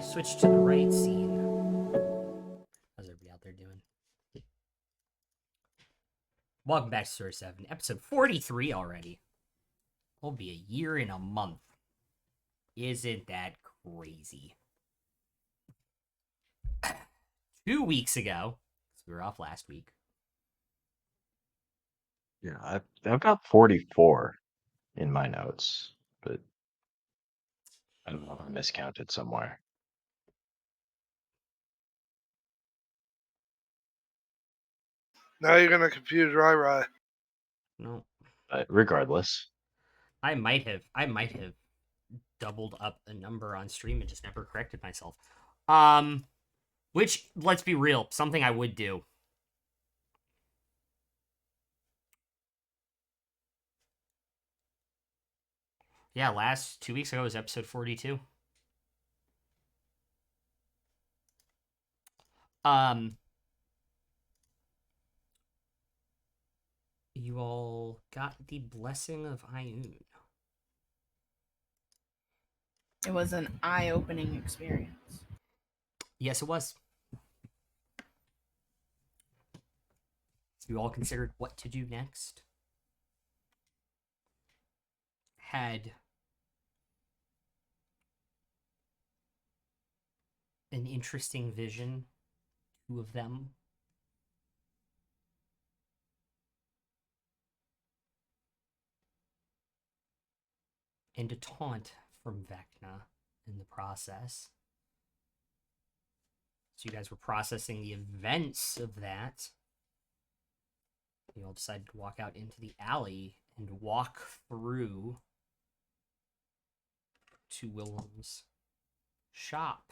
Switch to the right scene. How's everybody out there doing? Welcome back to Sawyer Seven, episode 43 already. Will be a year in a month. Isn't that crazy? 2 weeks ago, because we were off last week. Yeah, I've got 44 in my notes, but I don't know if I miscounted somewhere. Now you're gonna confuse Rai. No, But regardless, I might have doubled up a number on stream and just never corrected myself. Which, let's be real, something I would do. Yeah, last 2 weeks ago was episode 42. You all got the blessing of Ioun. It was an eye-opening experience. Yes, it was. You all considered what to do next. Had an interesting vision, two of them. And a taunt from Vecna in the process. So you guys were processing the events of that. You all decided to walk out into the alley and walk through to Willem's shop.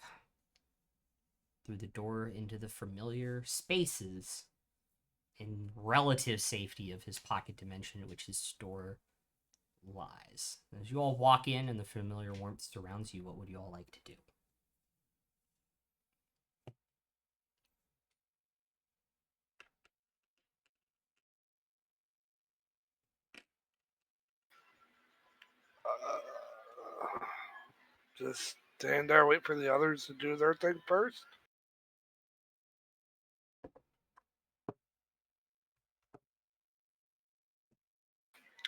Through the door into the familiar spaces in relative safety of his pocket dimension in which his store lies. As you all walk in and the familiar warmth surrounds you, what would you all like to do? Just stand there, wait for the others to do their thing first.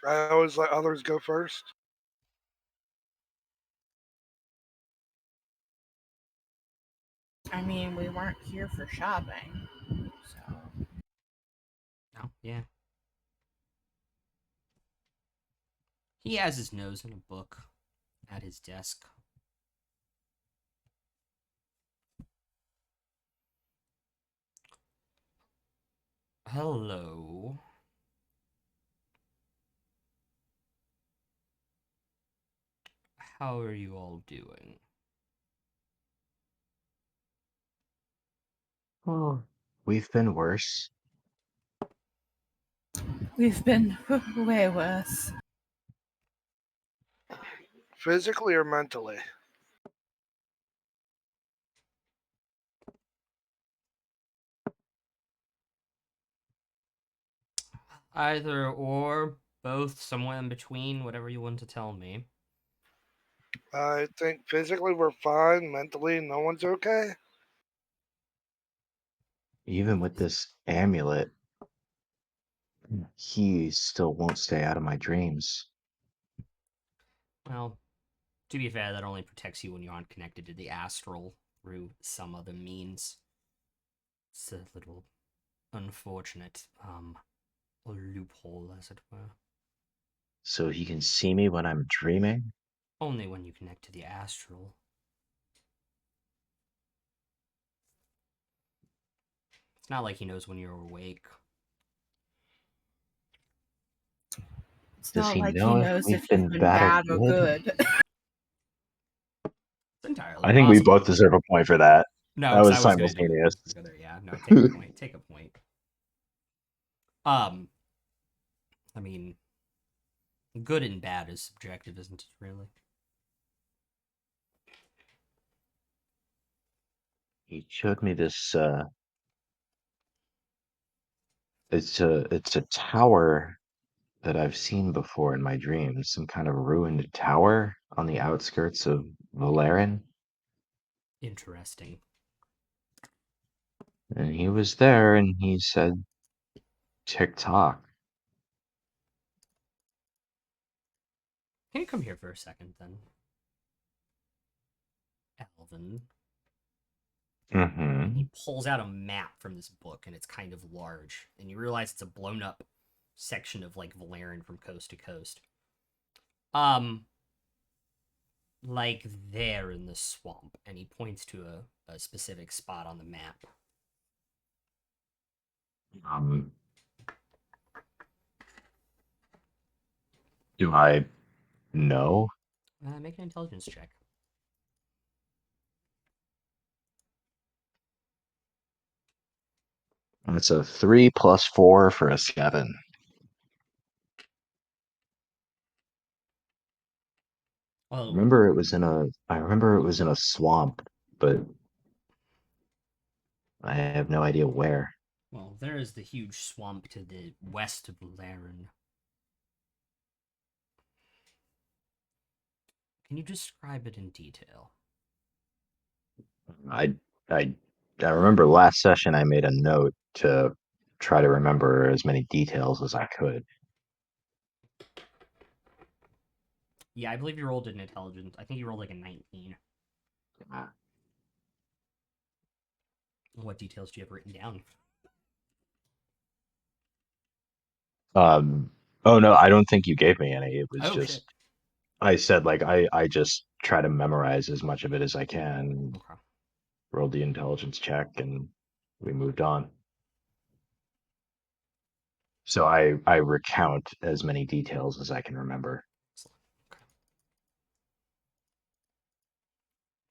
I always let others go first. I mean, we weren't here for shopping, so. Oh, yeah. He has his nose in a book at his desk. Hello. How are you all doing? well, we've been worse. We've been way worse. Physically or mentally? Either or, both, somewhere in between, whatever you want to tell me. I think physically we're fine. Mentally, no one's okay. Even with this amulet, he still won't stay out of my dreams. Well, to be fair, that only protects you when you aren't connected to the astral through some other means. It's a little unfortunate, loophole, as it were. So he can see me when I'm dreaming? Only when you connect to the astral. It's not like he knows when you're awake. It's Does not he like know he if knows we've if you've been been bad bad or or good. It's entirely I think we possible. both deserve a point for that. No, That because was I was going to do simultaneous. yeah, no, take a point. Take a point. I mean, good and bad is subjective, isn't it, really? He showed me this it's a tower that I've seen before in my dreams, some kind of ruined tower on the outskirts of Valerin. Interesting. And he was there and he said, "Tick tock." Can you come here for a second, then? Alvin. Mm-hmm. And he pulls out a map from this book, and it's kind of large. And you realize it's a blown up section of, like, Valerian from coast to coast. Like there in the swamp. And he points to a specific spot on the map. Do I know? Make an intelligence check. It's a 3 + 4 for a 7. Well, I remember it was in a swamp, but I have no idea where. well, there is the huge swamp to the west of Laren. Can you describe it in detail? I I I remember last session I made a note to try to remember as many details as I could. Yeah, I believe you rolled an intelligence. I think you rolled like a 19. What details do you have written down? Um, oh no, I don't think you gave me any. It was Oh, shit. just I said like I just try to memorize as much of it as I can. Okay. Rolled the intelligence check and we moved on. So I recount as many details as I can remember. Excellent. Okay.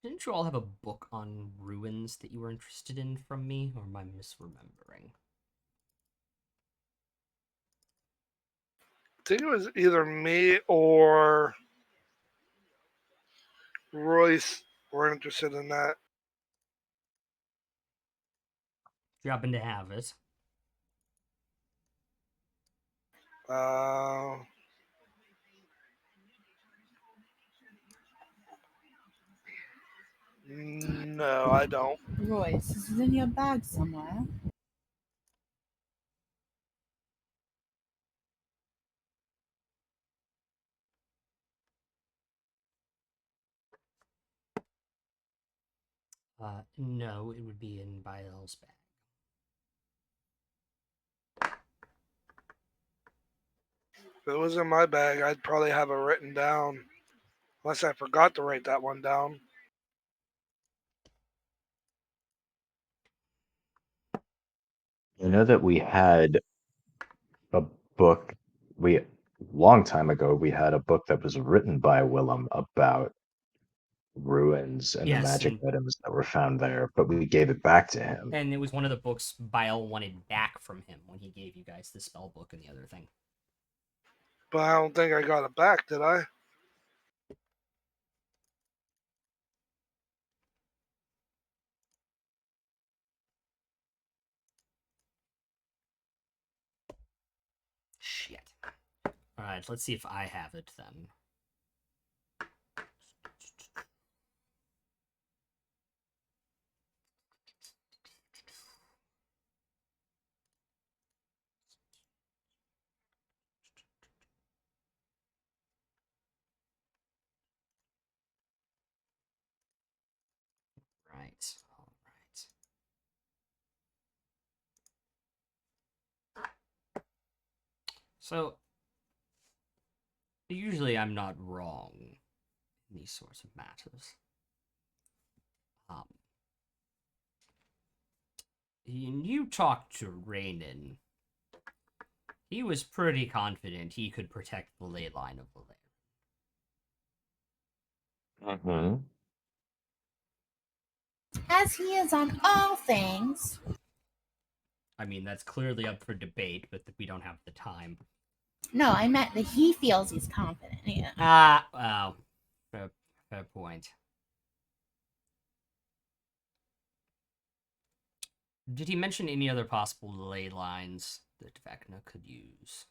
Didn't you all have a book on ruins that you were interested in from me, or am I misremembering? I think it was either me or Royce were interested in that. If you happen to have it. Uh, no, I don't. Royce, this is in your bag somewhere. No, it would be in Bael's bag. If it was in my bag, I'd probably have it written down. Unless I forgot to write that one down. I know that we had a book we long time ago we had a book that was written by Willem about ruins and the Yes, magic items that were found there, but we gave it back to him. and it was one of the books Bael wanted back from him when he gave you guys the spell book and the other thing. But I don't think I got it back, did I? Shit. Alright, let's see if I have it then. Right. Alright. So, usually I'm not wrong in these sorts of matters. When you talked to Raynon, he was pretty confident he could protect the ley line of the lair. Mm-hmm. As he is on all things. I mean, that's clearly up for debate, but we don't have the time. No, I meant that he feels he's confident. Yeah. Well, fair point. Did he mention any other possible ley lines that Vecna could use?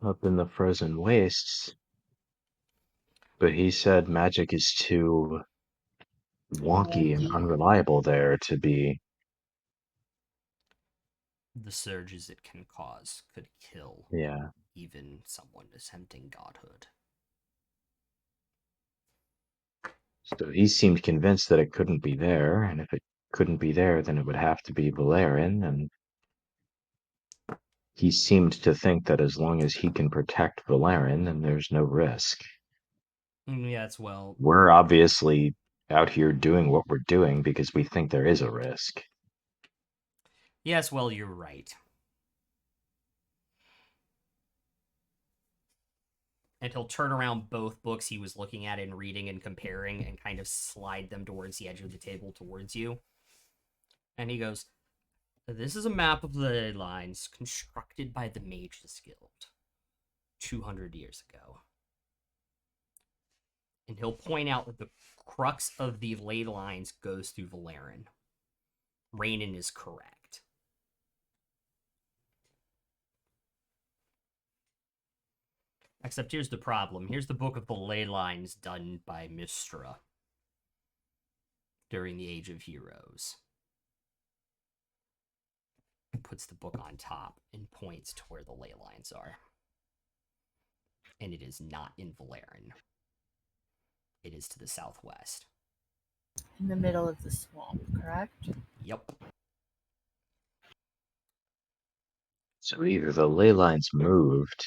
Up in the frozen wastes. But he said magic is too wonky and unreliable there to be. The surges it can cause could kill. Yeah. even someone attempting godhood. So he seemed convinced that it couldn't be there, and if it couldn't be there, then it would have to be Valerian, and he seemed to think that as long as he can protect Valerian, then there's no risk. Yes, well, We're obviously out here doing what we're doing because we think there is a risk. yes, well, you're right. And he'll turn around both books he was looking at and reading and comparing and kind of slide them towards the edge of the table towards you. And he goes, "This is a map of the ley lines constructed by the Mages Guild 200 years ago." And he'll point out that the crux of the ley lines goes through Valerin. Rainon is correct. Except here's the problem. Here's the book of the ley lines done by Mistra during the Age of Heroes. He puts the book on top and points to where the ley lines are. And it is not in Valerin. It is to the southwest. In the middle of the swamp, correct? Yep. So either the ley lines moved,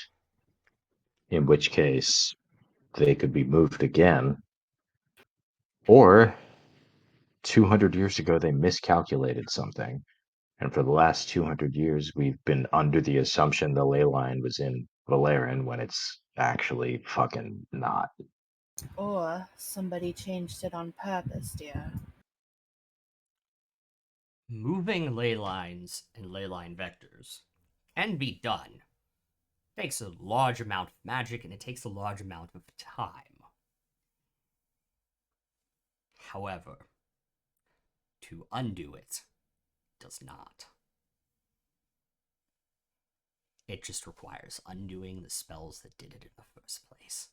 in which case they could be moved again, or 200 years ago they miscalculated something. And for the last 200 years, we've been under the assumption the ley line was in Valerin when it's actually fucking not. Or somebody changed it on purpose, dear. Moving ley lines and ley line vectors can be done. It takes a large amount of magic and it takes a large amount of time. However, to undo it does not. It just requires undoing the spells that did it in the first place.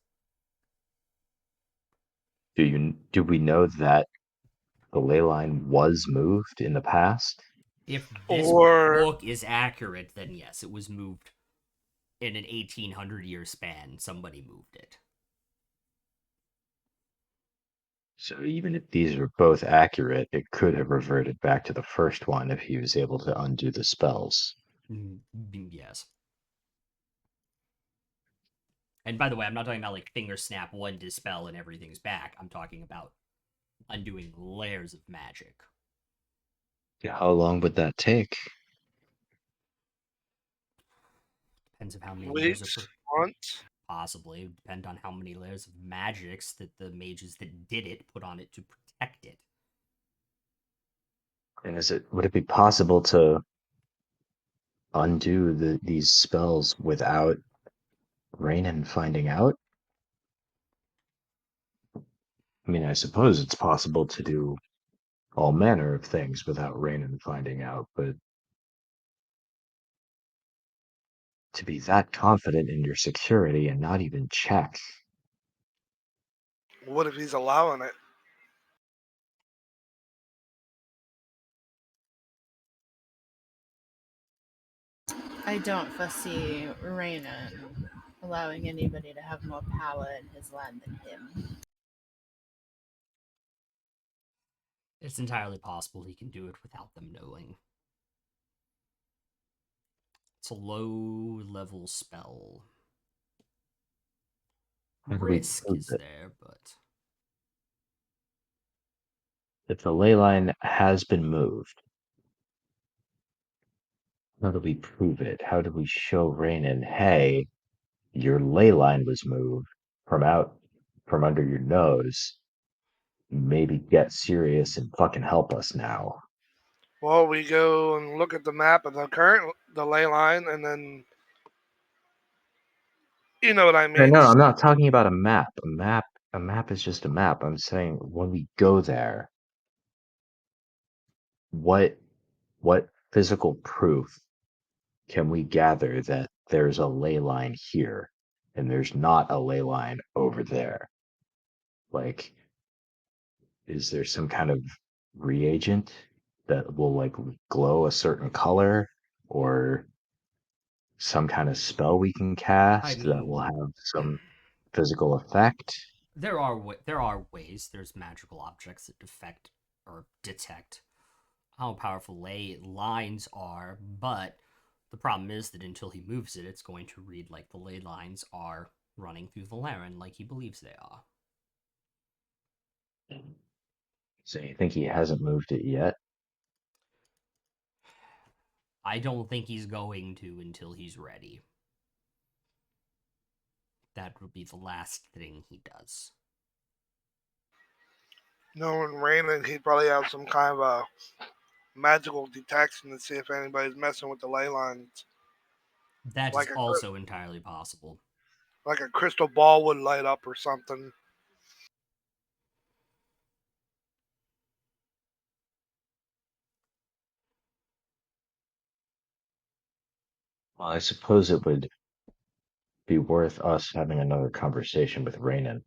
Do we know that the ley line was moved in the past? If this Or book is accurate, then yes, it was moved in an 1800-year span. Somebody moved it. So even if these are both accurate, it could have reverted back to the first one if he was able to undo the spells. Yes. And by the way, I'm not talking about like finger snap, one dispel, and everything's back. I'm talking about undoing layers of magic. How long would that take? Depends on how many layers of weeks, months. possibly depend on how many layers of magics that the mages that did it put on it to protect it. And would it be possible to undo these spells without Rainon finding out? I mean, I suppose it's possible to do all manner of things without Rainon finding out, but to be that confident in your security and not even check. What if he's allowing it? I don't foresee Rainon allowing anybody to have more power in his land than him. It's entirely possible he can do it without them knowing. It's a low level spell. How do we Risk prove is it? there, but If the ley line has been moved, how do we prove it? How do we show Rainon, hey, your ley line was moved from under your nose? Maybe get serious and fucking help us now. Well, we go and look at the map of the ley line, and then you know what I No, mean. no, I'm not talking about a map. A map is just a map. I'm saying when we go there, what what physical proof can we gather that there's a ley line here and there's not a ley line over there? Like, is there some kind of reagent that will like glow a certain color, or some kind of spell we can cast that mean- will have some physical effect? There are ways. There's magical objects that detect how powerful ley lines are, but the problem is that until he moves it, it's going to read like the ley lines are running through Valeran, like he believes they are. So you think he hasn't moved it yet? I don't think he's going to until he's ready. That would be the last thing he does. Knowing Raymond, he'd probably have some kind of a magical detection to see if anybody's messing with the ley lines. That Like is a also entirely possible. like a crystal ball would light up or something. Well, I suppose it would be worth us having another conversation with Raynon,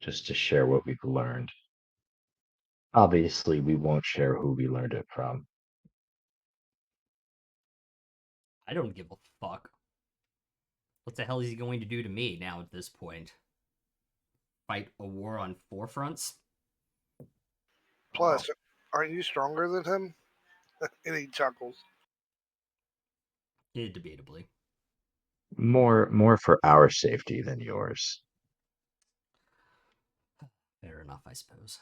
just to share what we've learned. Obviously, we won't share who we learned it from. I don't give a fuck. What the hell is he going to do to me now at this point? Fight a war on four fronts? Plus, aren't you stronger than him? And he chuckles. Debatably. More for our safety than yours. Fair enough, I suppose.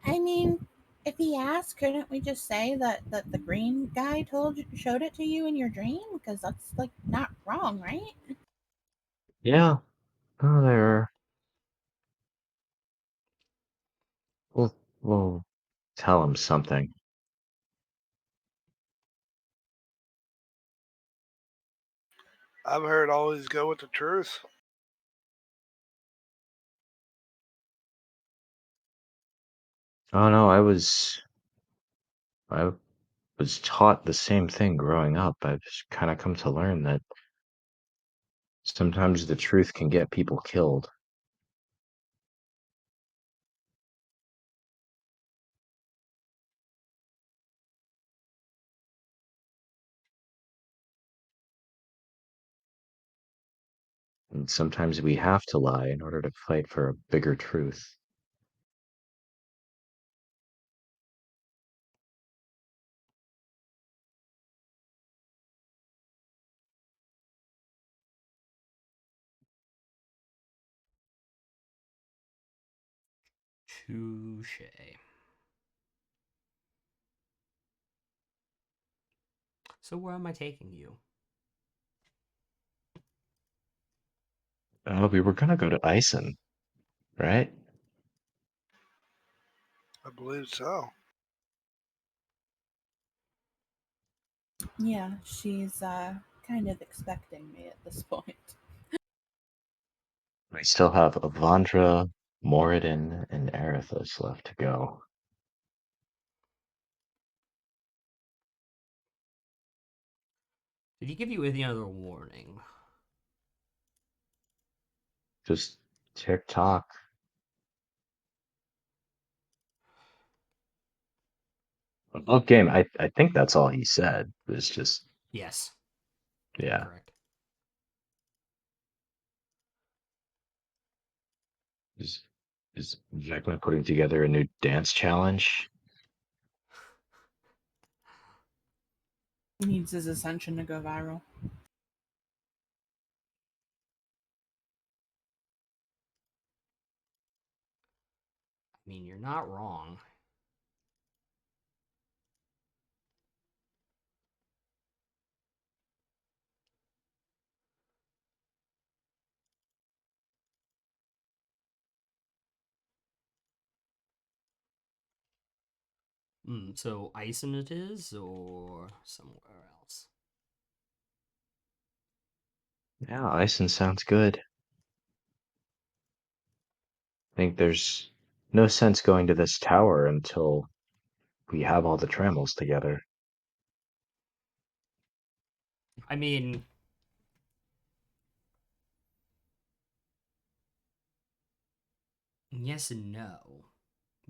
I mean, if he asked, couldn't we just say that the green guy showed it to you in your dream? Because that's like not wrong, right? Yeah. Oh, there. We'll tell him something. I've heard always go with the truth. Oh no, I was taught the same thing growing up. I've just kind of come to learn that sometimes the truth can get people killed. And sometimes we have to lie in order to fight for a bigger truth. Touche. So where am I taking you? We were gonna go to Ison, right? I believe so. Yeah, she's kind of expecting me at this point. We still have Avandra, Moradin, and Erithus left to go. Did he give you any other warning? Just tick-tock. Love game. I think that's all he said. Was just Yes. yeah. Correct. Is Jacqueline putting together a new dance challenge? He needs his ascension to go viral. I mean, you're not wrong. So Ison it is, or somewhere else? Yeah, Ison sounds good. I think there's no sense going to this tower until we have all the trammels together. I mean, yes and no,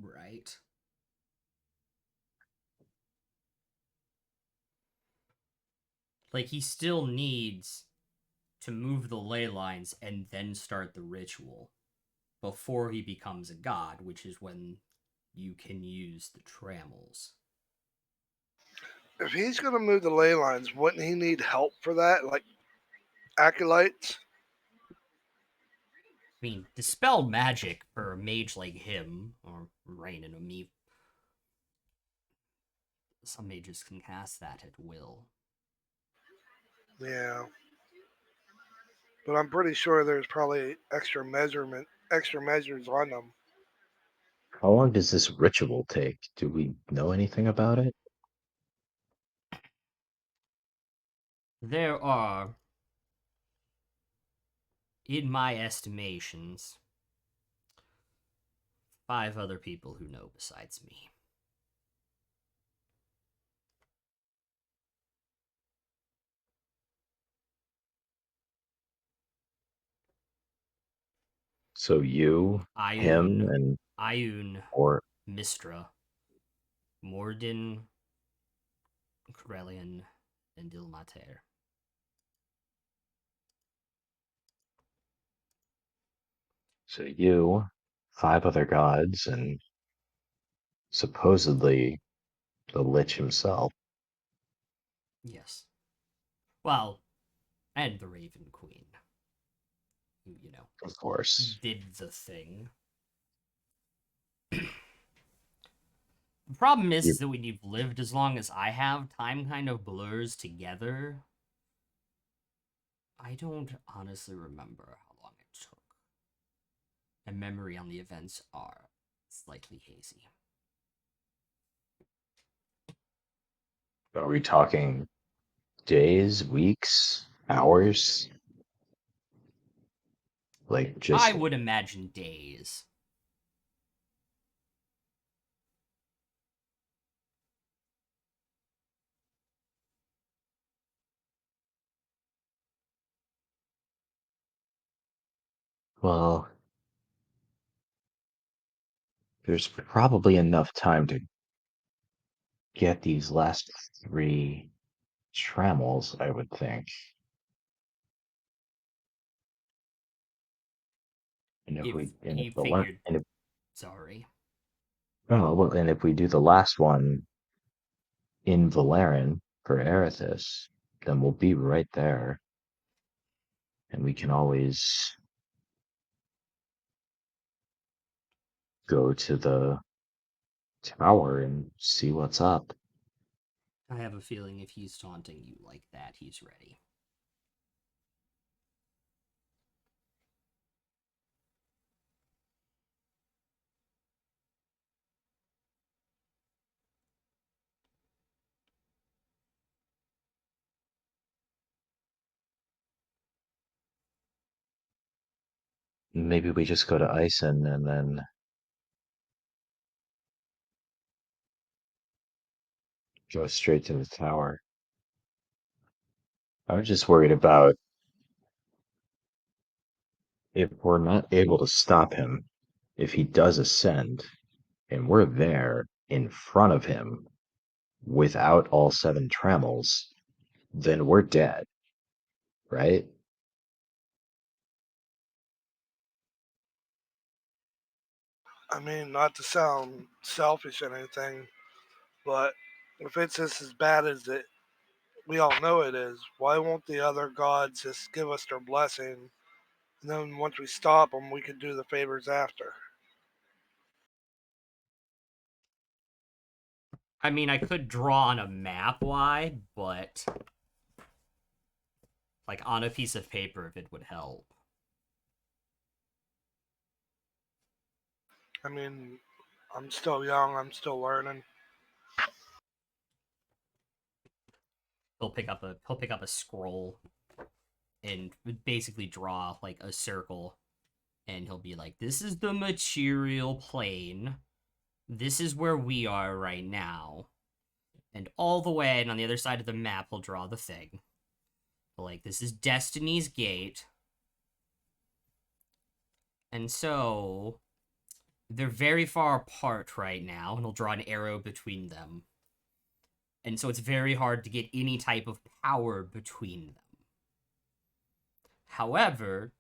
right? Like, he still needs to move the ley lines and then start the ritual before he becomes a god, which is when you can use the trammels. If he's gonna move the ley lines, wouldn't he need help for that, like acolytes? I mean, dispel magic for a mage like him, or Rain and me. Some mages can cast that at will. Yeah, but I'm pretty sure there's probably extra measures on them. How long does this ritual take? Do we know anything about it? There are, in my estimations, 5 other people who know besides me. So you, him, and Ayun, or Mistra, Mordin, Corellian, and Ilmater. so you, 5 other gods, and supposedly the Lich himself. Yes. Well, and the Raven Queen, who, Of course. did the thing. The problem You, is that when you've lived as long as I have, time kind of blurs together. I don't honestly remember how long it took. And memory on the events are slightly hazy. are we talking days, weeks, hours? Like I just, would imagine days. well, there's probably enough time to get these last 3 trammels, I would think. And if If we, and if you the learn, figured. and if, Sorry. oh, well, and if we do the last one in Valerian for Erithus, then we'll be right there. And we can always go to the tower and see what's up. I have a feeling if he's taunting you like that, he's ready. Maybe we just go to Ison and then go straight to the tower. I was just worried about if we're not able to stop him, if he does ascend, and we're there in front of him without all 7 trammels, then we're dead, right? I mean, not to sound selfish or anything, but if it's just as bad as we all know it is, why won't the other gods just give us their blessing? And then once we stop them, we can do the favors after. I mean, I could draw on a map why, but like on a piece of paper if it would help. I mean, I'm still young, I'm still learning. He'll pick up a scroll and basically draw like a circle, and he'll be like, "This is the material plane. This is where we are right now." And all the way, and on the other side of the map, he'll draw the thing. Like, this is Destiny's Gate. And so, they're very far apart right now, and he'll draw an arrow between them. And so it's very hard to get any type of power between them. However,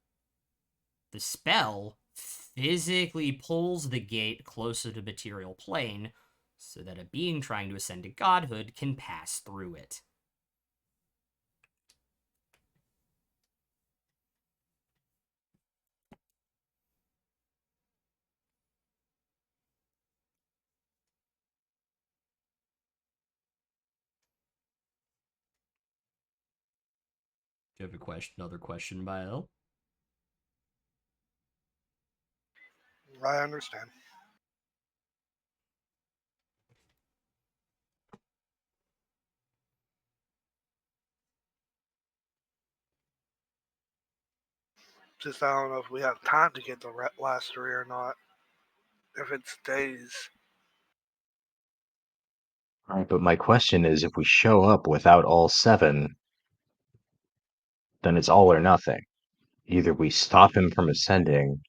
the spell physically pulls the gate closer to material plane so that a being trying to ascend to godhood can pass through it. Do you have a question? Another question, Bio? I understand. Just I don't know if we have time to get the last three or not. If it's days. Right, but my question is, if we show up without all 7, then it's all or nothing. Either we stop him from ascending.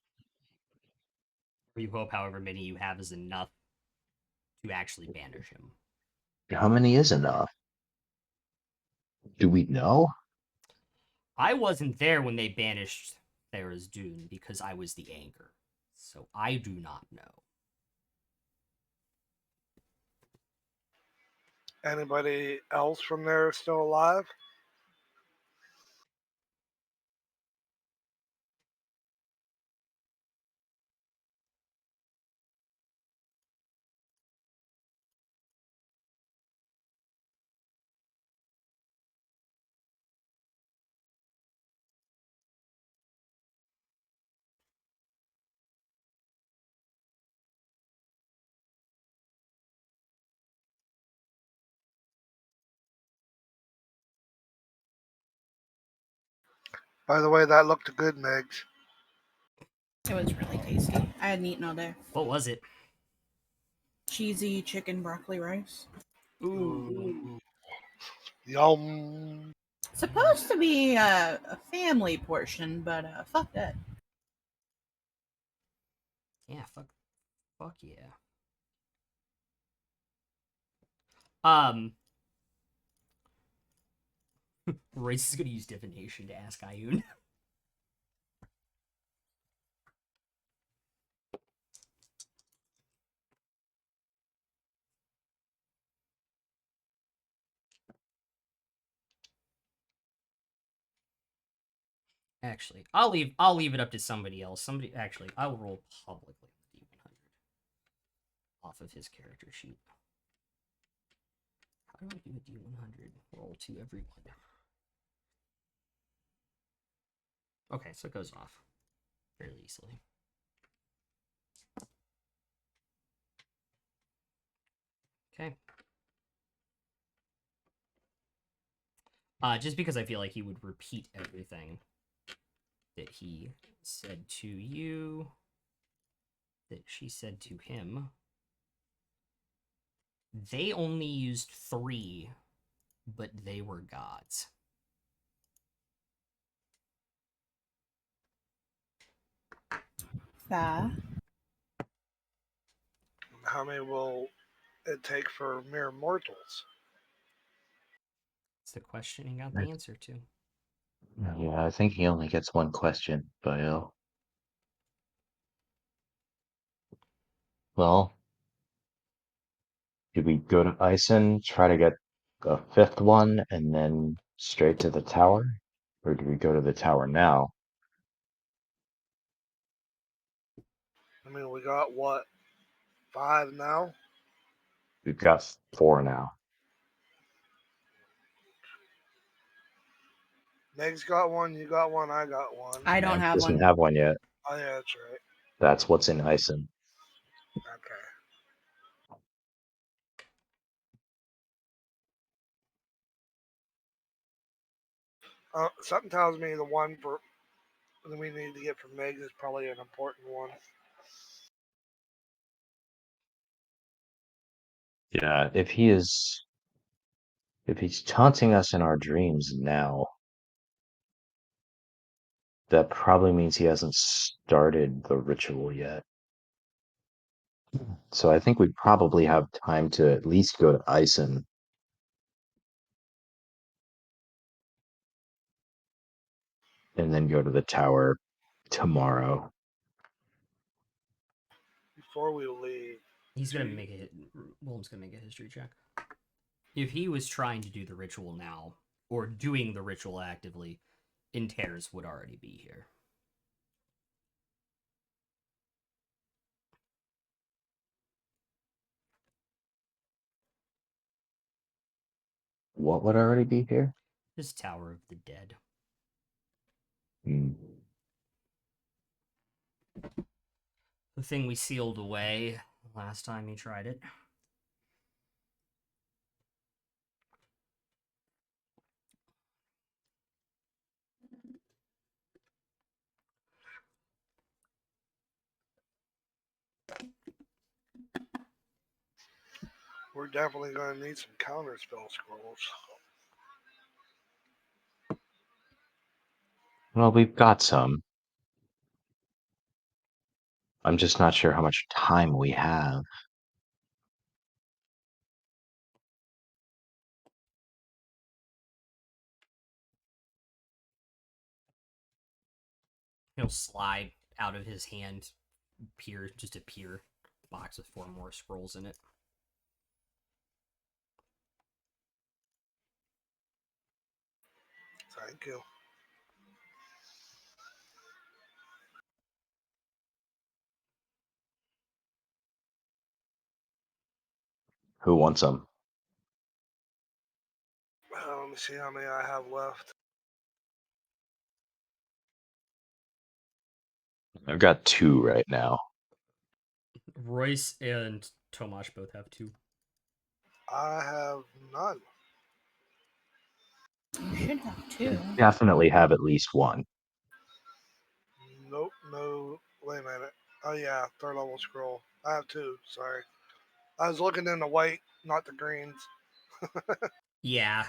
Or you hope however many you have is enough to actually banish him. How many is enough? Do we know? I wasn't there when they banished Thera's Dune because I was the anchor. So I do not know. Anybody else from there still alive? By the way, that looked good, Megs. It was really tasty. I hadn't eaten all day. What was it? Cheesy chicken broccoli rice. Ooh. Yum. Supposed to be a family portion, but fuck that. Yeah, fuck yeah. Um, Royce is gonna use divination to ask Ayun. Actually, I'll leave it up to somebody else. Actually, I will roll publicly the D100 off of his character sheet. How do I do a D100 roll to everyone? Okay, so it goes off fairly easily. Okay. Just because I feel like he would repeat everything that he said to you, that she said to him. They only used 3, but they were gods. Fair. How many will it take for mere mortals? It's the question he got the answer to. Yeah, I think he only gets one question, Bio. Well, do we go to Ison, try to get a 5th one, and then straight to the tower? Or do we go to the tower now? I mean, we got what, 5 now? We've got 4 now. Meg's got one, you got one, I got one. I don't Meg have doesn't one. have one yet. Oh, yeah, that's right. That's what's in Ison. Okay. Something tells me the one that we need to get from Meg is probably an important one. Yeah, if he's taunting us in our dreams now, that probably means he hasn't started the ritual yet. So I think we probably have time to at least go to Ison and then go to the tower tomorrow. Before we leave, He's gonna make a Willem's gonna make a history check. If he was trying to do the ritual now, or doing the ritual actively, Interes would already be here. What would already be here? This Tower of the Dead. Hmm. The thing we sealed away last time he tried it. we're definitely going to need some counter spell scrolls. Well, we've got some. I'm just not sure how much time we have. He'll slide out of his hand, appear box with 4 more scrolls in it. Thank you. Who wants them? Let me see how many I have left. I've got 2 right now. Royce and Tomash both have 2. I have none. You should have 2. Definitely have at least 1. Nope, no. Wait a minute. Oh, yeah, third level scroll. I have 2, sorry. I was looking in the white, not the greens. Yeah.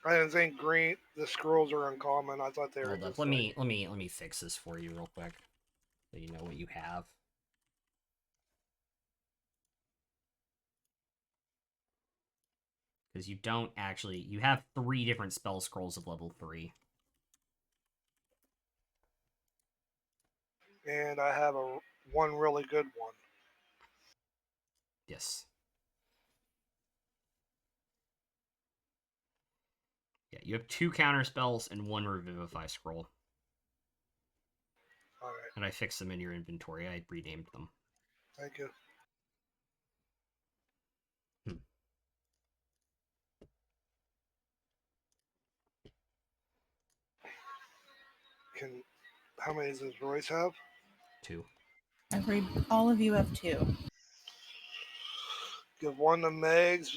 I didn't think the scrolls are uncommon. I thought they were Hold up. just Let like, me fix this for you real quick, so you know what you have. Because you don't actually. You have 3 different spell scrolls of level 3. and I have one really good one. Yes. Yeah, you have 2 counter spells and 1 revivify scroll. Alright, And I fixed them in your inventory. I renamed them. thank you. How many does Royce have? 2. All of you have 2. Give one to Megs,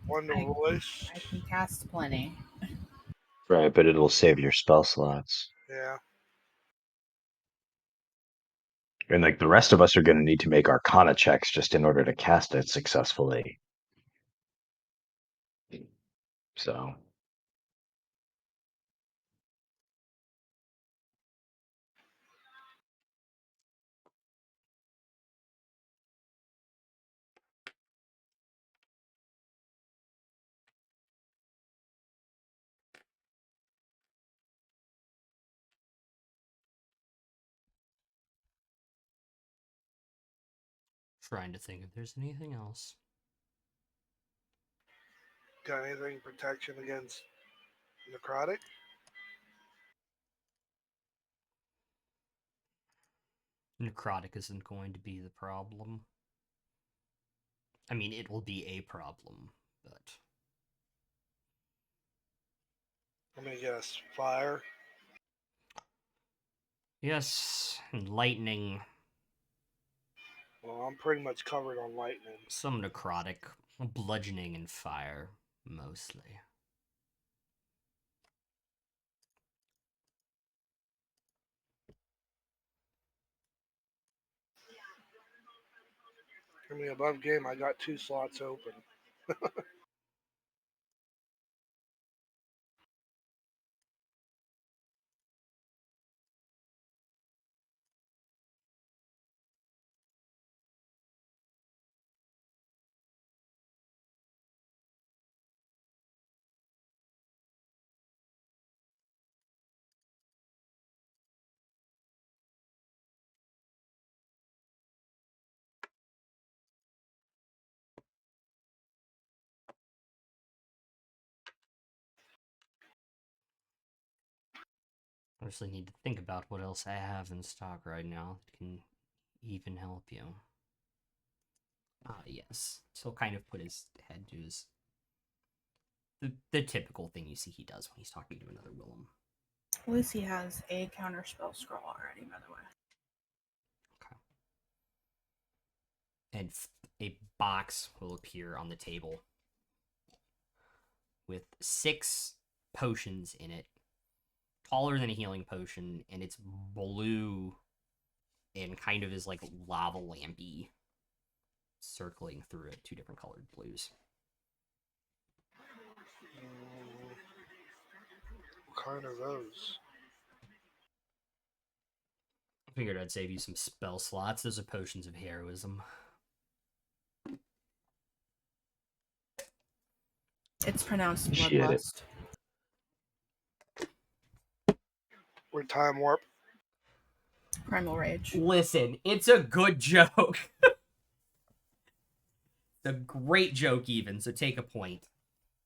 one to I, Royce. I can cast plenty. Right, but it'll save your spell slots. Yeah. And like the rest of us are going to need to make Arcana checks just in order to cast it successfully. So, Trying to think if there's anything else. Got anything protection against necrotic? Necrotic isn't going to be the problem. I mean, it will be a problem, but Let me guess. Fire. yes, and lightning, Well, I'm pretty much covered on lightning. some necrotic, bludgeoning, and fire, mostly. In the above game, I got 2 slots open. Honestly, need to think about what else I have in stock right now that can even help you. Ah, yes. So he'll kind of put his head to his... The typical thing you see he does when he's talking to another Willem. Lucy has a counterspell scroll already, by the way. And a box will appear on the table with 6 potions in it, taller than a healing potion, and it's blue and kind of is like lava lampy, circling through it, 2 different colored blues. What kind are those? I figured I'd save you some spell slots. Those are potions of heroism. It's pronounced Shit. bloodlust. We're time warp. Primal rage. Listen, it's a good joke. It's a great joke even, so take a point.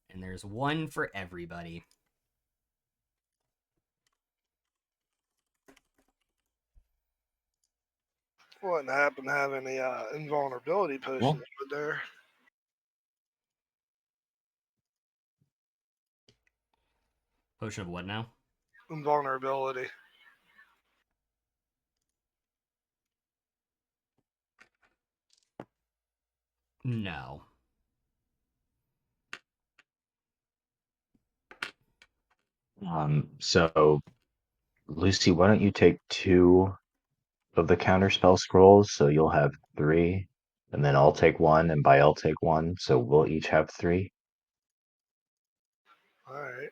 And there's one for everybody. Wouldn't happen to have any invulnerability potions, would there? Potion of what now? Invulnerability. No. So Lucy, why don't you take 2 of the counterspell scrolls, so you'll have 3, and then I'll take 1, and I'll take 1, so we'll each have 3. Alright.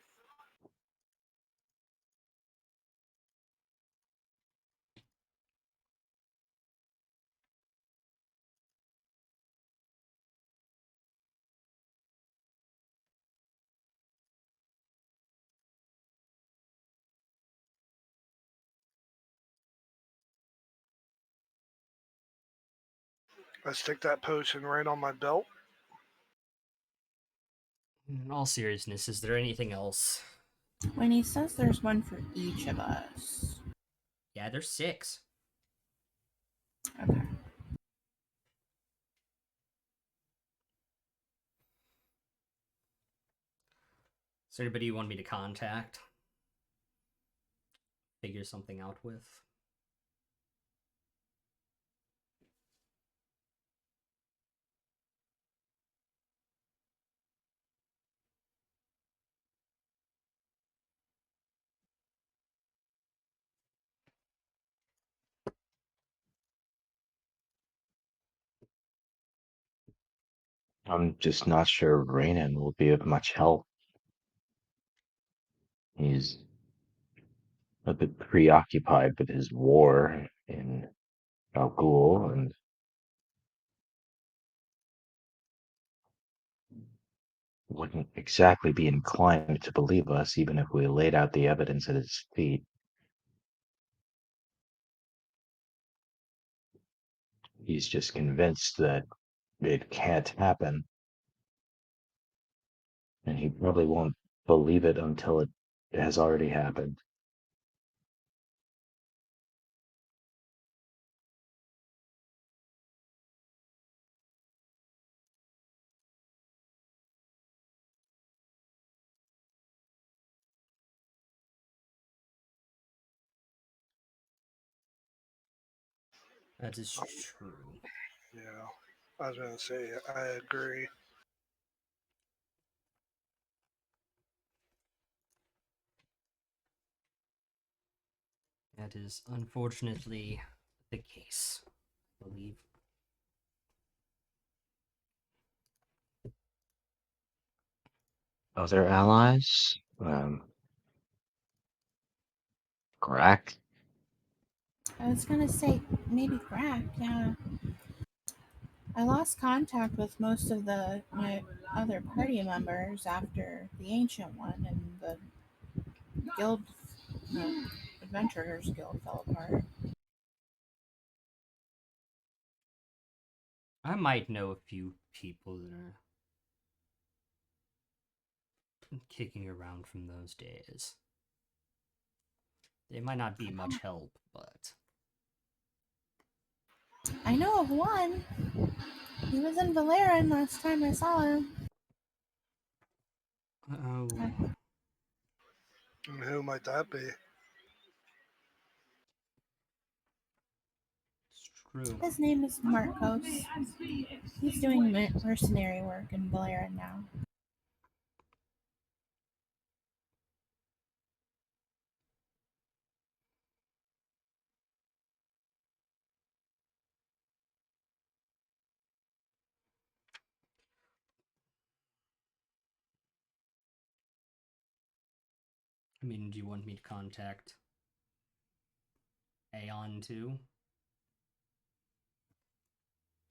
I stick that potion right on my belt. In all seriousness, is there anything else? When he says there's one for each of us. Yeah, there's 6. Okay. Is there anybody you want me to contact? Figure something out with? I'm just not sure Raynon will be of much help. He's a bit preoccupied with his war in Al Ghul, and wouldn't exactly be inclined to believe us, even if we laid out the evidence at his feet. He's just convinced that it can't happen, and he probably won't believe it until it has already happened. That is true. Yeah. I was gonna say, I agree. That is unfortunately the case, I believe. Other allies? Crack? I was gonna say maybe Grack, yeah. I lost contact with most of the other party members after the Ancient One and the guild, the Adventurers Guild fell apart. I might know a few people that are kicking around from those days. They might not be much help, but I know of one. He was in Valeran last time I saw him. oh, And who might that be? it's true. His name is Marcos. He's doing mercenary work in Valeran now. I mean, do you want me to contact Aeon too?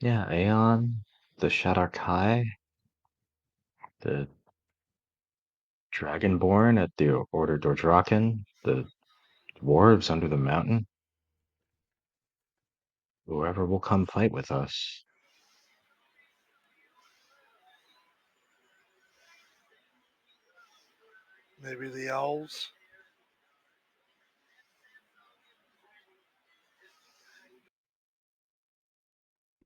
Yeah, Aeon, the Shadar Kai, the Dragonborn at the Order Dordraken, the dwarves under the mountain. Whoever will come fight with us. Maybe the elves?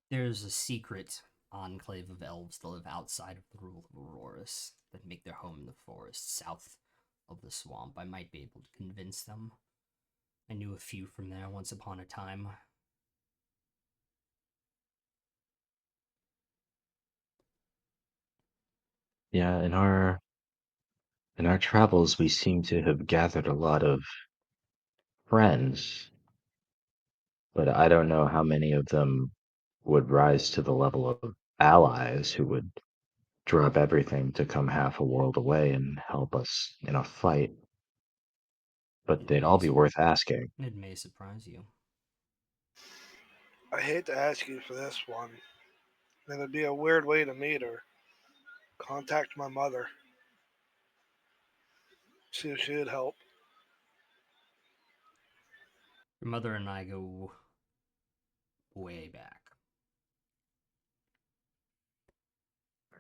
There's a secret enclave of elves that live outside of the rule of Auroras that make their home in the forest south of the swamp. I might be able to convince them. I knew a few from there once upon a time. Yeah, in our travels we seem to have gathered a lot of friends, but I don't know how many of them would rise to the level of allies who would drop everything to come half a world away and help us in a fight. But they'd all be worth asking. It may surprise you. I hate to ask you for this one. And it'd be a weird way to meet her. Contact my mother. See if she'd help. Your mother and I go way back.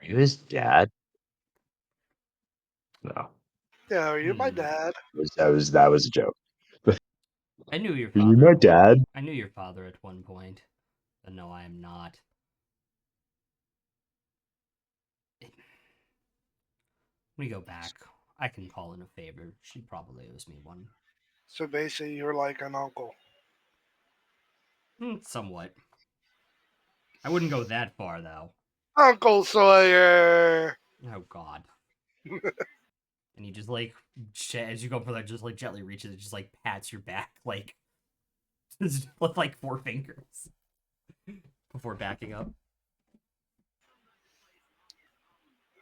Are you his dad? No. Yeah, are you my Hmm. dad? That was a joke. I knew your Are you father my at one. dad? I knew your father at one point, but no, I am not. We go back. I can call in a favor. She probably owes me one. So basically, you're like an uncle. Somewhat. I wouldn't go that far, though. Uncle Sawyer! Oh, God. And he just, like, as you go for that, just, like, gently reaches and just, like, pats your back, like, just with, like, 4 fingers before backing up.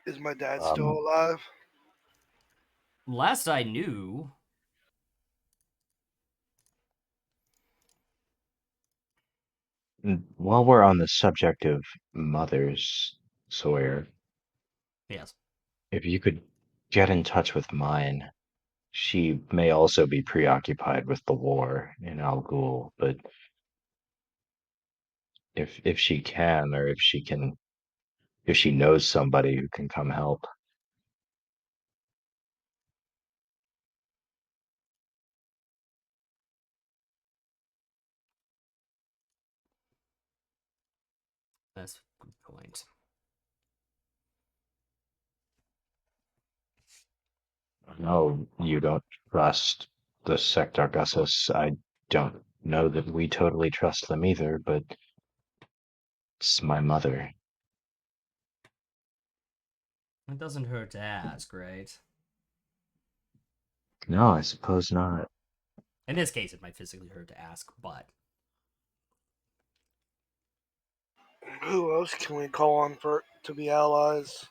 Is my dad still Um, alive? Last I knew, while we're on the subject of mothers, Sawyer, yes. if you could get in touch with mine, she may also be preoccupied with the war in Al Ghul, but if she can, or if she knows somebody who can come help. That's a good point. No, you don't trust the Sector Gussus. I don't know that we totally trust them either, but it's my mother. It doesn't hurt to ask, right? No, I suppose not. In this case, it might physically hurt to ask, but Who else can we call on for to be allies?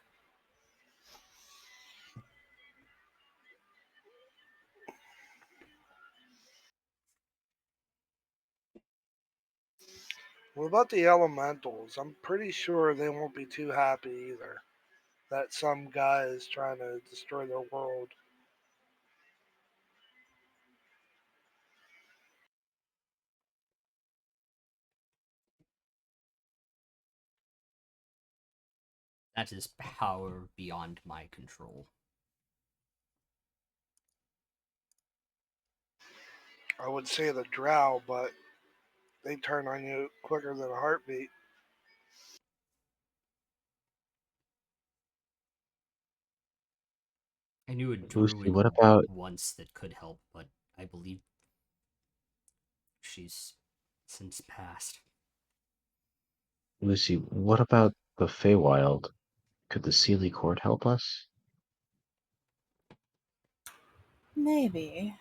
What about the elementals? I'm pretty sure they won't be too happy either. That some guy is trying to destroy their world. that is power beyond my control. I would say the drow, but they turn on you quicker than a heartbeat. I knew a Lucy, druid what about once that could help, but I believe she's since passed. Lucy? What about the Feywild? Could the Seelie Court help us? Maybe.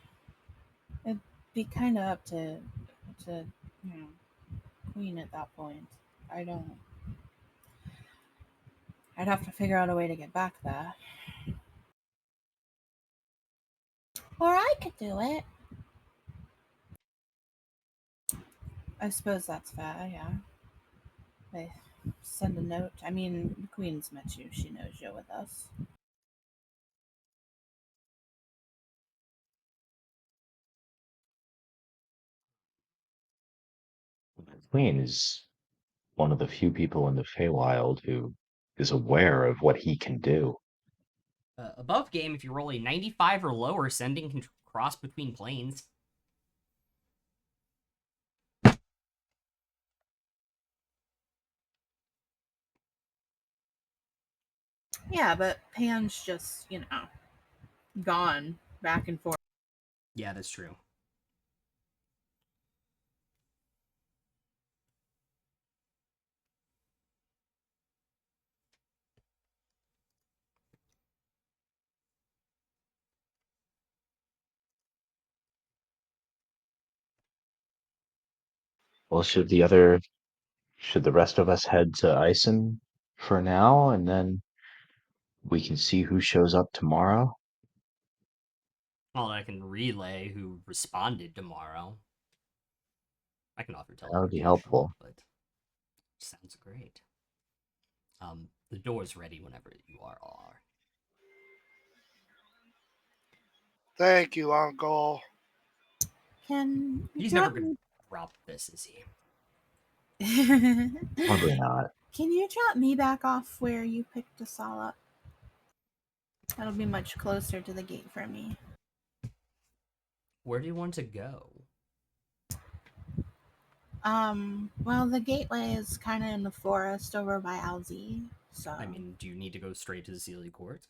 It'd be kind of up to you know, Queen at that point. I don't. I'd have to figure out a way to get back there. Or I could do it. I suppose that's fair, yeah. I send a note. I mean, the Queen's met you. She knows you're with us. The Queen is one of the few people in the Feywild who is aware of what he can do. Above game, if you roll a 95 or lower, sending can cross between planes. Yeah, but Pan's just, gone back and forth. Yeah, that's true. Well, should the rest of us head to Ison for now, and then we can see who shows up tomorrow? Well, I can relay who responded tomorrow. I can offer That would be teleportation, helpful. but sounds great. The door's ready whenever you are. Thank you, Uncle. Can you He's never drop gonna me? drop this, is he? Probably not. Can you drop me back off where you picked us all up? That'll be much closer to the gate for me. Where do you want to go? Well, the gateway is kind of in the forest over by Alzi, so I mean, do you need to go straight to the Sealy Court?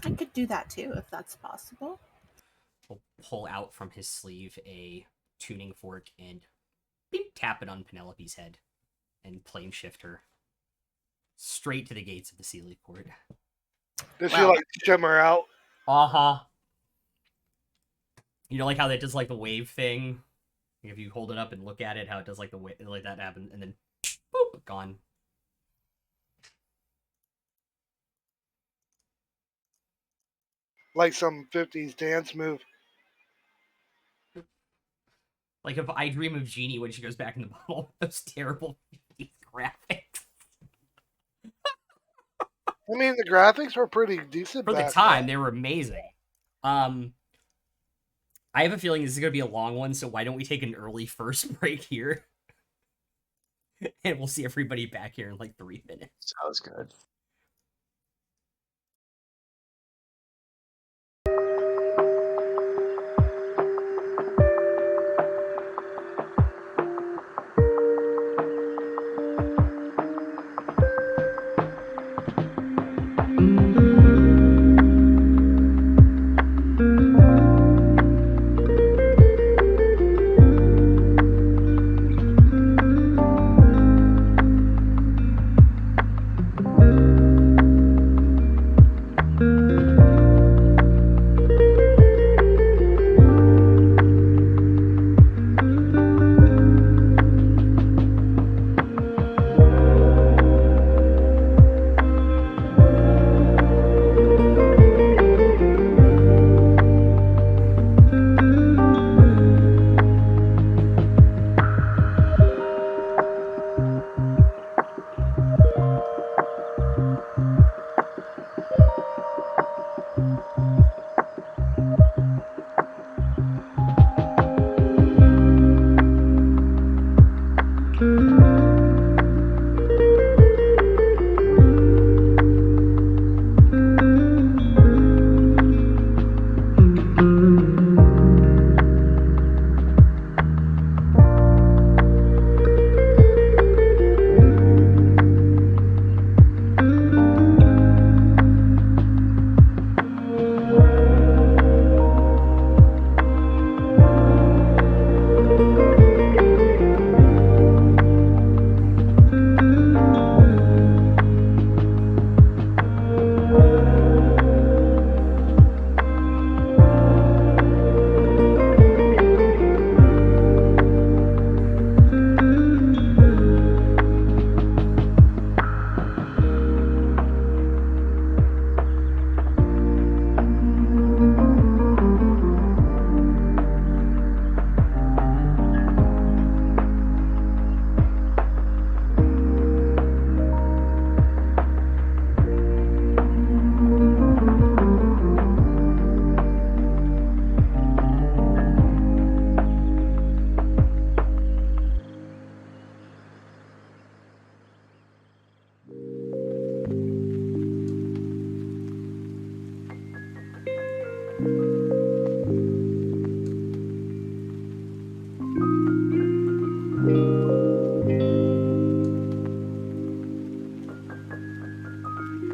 I could do that too if that's possible. He'll pull out from his sleeve a tuning fork and beep, tap it on Penelope's head and plane shift her straight to the gates of the Sealy Court. Does she like shimmer out? Uh-huh. You know, like how that does like the wave thing? If you hold it up and look at it, how it does like the wave, like that happens, and then boop, gone. Like some 50s dance move. Like if I Dream of Jeannie when she goes back in the bottle, those terrible 50s graphics. I mean, the graphics were pretty decent For the back time, then. they were amazing. I have a feeling this is going to be a long one, so why don't we take an early first break here? And we'll see everybody back here in like 3 minutes. Sounds good.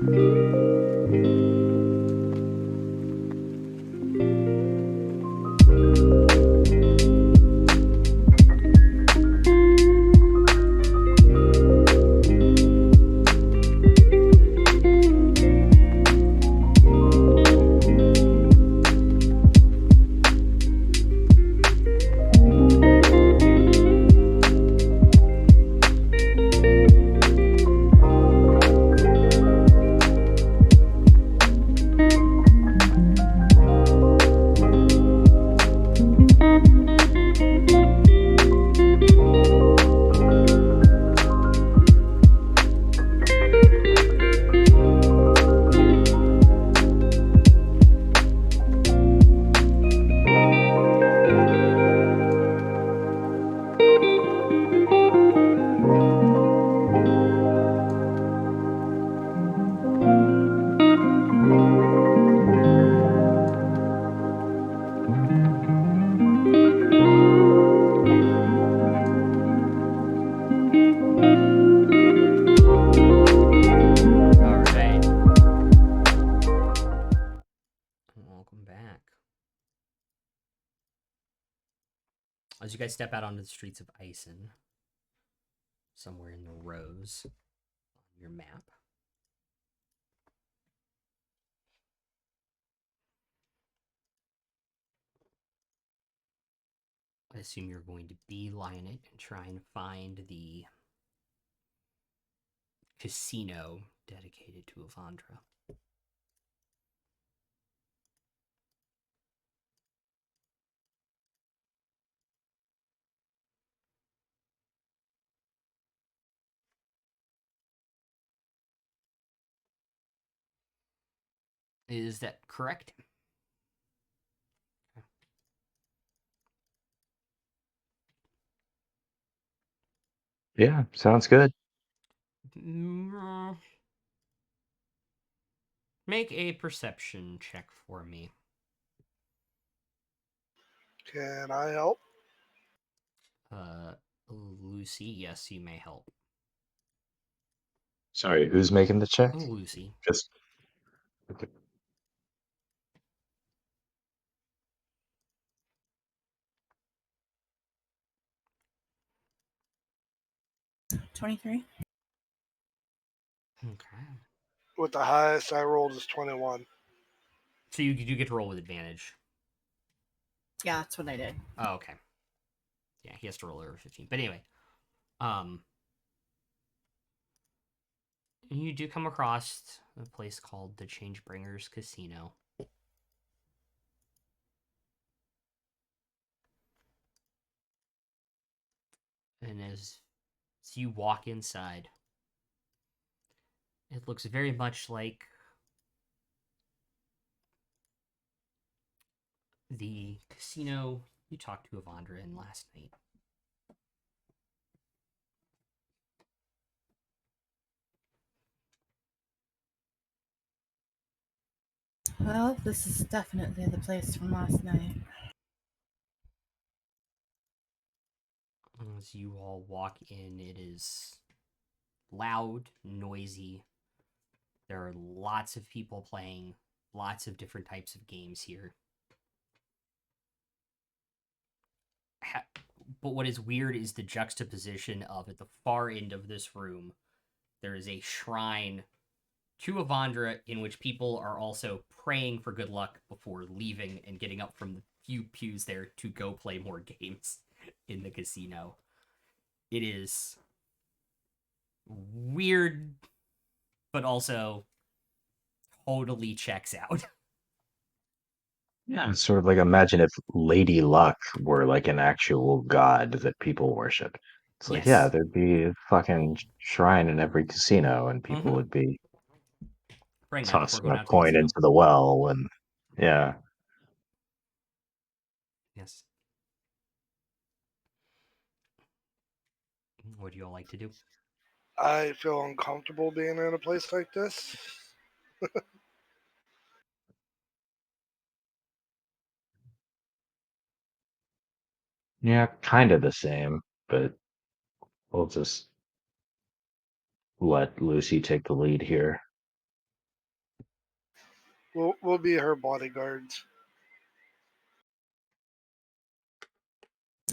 All right. Welcome back. As you guys step out onto the streets of Ison, somewhere in the Rose on your map, I assume you're going to beeline it and try and find the casino dedicated to Avandra. Is that correct? Yeah, sounds good. Make a perception check for me. Can I help? Lucy, yes, you may help. Sorry, who's making the check? Lucy. Just okay. 23. Okay. With the highest I rolled is 21. So you do get to roll with advantage. Yeah, that's what I did. Oh, okay. Yeah, he has to roll over 15. But anyway, you do come across a place called the Changebringers Casino. And as you walk inside, it looks very much like the casino you talked to Avandra in last night. Well, this is definitely the place from last night. As you all walk in, it is loud, noisy. There are lots of people playing lots of different types of games here. But what is weird is the juxtaposition of at the far end of this room, there is a shrine to Avandra in which people are also praying for good luck before leaving and getting up from the few pews there to go play more games in the casino. It is weird, but also totally checks out. Yeah, it's sort of like imagine if Lady Luck were like an actual god that people worship. It's like, yeah, Yes. there'd be a fucking shrine in every casino, and people Mm-hmm. would be Praying that before tossing going a out to the coin casino. into the well, and yeah. Yes. What do you all like to do? I feel uncomfortable being in a place like this. Yeah, kind of the same, but we'll just let Lucy take the lead here. We'll be her bodyguards.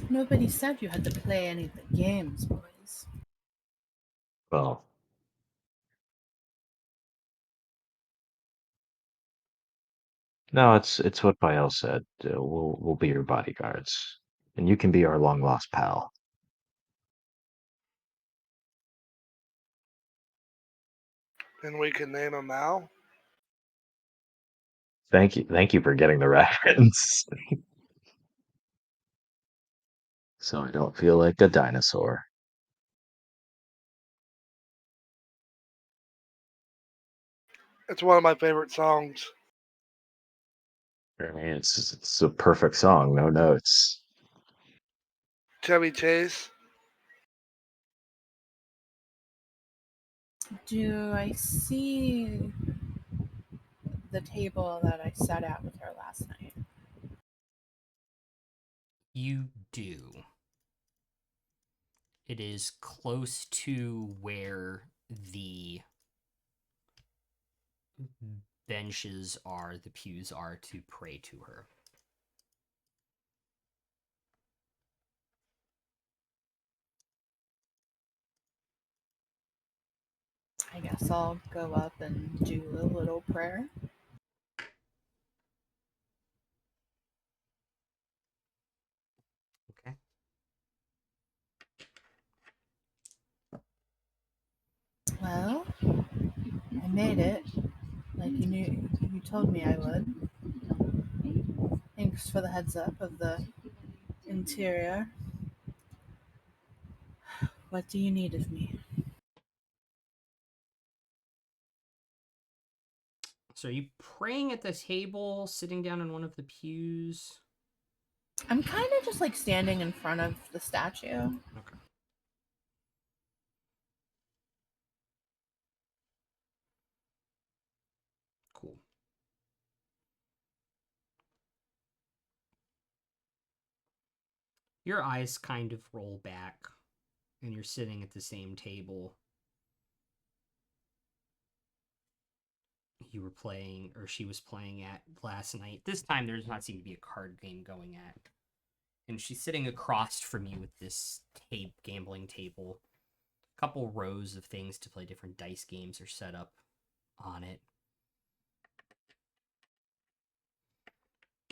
Nobody said you had to play any of the games, boys. Well, no, it's what Bael said. We'll be your bodyguards, and you can be our long lost pal. And we can name him Mal. Thank you for getting the reference. So I don't feel like a dinosaur. It's one of my favorite songs. I mean, it's a perfect song, no notes. Chevy Chase. Do I see the table that I sat at with her last night? You do. It is close to where the benches are, the pews are to pray to her. I guess I'll go up and do a little prayer. Okay. Well, I made it, like you told me I would. Thanks for the heads up of the interior. What do you need of me? So are you praying at the table, sitting down in one of the pews? I'm kind of just like standing in front of the statue. Okay. Cool. Your eyes kind of roll back, and you're sitting at the same table you were playing, or she was playing at last night. This time, there does not seem to be a card game going at. And she's sitting across from you with this gambling table. A couple rows of things to play different dice games are set up on it.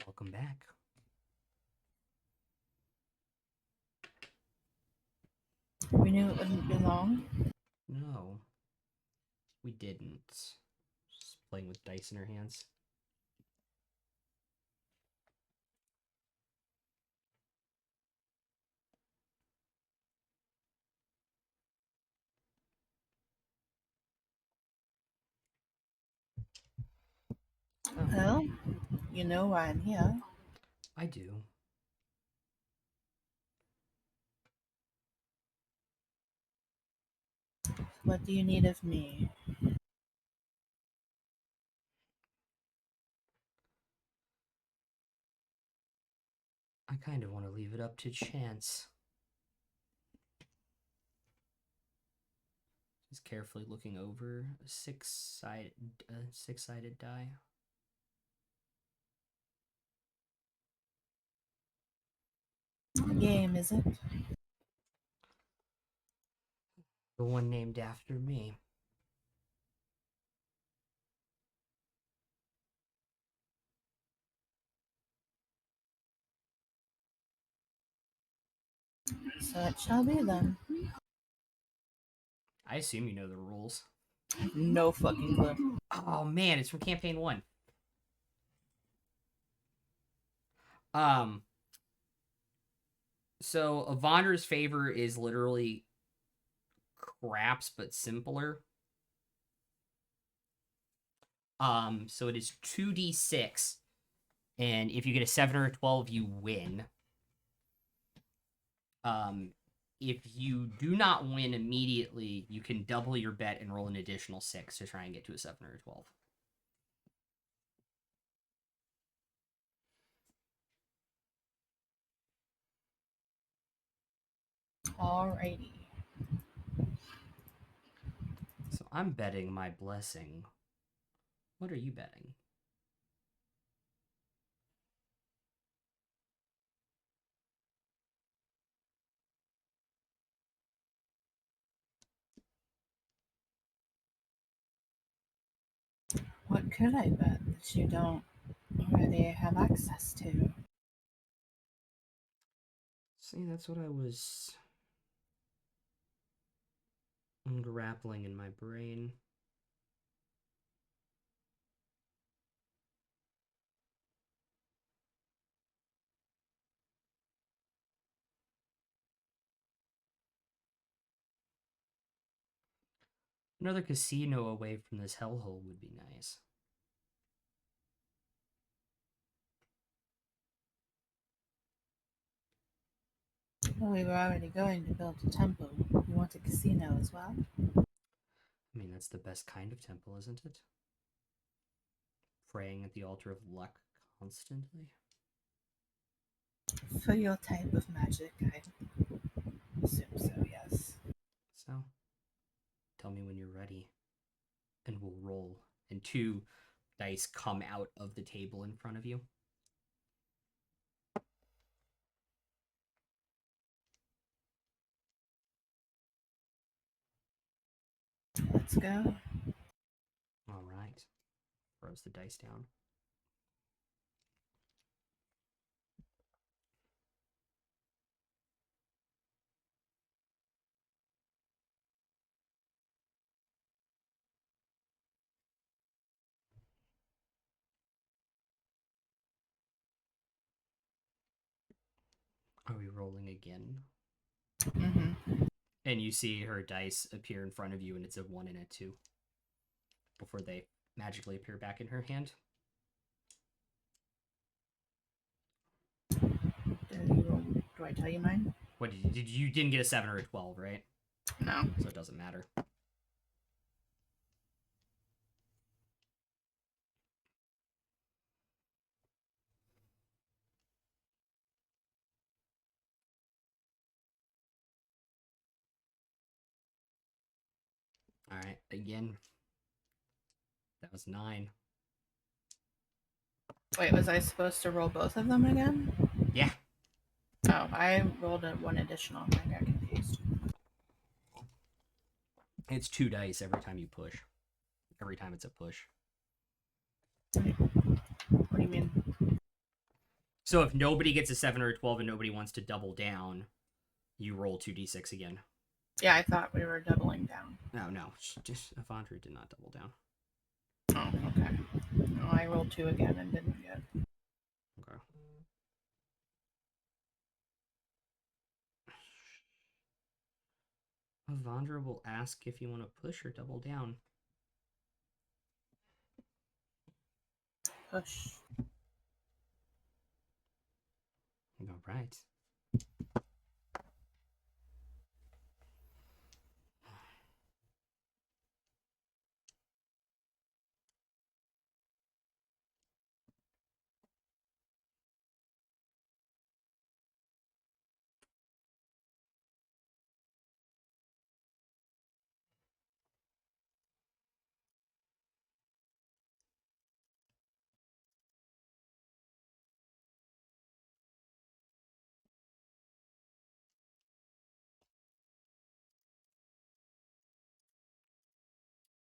Welcome back. We knew it wouldn't be long. No, we didn't. Just playing with dice in her hands. Oh, Well, you know why I'm here. I do. What do you need of me? I kind of want to leave it up to chance. Just carefully looking over a six-sided die. A game, is it? The one named after me. So it shall be then. I assume you know the rules. No fucking clue. Oh man, it's from campaign 1. So Avonder's favor is literally craps but simpler. So it is 2d6, and if you get a 7 or a 12, you win. If you do not win immediately, you can double your bet and roll an additional 6 to try and get to a 7 or a 12. Alrighty. So I'm betting my blessing. What are you betting? What could I bet that you don't already have access to? See, that's what I was grappling in my brain. Another casino away from this hellhole would be nice. Well, we were already going to build a temple. You want a casino as well? I mean, that's the best kind of temple, isn't it? Praying at the altar of luck constantly. For your type of magic, I assume so, yes. So, tell me when you're ready, and we'll roll. And 2 dice come out of the table in front of you. Let's go. All right. Throws the dice down. Are we rolling again? Mm-hmm. And you see her dice appear in front of you, and it's a 1 and a 2 before they magically appear back in her hand. Do I tell you mine? What did you didn't get a 7 or a 12, right? No. So it doesn't matter. All right, again. That was 9. Wait, was I supposed to roll both of them again? Yeah. Oh, I rolled one additional. I got confused. It's 2 dice every time you push. Every time it's a push. What do you mean? So if nobody gets a 7 or a 12 and nobody wants to double down, you roll 2d6 again. Yeah, I thought we were doubling down. No. Just Avandra did not double down. Oh, okay. No, I rolled 2 again and didn't get. Okay. Avandra will ask if you want to push or double down. Push. All right.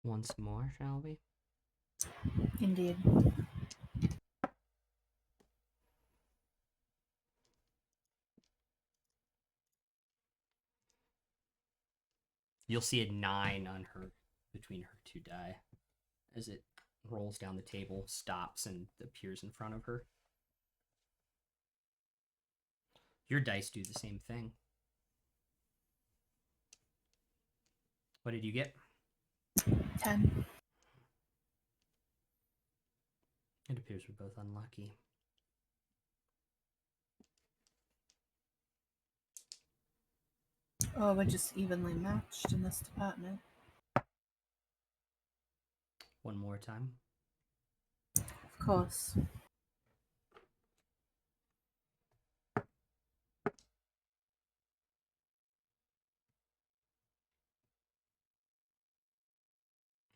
Once more, shall we? Indeed. You'll see a 9 on her between her 2 die as it rolls down the table, stops, and appears in front of her. Your dice do the same thing. What did you get? 10. It appears we're both unlucky. Oh, we're just evenly matched in this department. One more time. Of course.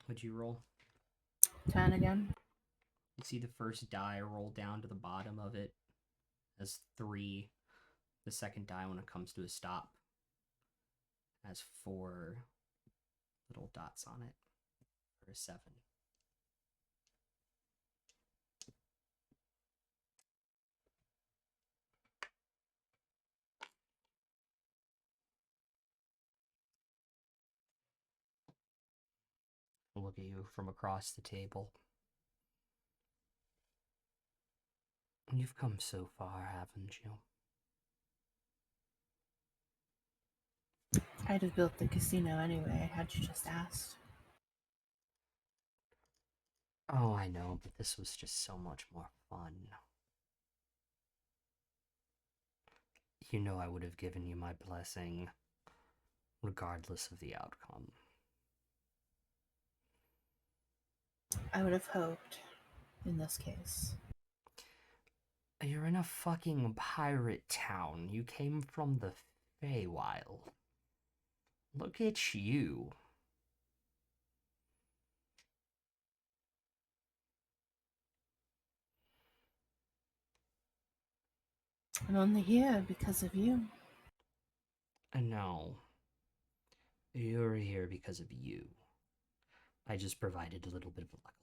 What'd you roll? 10 again. You see the first die roll down to the bottom of it as 3. The second die, when it comes to a stop, has 4 little dots on it for a 7. look at you from across the table. You've come so far, haven't you? I'd have built the casino anyway, had you just asked. Oh, I know, but this was just so much more fun. You know I would have given you my blessing, regardless of the outcome. I would have hoped, in this case. You're in a fucking pirate town. You came from the Feywild. Look at you. I'm only here because of you. No. You're here because of you. I just provided a little bit of luck.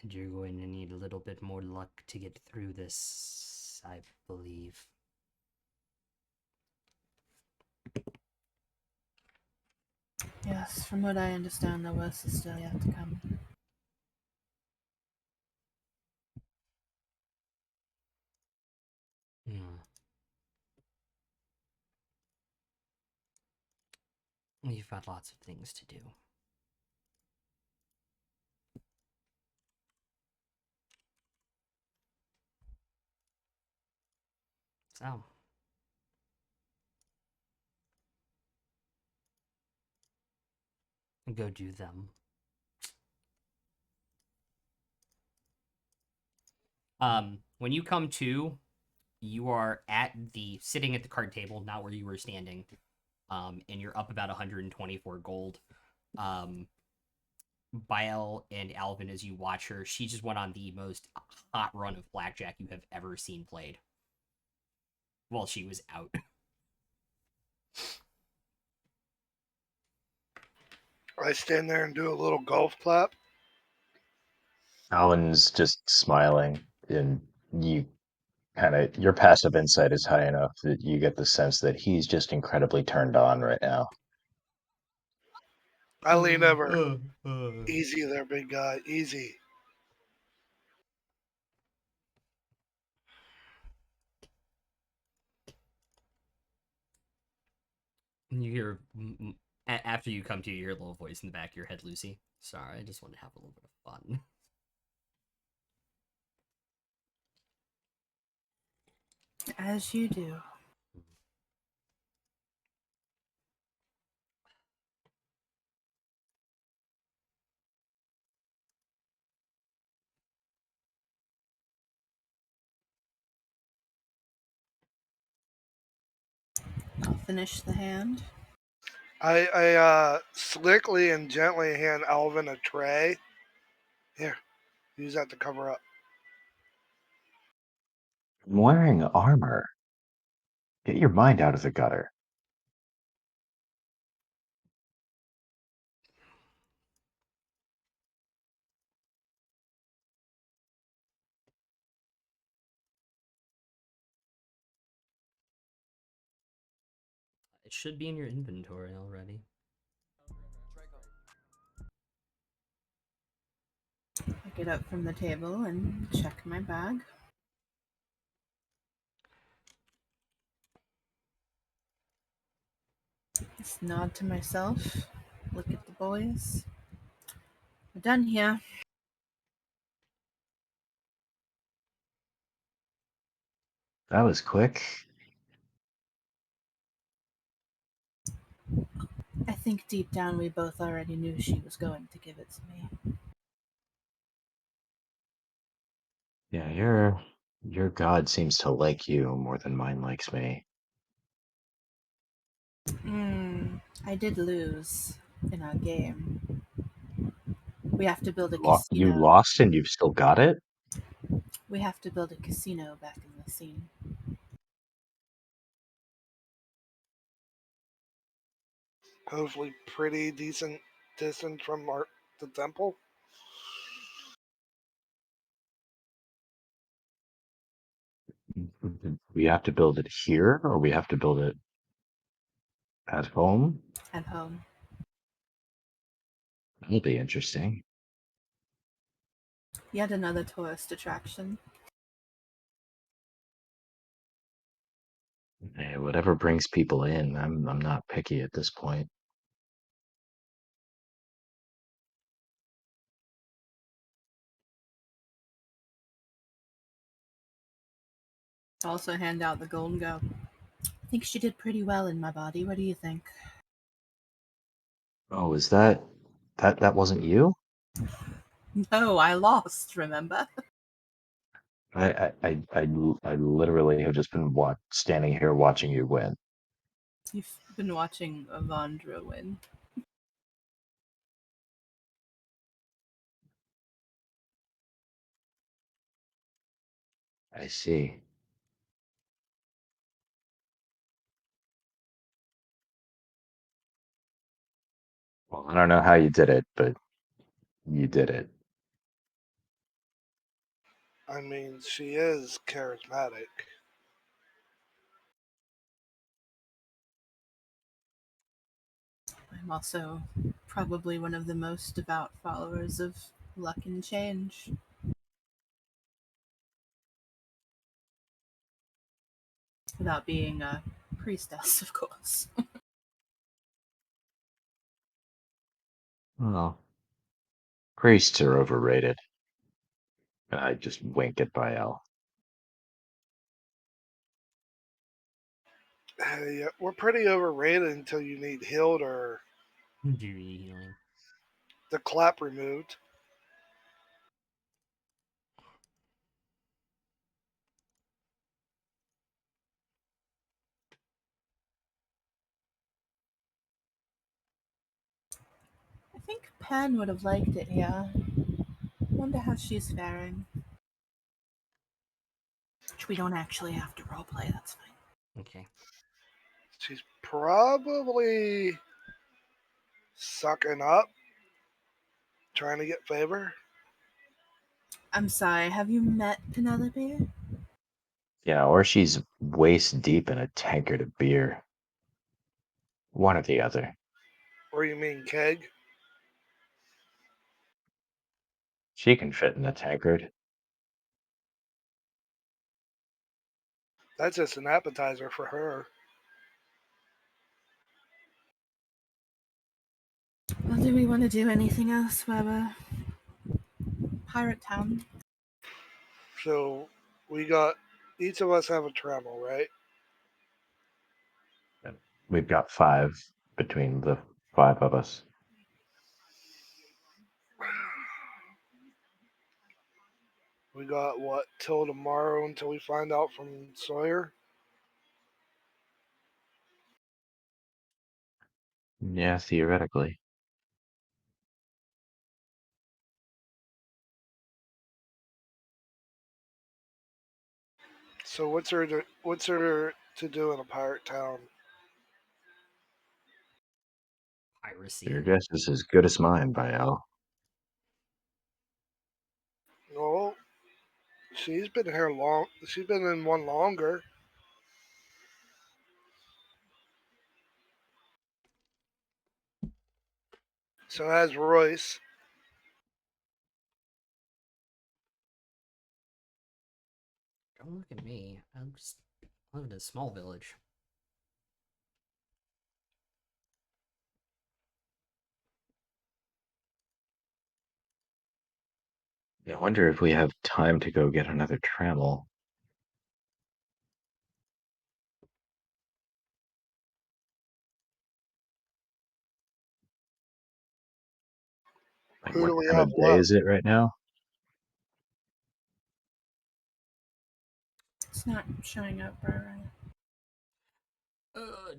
And you're going to need a little bit more luck to get through this, I believe. Yes, from what I understand, the worst is still yet to come. Hmm. You've got lots of things to do. So, go do them. When you come to, you are sitting at the card table, not where you were standing. And you're up about 124 gold. Bael and Alvin, as you watch her, she just went on the most hot run of blackjack you have ever seen played while she was out. I stand there and do a little golf clap. Alan's just smiling, and your passive insight is high enough that you get the sense that he's just incredibly turned on right now. I lean over. Easy there, big guy. Easy. You hear, after you come to, you hear a little voice in the back of your head, Lucy. Sorry, I just want to have a little bit of fun. As you do. I'll finish the hand. I slickly and gently hand Alvin a tray. Here, use that to cover up. I'm wearing armor. Get your mind out of the gutter. It should be in your inventory already. I get up from the table and check my bag. Just nod to myself, look at the boys. We're done here. That was quick. I think deep down we both already knew she was going to give it to me. Yeah, your god seems to like you more than mine likes me. I did lose in our game. We have to build a You casino. lost and you've still got it? We have to build a casino back in the scene. Hopefully, pretty decent distance from our the temple. We have to build it here, or we have to build it at home? At home. That'll be interesting. Yet another tourist attraction. Hey, whatever brings people in, I'm not picky at this point. Also hand out the gold and go, I think she did pretty well in my body. What do you think? Oh, is that wasn't you? No, I lost, remember? I literally have just been standing here watching you win. You've been watching Avandra win. I see. Well, I don't know how you did it, but you did it. I mean, she is charismatic. I'm also probably one of the most devout followers of luck and change. Without being a priestess, of course. Well, priests are overrated. I just wink at Bael. Hey, we're pretty overrated until you need healed or Do you need healing? the clap removed. I think Pen would have liked it, yeah. Wonder how she's faring. Which we don't actually have to roleplay, that's fine. Okay. She's probably sucking up, trying to get favor. I'm sorry, have you met Penelope? Yeah, or she's waist deep in a tankard of beer. One or the other. Or you mean keg? She can fit in a tankard. That's just an appetizer for her. Well, do we want to do anything else, Weber? Pirate Town. So we got each of us have a trammel, right? We've got 5 between the 5 of us. We got what till tomorrow until we find out from Sawyer. Yeah, theoretically. So what's there to do in a pirate town? Piracy. Your guess is as good as mine, Bael. Well, she's been here long. She's been in one longer. So has Royce. Don't look at me. I'm just living in a small village. I wonder if we have time to go get another trammel. Like, Who what do we time have of day left? is it right now? It's not showing up, right?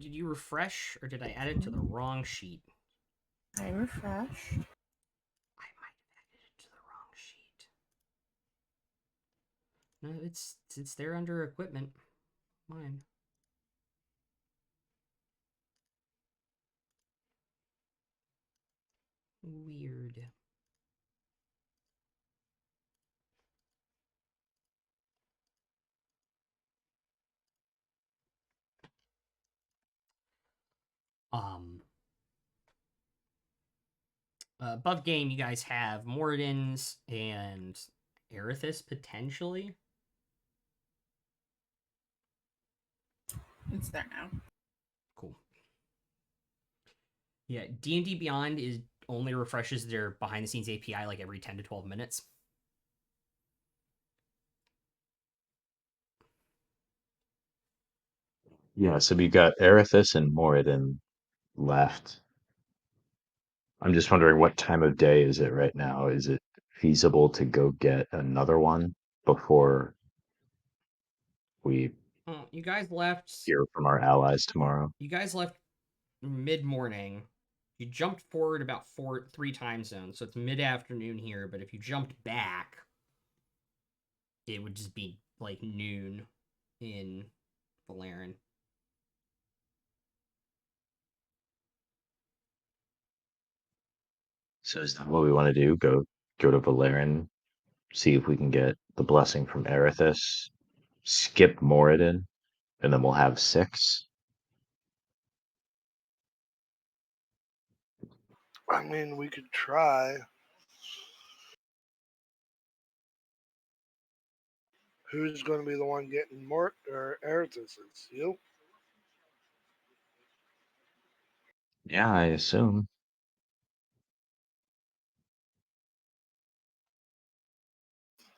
Did you refresh or did I add it to the wrong sheet? I refreshed. I might have added it to the wrong sheet. No, it's there under equipment. Mine. Weird. Above game, you guys have Moradin's and Erithus potentially. It's there now. Cool. Yeah, D&D Beyond is only refreshes their behind the scenes API like every 10 to 12 minutes. Yeah, so we got Erithus and Moradin left. I'm just wondering what time of day is it right now? Is it feasible to go get another one before we You guys left. hear from our allies tomorrow? You guys left mid morning. You jumped forward about 3 time zones, so it's mid afternoon here. But if you jumped back, it would just be like noon in Valerian. So is that what we want to do? Go to Valerin, see if we can get the blessing from Erithus, skip Moradin, and then we'll have 6. I mean, we could try. Who's going to be the one getting Mort or Erithus's? You? Yeah, I assume.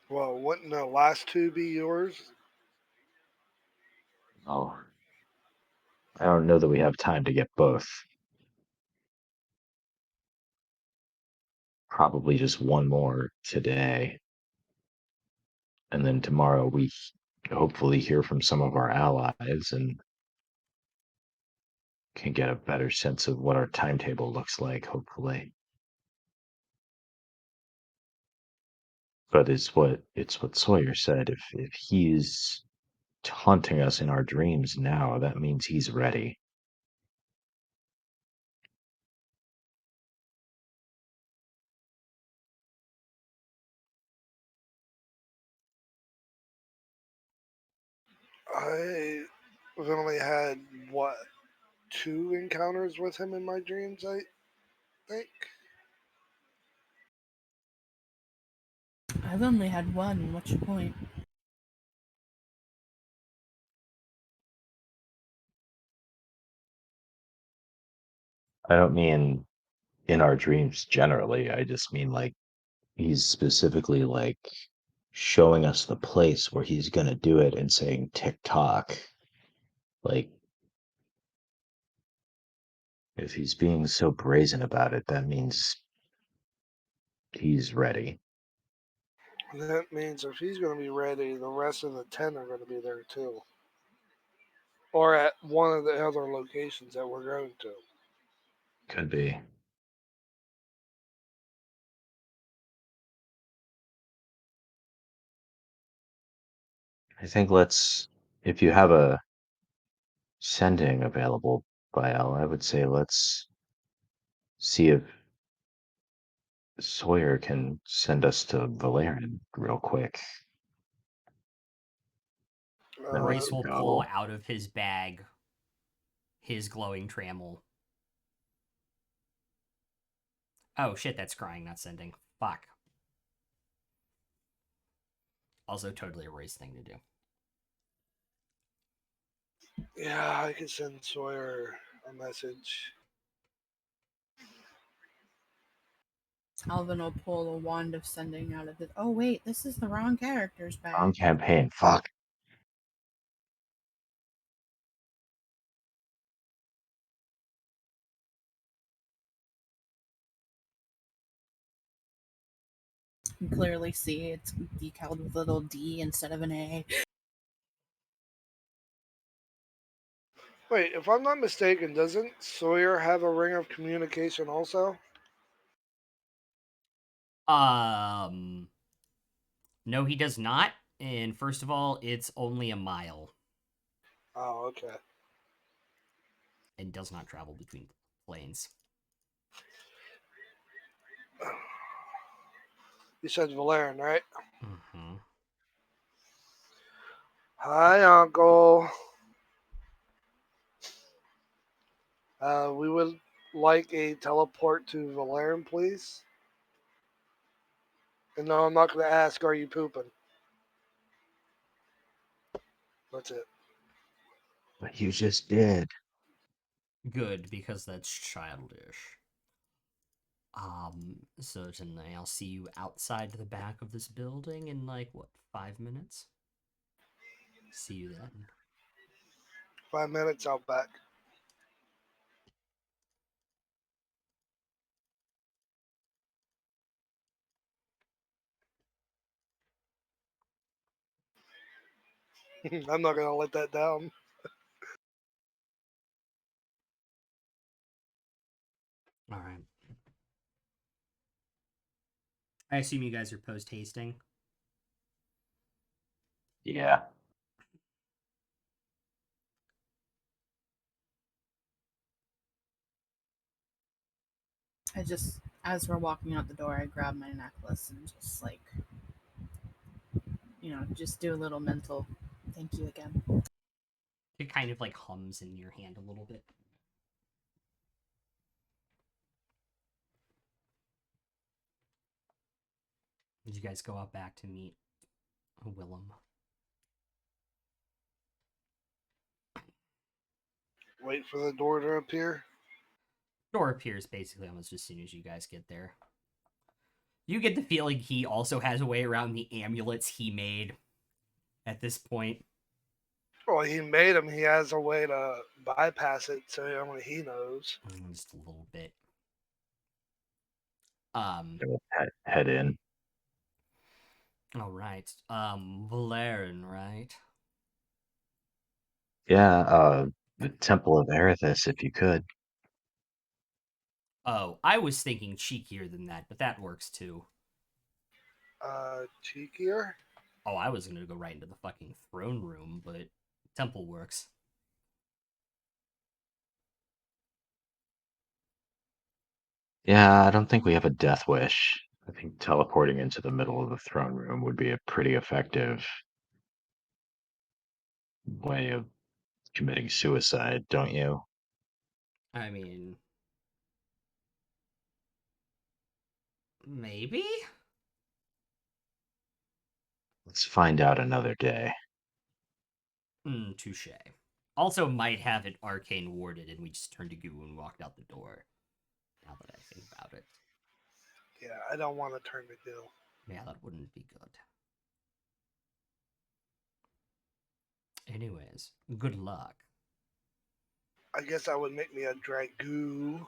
Well, wouldn't the last 2 be yours? Oh, I don't know that we have time to get both. Probably just one more today. And then tomorrow we hopefully hear from some of our allies and can get a better sense of what our timetable looks like, hopefully. But it's what Sawyer said. If he's taunting us in our dreams now, that means he's ready. I've only had, what, 2 encounters with him in my dreams, I think? I've only had one. What's your point? I don't mean in our dreams generally. I just mean like he's specifically like showing us the place where he's gonna do it and saying tick tock. Like if he's being so brazen about it, that means he's ready. That means if he's going to be ready, the rest of the 10 are going to be there too. Or at one of the other locations that we're going to. Could be. I think if you have a sending available by L, I would say let's see if Sawyer can send us to Valerian real quick. Then we Uh, Grace can will pull go. out of his bag his glowing trammel. Oh shit, that's scrying, not sending. Fuck. Also, totally a Royce thing to do. yeah, I could send Sawyer a message. Alvin will pull a wand of sending out of it. Oh wait, this is the wrong character's Wrong bag. campaign. Fuck. You can clearly see it's decaled with a little D instead of an A. Wait, if I'm not mistaken, doesn't Sawyer have a ring of communication also? No, he does not. And first of all, it's only a mile Oh, okay. and does not travel between planes. You said Valerian, right? Mm-hmm. Hi, Uncle. We would like a teleport to Valerian, please? And no, I'm not going to ask, are you pooping? That's it. But you just did. Good, because that's childish. So tonight I'll see you outside the back of this building in like, what, 5 minutes? See you then. 5 minutes out back. I'm not going to let that down. Alright. I assume you guys are post-hasting? Yeah. I just, as we're walking out the door, I grab my necklace and just like, just do a little mental thank you again. It kind of like hums in your hand a little bit. Did you guys go out back to meet Willem? Wait for the door to appear. Door appears basically almost as soon as you guys get there. You get the feeling he also has a way around the amulets he made at this point. Well, he made them. He has a way to bypass it, so only he knows. Just a little bit. Head in. All right. Valerian, right? Yeah, the Temple of Erithus, if you could. Oh, I was thinking cheekier than that, but that works too. Cheekier? Oh, I was gonna go right into the fucking throne room, but temple works. Yeah, I don't think we have a death wish. I think teleporting into the middle of the throne room would be a pretty effective way of committing suicide, don't you? I mean, maybe? Let's find out another day. Touche. Also might have it arcane warded and we just turned to goo and walked out the door. Now that I think about it. Yeah, I don't want to turn to goo. Yeah, that wouldn't be good. Anyways, good luck. I guess that would make me a dragoo.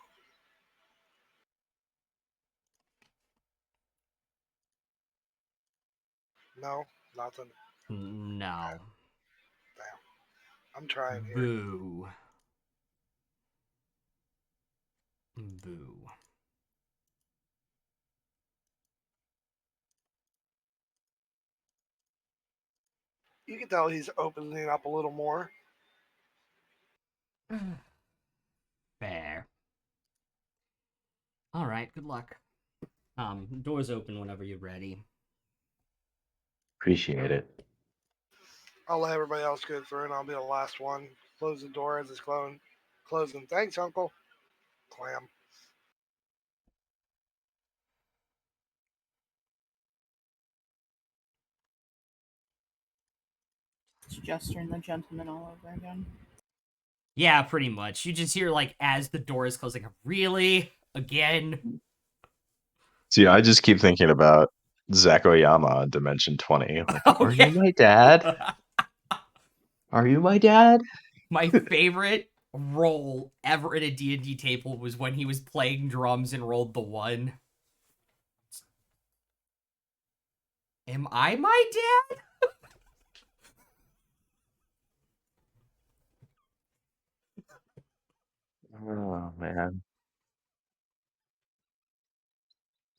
No, nothing. No. Damn. I'm trying here. Boo. Boo. You can tell he's opening up a little more. Fair. Alright, good luck. Doors open whenever you're ready. Appreciate it. I'll let everybody else go through and I'll be the last one. Close the door as it's closing. Thanks, Uncle. Clam. It's Jester and the Gentleman all over again. Yeah, pretty much. You just hear, like, as the door is closing, really? Again? See, I just keep thinking about Zach Oyama on Dimension 20. Like, Oh, are yeah. you my dad? Are you my dad? My favorite roll ever in a D&D table was when he was playing drums and rolled the 1. Am I my dad? Oh, man.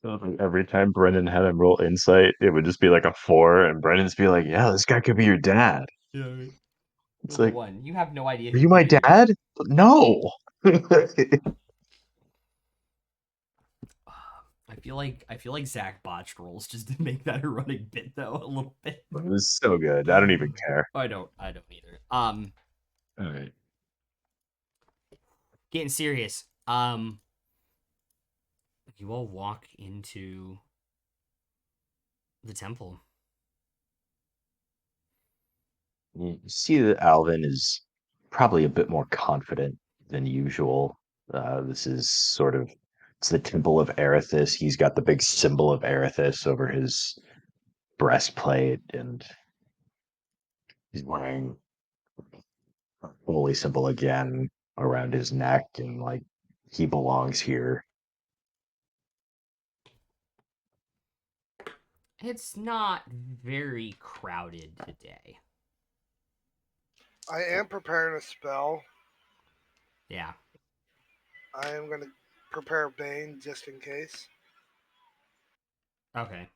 So, like, every time Brendan had him roll insight, it would just be like a 4, and Brendan's be like, yeah, this guy could be your dad. Yeah, right. It's The like, 1. You have no idea are who you my he is. dad? No. I feel like Zach botched rolls just to make that a running bit though a little bit. It was so good. I don't even care. I don't either. All right. Getting serious. Um, you all walk into the temple. You see that Alvin is probably a bit more confident than usual. This is it's the Temple of Erithus. He's got the big symbol of Erithus over his breastplate, and he's wearing a holy symbol again around his neck, and like he belongs here. It's not very crowded today. I am preparing a spell. Yeah. I am going to prepare Bane just in case. Okay.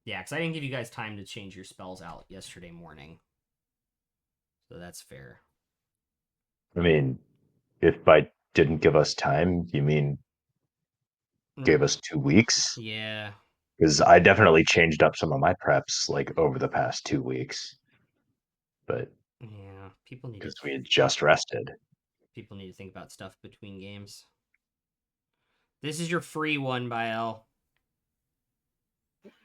Yeah, because I didn't give you guys time to change your spells out yesterday morning. So that's fair. I mean, if I didn't give us time, you mean gave us 2 weeks? Yeah. Because I definitely changed up some of my preps like over the past 2 weeks, but Yeah. because we had just rested. People need to think about stuff between games. This is your free one, Bael.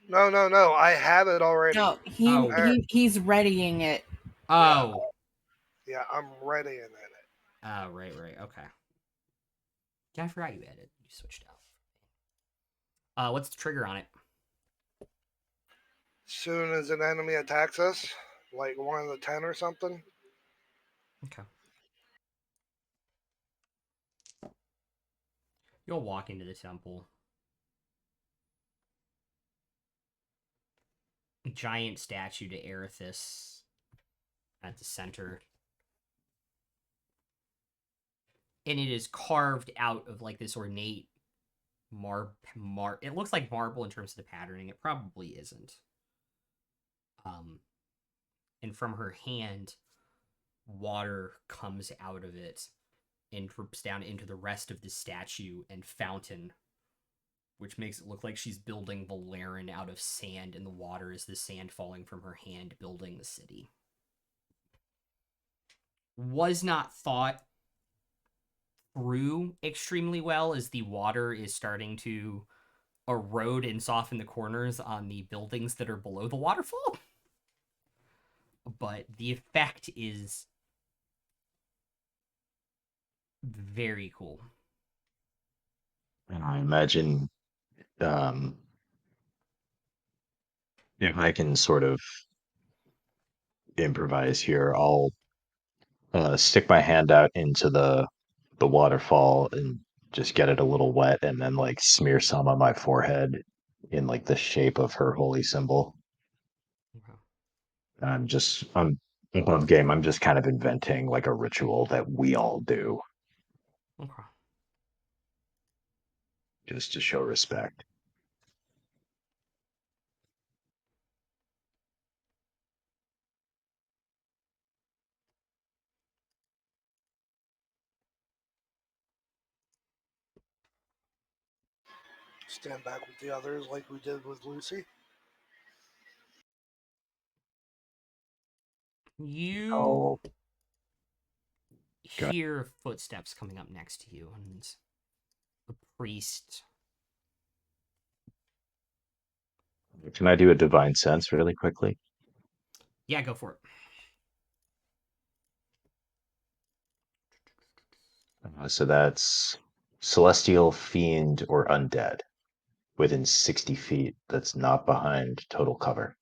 No. I have it already. No, Oh. he's readying it. Oh. Yeah, I'm ready in it. Oh, right. Okay. Yeah, I forgot you added. You switched out. What's the trigger on it? Soon as an enemy attacks us, like 1 of the 10 or something. Okay. You'll walk into the temple. Giant statue to Erithus at the center. And it is carved out of like this ornate it looks like marble in terms of the patterning. It probably isn't. And from her hand, water comes out of it and drips down into the rest of the statue and fountain, which makes it look like she's building Valerian out of sand, and the water is the sand falling from her hand, building the city. Was not thought through extremely well, as the water is starting to erode and soften the corners on the buildings that are below the waterfall. But the effect is very cool. And I imagine if I can sort of improvise here, I'll stick my hand out into the waterfall and just get it a little wet, and then like smear some on my forehead in like the shape of her holy symbol. Okay. I'm above game. I'm just kind of inventing like a ritual that we all do Okay. just to show respect. Stand back with the others like we did with Lucy. You Oh, God. hear footsteps coming up next to you, and a priest. Can I do a divine sense really quickly? Yeah, go for it. So that's celestial, fiend, or undead within 60 feet. That's not behind total cover.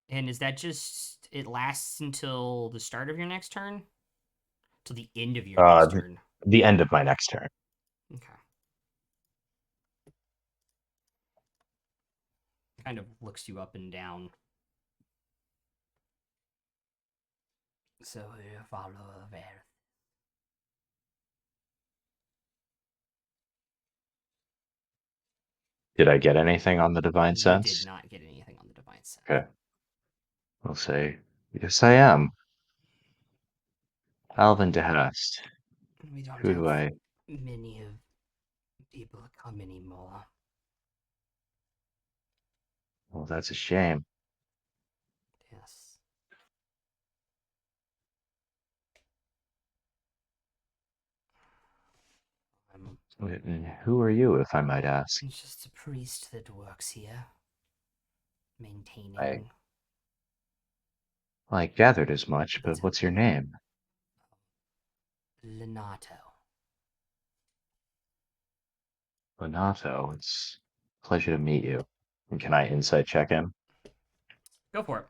And is that just it lasts until the start of your next turn? Till the end of your next turn. The end of my next turn. Okay. Kind of looks you up and down. So you follow there. Did I get anything on the divine You sense? did not get anything on the divine sense. Okay. I'll say, yes, I am. Alvin DeHast. We don't Who have do I? many of people come anymore. Well, that's a shame. Yes. And who are you, if I might ask? He's just a priest that works here, I, maintaining I gathered as much, the but what's your temple. name? Lenato. Bonato. It's a pleasure to meet you. And can I insight check him? Go for it.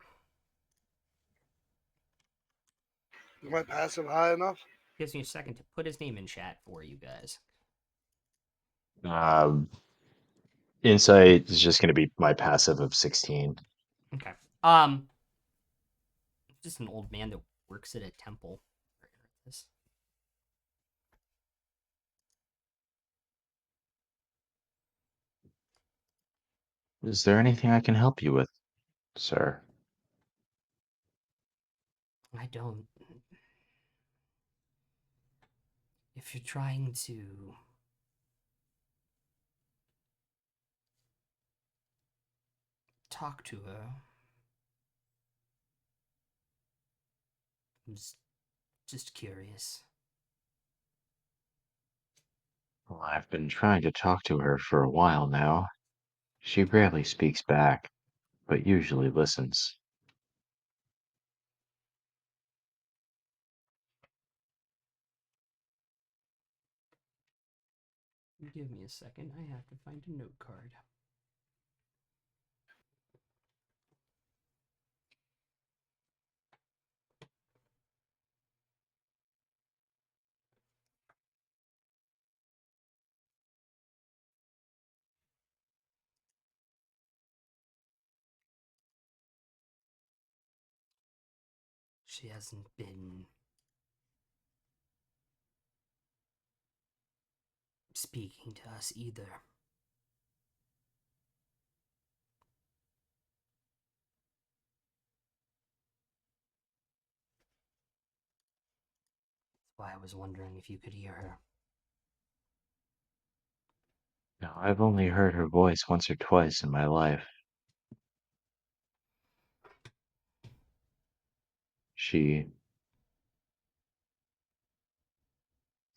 Is my passive high enough? Gives me a second to put his name in chat for you guys. Um, insight is just going to be my passive of 16. Okay. Just an old man that works at a temple. This. Is there anything I can help you with, sir? I don't. If you're trying to talk to her, I'm just curious. Well, I've been trying to talk to her for a while now. She rarely speaks back, but usually listens. Give me a second. I have to find a note card. She hasn't been speaking to us either. That's why I was wondering if you could hear her. Now, I've only heard her voice once or twice in my life. She,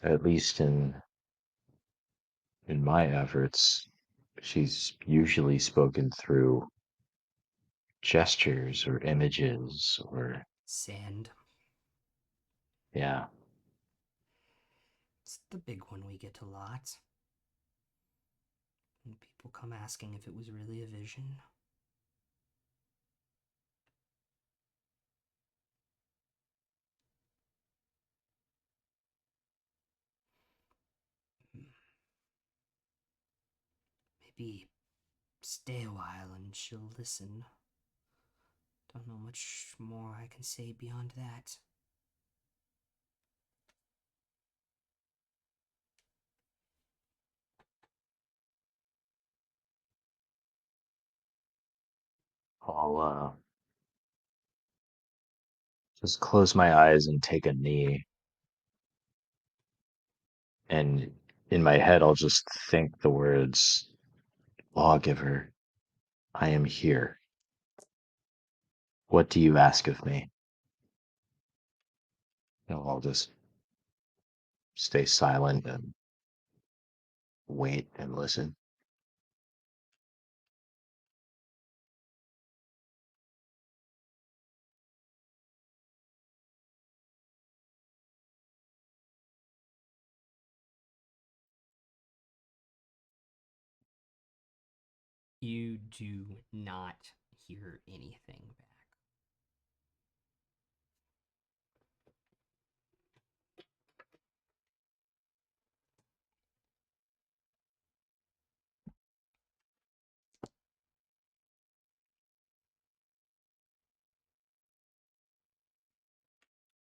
at least in my efforts, she's usually spoken through gestures or images or Sand. yeah. It's the big one we get a lot. And people come asking if it was really a vision. Maybe stay a while and she'll listen. Don't know much more I can say beyond that. I'll just close my eyes and take a knee. And in my head, I'll just think the words, Lawgiver, I am here. What do you ask of me? And I'll just stay silent and wait and listen. You do not hear anything back.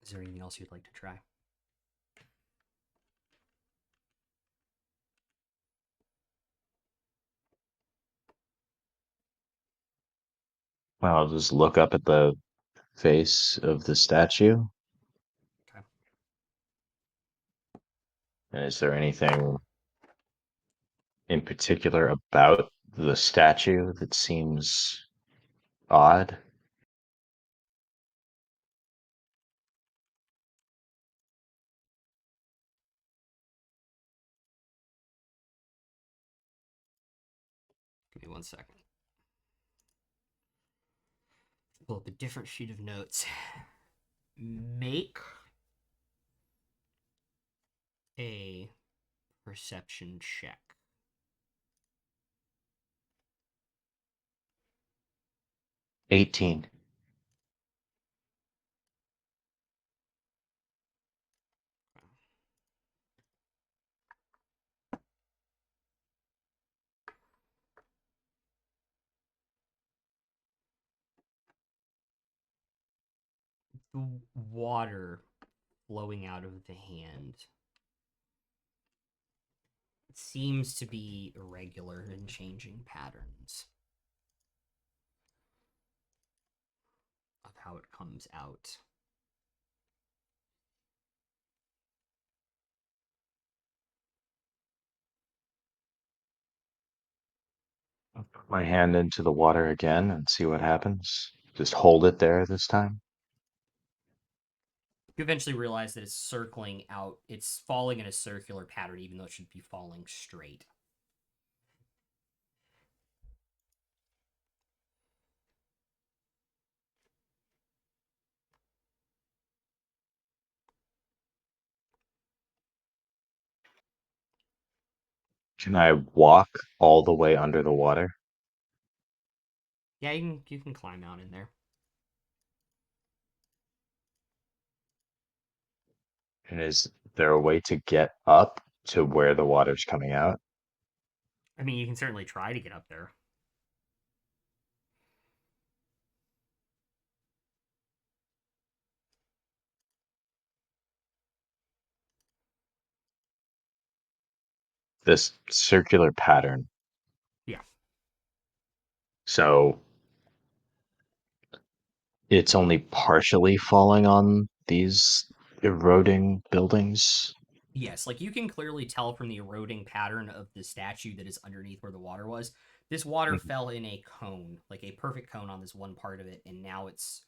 Is there anything else you'd like to try? Well, I'll just look up at the face of the statue. Okay. And is there anything in particular about the statue that seems odd? me 1 second. Pull up a different sheet of notes. Make a perception check. $18. The water flowing out of the hand seems to be irregular and changing patterns of how it comes out. I'll put my hand into the water again and see what happens. Just hold it there this time. You eventually realize that it's circling out. It's falling in a circular pattern, even though it should be falling straight. Can I walk all the way under the water? Yeah, you can climb out in there. And is there a way to get up to where the water's coming out? I mean, you can certainly try to get up there. This circular pattern. Yeah. So it's only partially falling on these eroding buildings. Yes, like you can clearly tell from the eroding pattern of the statue that is underneath where the water was. This water Mhm. fell in a cone, like a perfect cone on this one part of it, and now it's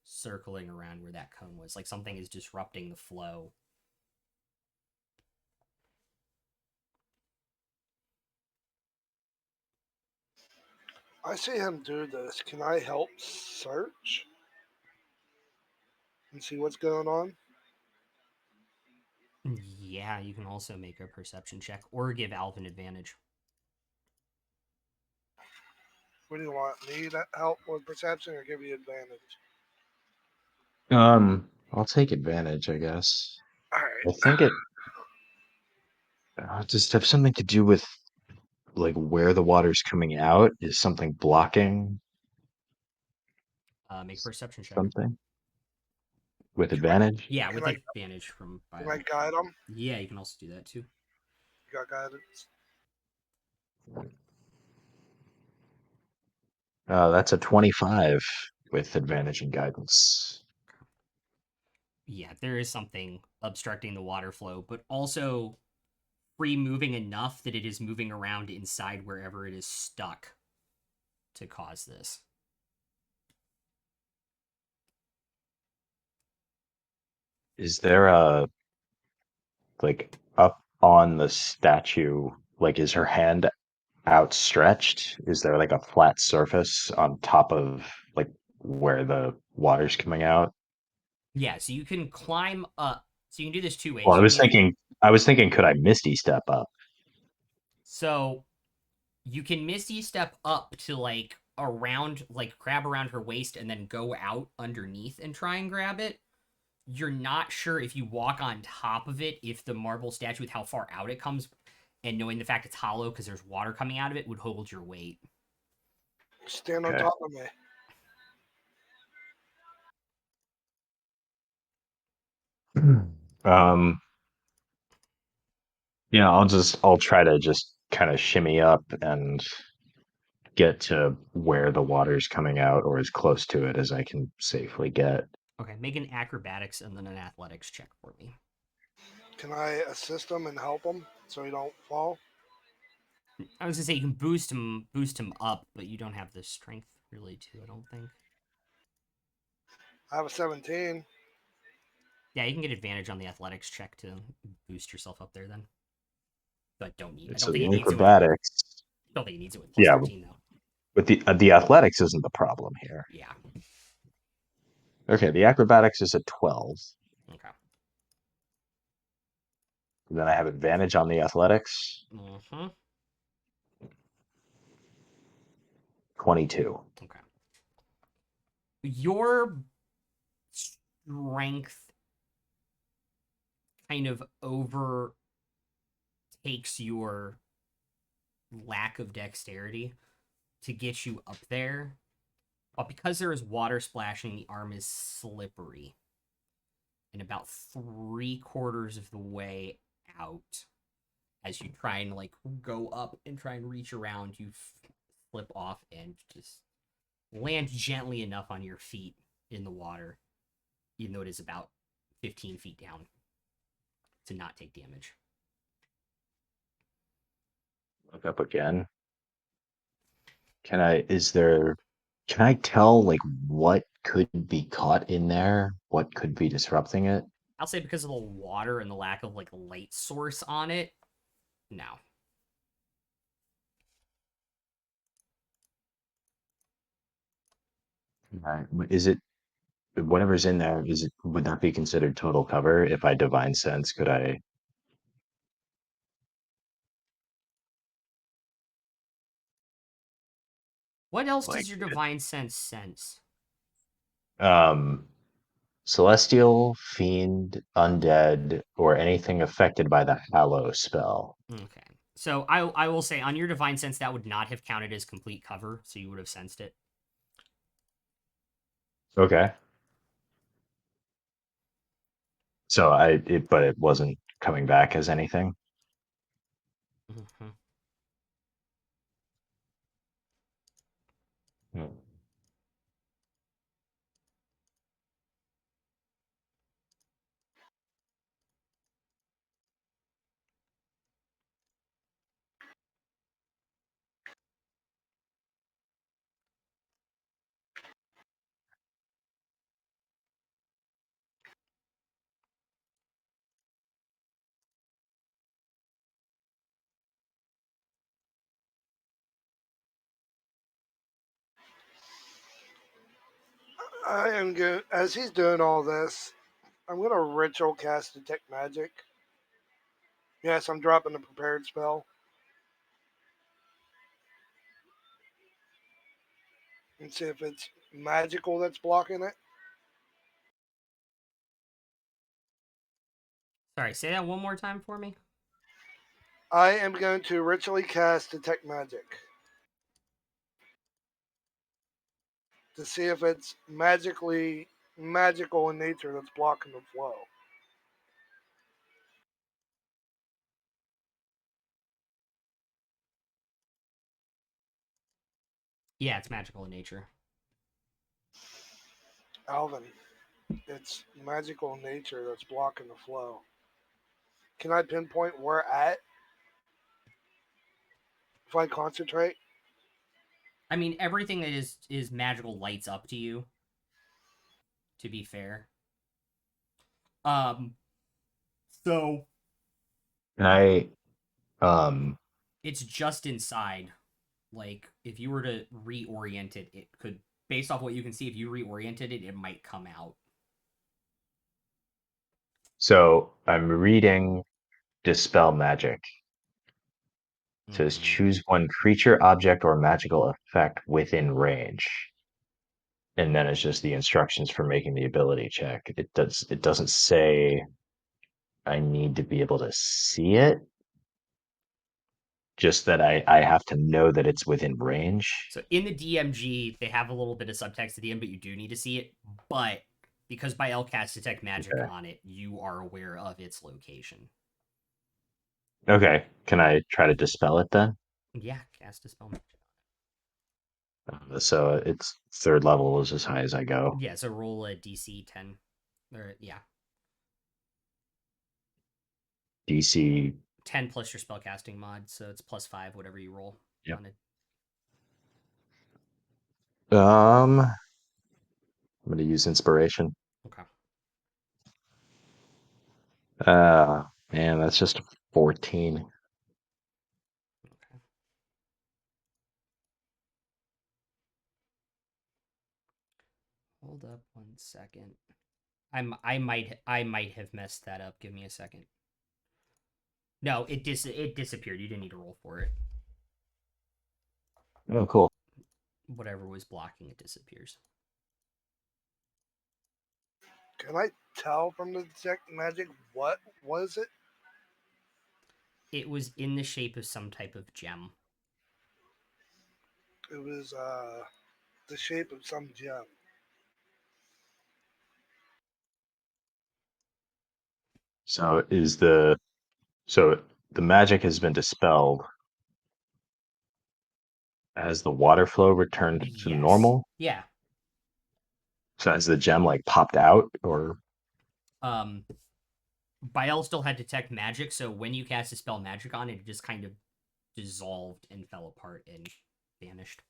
circling around where that cone was. Like something is disrupting the flow. I see him do this. Can I help search and see what's going on? Yeah, you can also make a perception check or give Alvin advantage. What do you want? Me to help with perception or give you advantage? I'll take advantage, I guess. All I right. think it just have something to do with like where the water's coming out. Is something blocking Make a perception check. something with Can I advantage? Yeah, can with I advantage from can I bio. guide them? Yeah, you can also do that too. You got guidance. That's a 25 with advantage and guidance. Yeah, there is something obstructing the water flow, but also free moving enough that it is moving around inside wherever it is stuck to cause this. Is there a like up on the statue? Like, is her hand outstretched? Is there like a flat surface on top of like where the water's coming out? Yeah, so you can climb up. So you can do this two Well, ways. You can either I was thinking, could I Misty step up? so you can Misty step up to like around, like grab around her waist and then go out underneath and try and grab it. You're not sure if you walk on top of it, if the marble statue with how far out it comes, and knowing the fact it's hollow because there's water coming out of it would hold your weight. Stand on Okay. top of me. Um, yeah, I'll try to just kind of shimmy up and get to where the water's coming out or as close to it as I can safely get. Okay, make an acrobatics and then an athletics check for me. Can I assist him and help him so he don't fall? I was gonna say you can boost him up, but you don't have the strength really to. I don't think. I have a 17. Yeah, you can get advantage on the athletics check to boost yourself up there then. But don't need. I So don't think the he needs it with. acrobatics, Don't think he needs it with plus yeah, 13 though. But the athletics isn't the problem here. Yeah. Okay, the acrobatics is a 12. Okay. Then I have advantage on the athletics. Mm-hmm. 22. Okay. Your strength kind of overtakes your lack of dexterity to get you up there. But because there is water splashing, the arm is slippery. And about 3/4 of the way out, as you try and like go up and try and reach around, you flip off and just land gently enough on your feet in the water, even though it is about 15 feet down, to not take damage. Look up again. Can I tell like what could be caught in there? What could be disrupting it? I'll say because of the water and the lack of like light source on it, no. Is it whatever's in there, would that be considered total cover? If I divine sense, could I What else like does your divine sense? um celestial, fiend, undead, or anything affected by the hallow spell? Okay. So I will say on your divine sense that would not have counted as complete cover, so you would have sensed it. Okay. So but it wasn't coming back as anything. Mm-hmm. Hmm. I am good. As he's doing all this, I'm gonna ritual cast detect magic. Yes, I'm dropping the prepared spell and see if it's magical that's blocking it. Sorry, say that one more time for me. I am going to ritually cast detect magic to see if it's magically magical in nature that's blocking the flow. Yeah, it's magical in nature. Alvin, it's magical in nature that's blocking the flow. Can I pinpoint where at if I concentrate? I mean, everything that is magical lights up to you. To be fair, so Can I um it's just inside. Like if you were to reorient it, it could, based off what you can see, if you reoriented it, it might come out. so I'm reading Dispel Magic. It says Mm-hmm. choose one creature, object, or magical effect within range. And then it's just the instructions for making the ability check. It doesn't say I need to be able to see it, just that I have to know that it's within range. So in the DMG, they have a little bit of subtext at the end, but you do need to see it. But because by L detect magic Okay. on it, you are aware of its location. Okay. Can I try to dispel it then? Yeah, cast a spell magic. So it's third level is as high as I go. Yeah, so roll a DC 10. Or yeah, DC. 10 plus your spellcasting mod, so it's +5 whatever you roll Yep. on it. I'm gonna use inspiration. Okay. Man, that's just 14. Okay. Hold up 1 second. I might have messed that up. Give me a second. No, it disappeared. You didn't need to roll for it. Oh, cool. Whatever was blocking it disappears. Can I tell from the detect magic what was it? It was in the shape of some type of gem. It was the shape of some gem. So the magic has been dispelled. Has the water flow returned to Yes. normal? Yeah. So has the gem like popped out or Bael still had detect magic, so when you cast a spell magic on it, it just kind of dissolved and fell apart and vanished.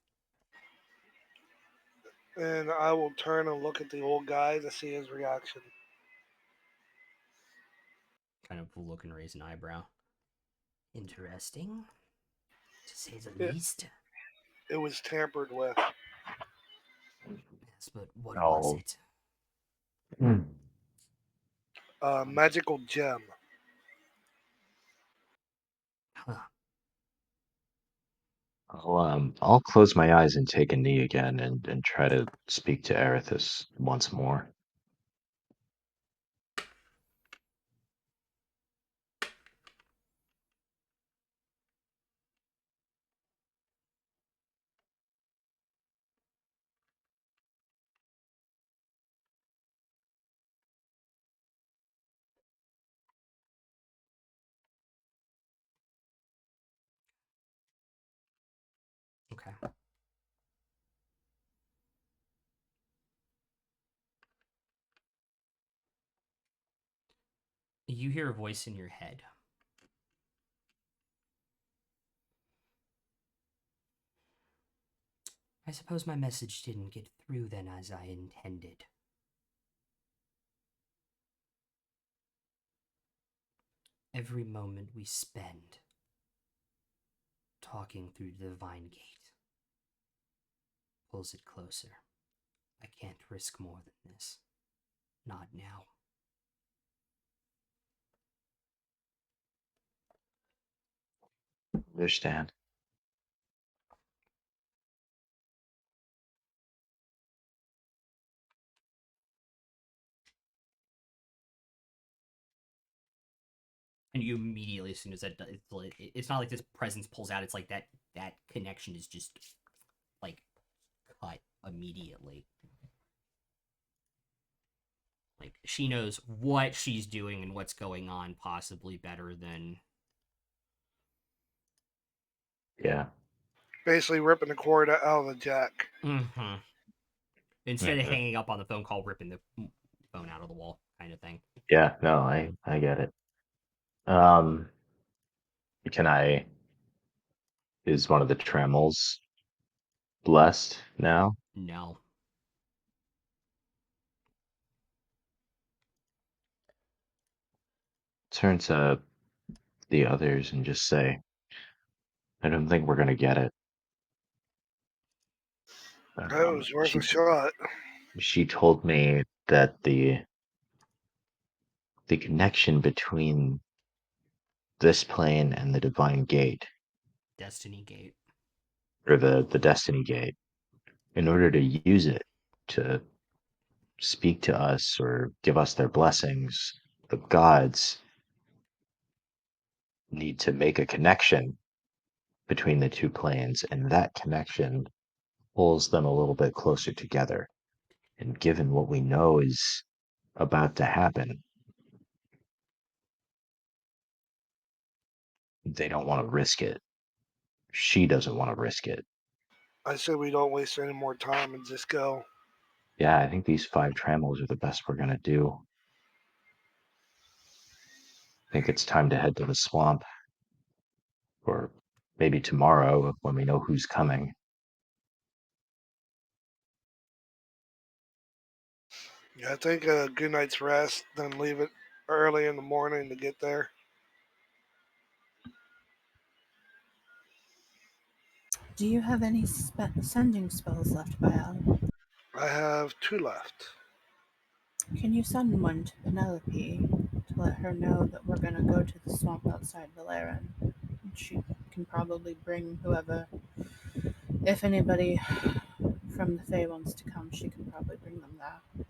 And I will turn and look at the old guy to see his reaction. Kind of look and raise an eyebrow. Interesting, to say the It, least. it was tampered with. Yes, but what was no? it? A magical gem. Huh. I'll close my eyes and take a knee again and try to speak to Erithus once more. Okay. You hear a voice in your head. I suppose my message didn't get through then as I intended. Every moment we spend talking through the divine gate pulls it closer. I can't risk more than this. Not now. Understand. And you immediately, as soon as that, it's not like this presence pulls out. It's like that connection is just like cut immediately. Like she knows what she's doing and what's going on possibly better than. Yeah. Basically ripping the cord out of the jack. Mm-hmm. Instead of Mhm. hanging up on the phone call, ripping the phone out of the wall, kind of thing. Yeah, no, I get it. Um, can I is one of the Tremels blessed now? No. Turn to the others and just say, I don't think we're gonna get it. That was worth a She shot. she told me that the connection between this plane and the divine gate, Destiny Gate. or the destiny gate, in order to use it to speak to us or give us their blessings, the gods need to make a connection between the two planes, and that connection pulls them a little bit closer together. And given what we know is about to happen, they don't want to risk it. She doesn't want to risk it. I said we don't waste any more time and just go. Yeah, I think these 5 trammels are the best we're gonna do. I think it's time to head to the swamp, or maybe tomorrow when we know who's coming. Yeah, I think a good night's rest, then leave it early in the morning to get there. Do you have any sending spells left, Bio? I have 2 left. Can you send one to Penelope to let her know that we're gonna go to the swamp outside Valeran? She can probably bring whoever, if anybody from the Fae wants to come, she can probably bring them there.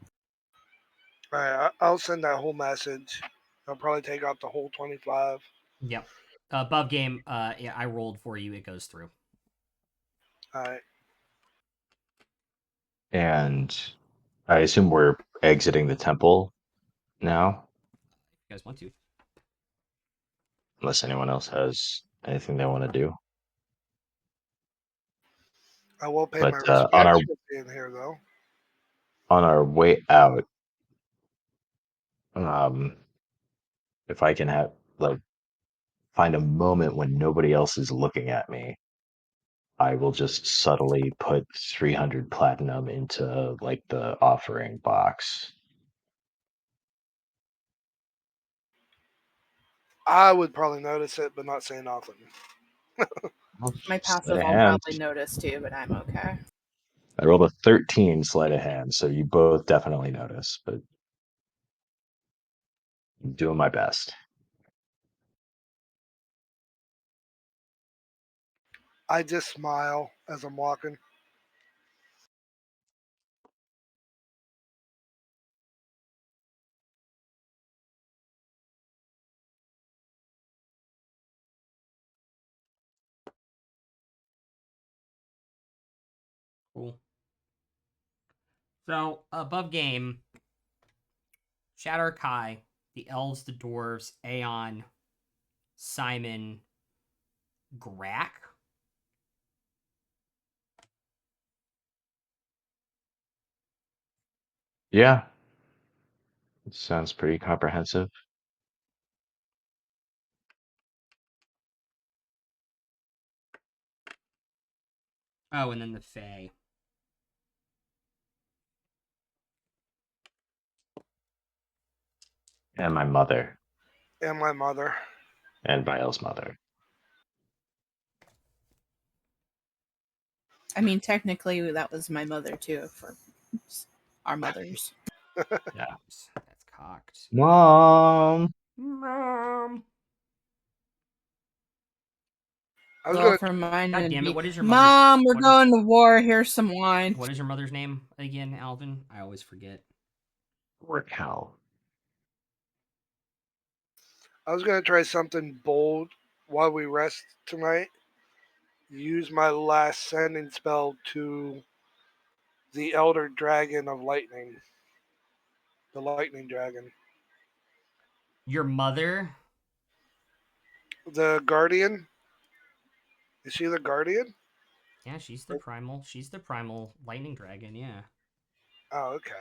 Alright, I'll send that whole message. I'll probably take out the whole 25. Yep. Above game, yeah, I rolled for you. It goes through. Alright. And I assume we're exiting the temple now, If you guys want to. unless anyone else has anything they want to do. I will pay my But respects for being here, though. on our way out, um, if I can have like find a moment when nobody else is looking at me, I will just subtly put 300 platinum into like the offering box. I would probably notice it, but not say nothing. My Sleight passive of I'll hand. probably notice too, but I'm okay. I rolled a 13 sleight of hand, so you both definitely notice, but I'm doing my best. I just smile as I'm walking. Cool. So above game, Shatter Kai, the elves, the dwarves, Aeon, Simon, Grack. Yeah, it sounds pretty comprehensive. Oh, and then the Fae. And my mother, And my mother. and Vile's mother. I mean, technically, that was my mother too, for our mothers. Yeah. That's cocked. Mom! Mom. I was Well, gonna. for mine, God it'd damn it! be, What is your mother's? Mom, we're what is- going to war. Here's some wine. What is your mother's name again, Alvin? I always forget. Raquel. I was gonna try something bold while we rest tonight. Use my last sending spell to the Elder Dragon of Lightning. The Lightning Dragon. Your mother? The Guardian? Is she the Guardian? Yeah, she's the primal. She's the primal lightning dragon. Yeah. Oh, okay.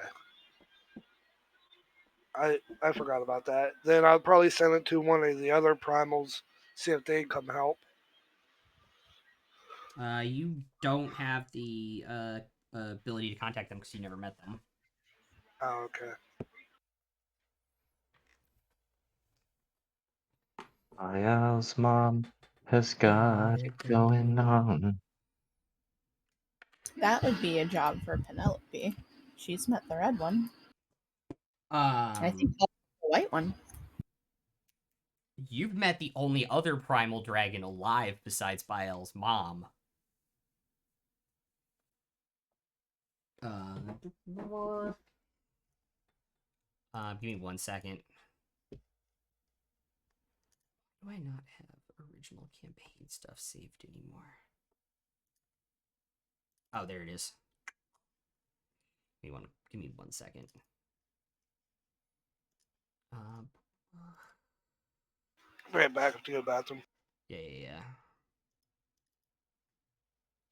I forgot about that. Then I'll probably send it to one of the other primals, see if they come help. You don't have the ability to contact them because you never met them. Oh, okay. Vile's mom has got it going on. That would be a job for Penelope. She's met the red one. I think that's the white one. You've met the only other primal dragon alive besides Bael's mom. Give me 1 second. Do I not have original campaign stuff saved anymore? Oh, there it is. Give me 1 second. Right back to the bathroom. Yeah.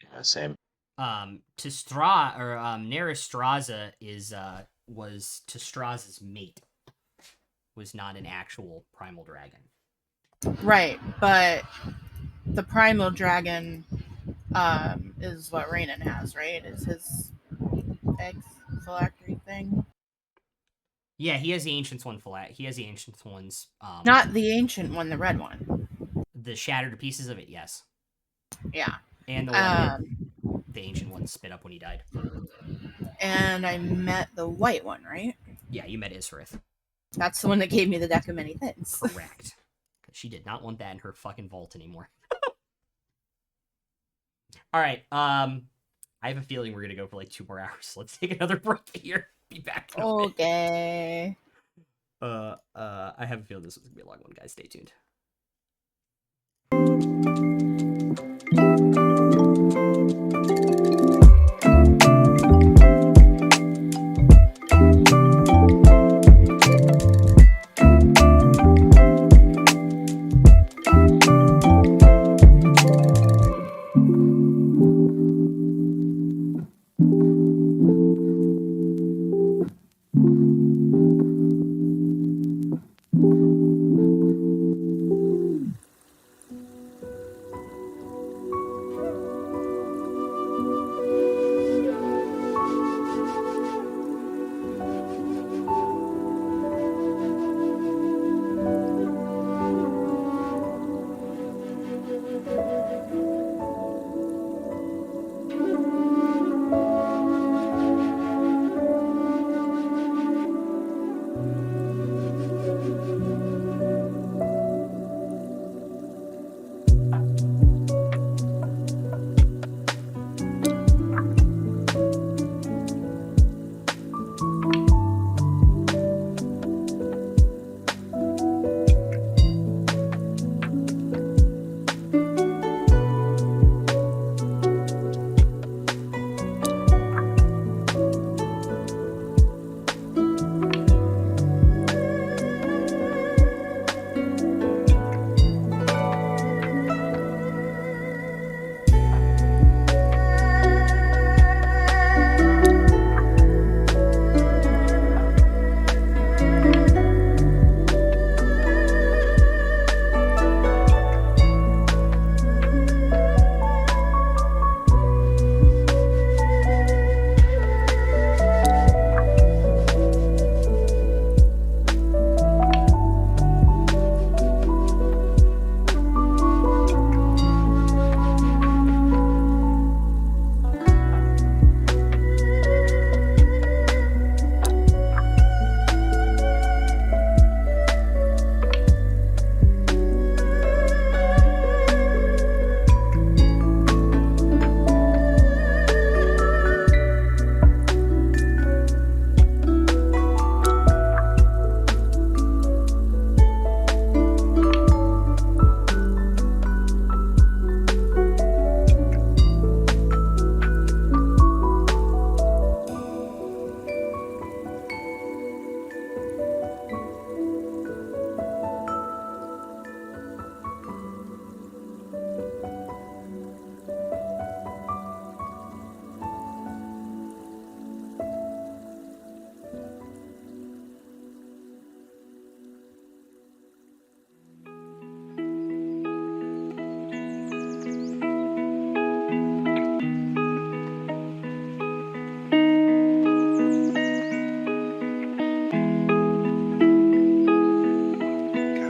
Yeah, same. Testra or Neristraza was Testraza's mate. Was not an actual primal dragon. Right, but the primal dragon is what Raynon has, right? Is his eggs phylactery thing? Yeah, he has the ancients one He has the ancients ones. Not the ancient one, the red one. The shattered pieces of it, yes. Yeah. And the one that the ancient one spit up when he died. And I met the white one, right? Yeah, you met Isrith. That's the one that gave me the deck of many things. Correct. Because she did not want that in her fucking vault anymore. All right. I have a feeling we're gonna go for like 2 more hours. Let's take another break here. Be back in a minute. Okay. I have a feeling this is gonna be a long one, guys. Stay tuned.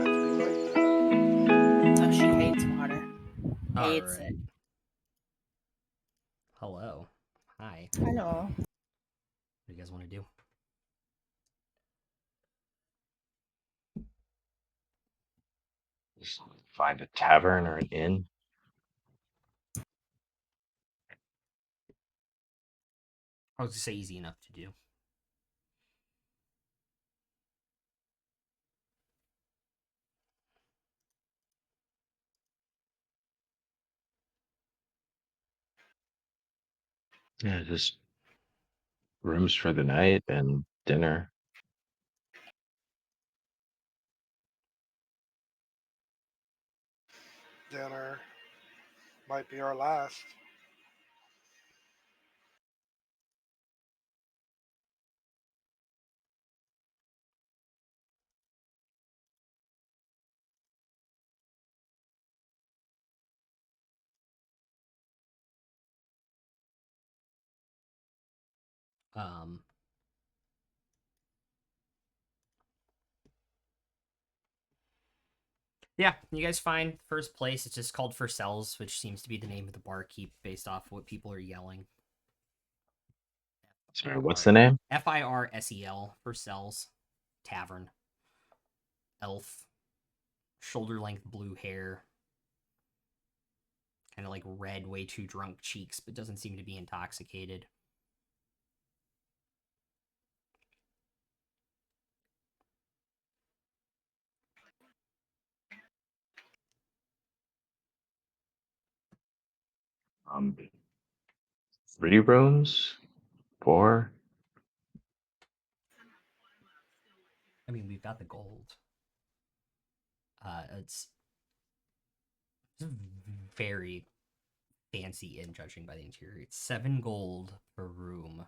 Catherine like that. Oh, she hates water. All Hates right. it. Hello. Hi. Hello. What do you guys want to do? Just find a tavern or an inn. I was gonna say easy enough to do. Yeah, just rooms for the night and dinner. Dinner might be our last. Um, Yeah, you guys find first place. It's just called For Cells, which seems to be the name of the barkeep based off what people are yelling. Sorry, what's the name? Firsel for Cells Tavern. Elf, shoulder length blue hair, kind of like red, way too drunk cheeks, but doesn't seem to be intoxicated. Um, 3 rooms, 4. I mean, we've got the gold. It's very fancy inn, judging by the interior. It's 7 gold per room.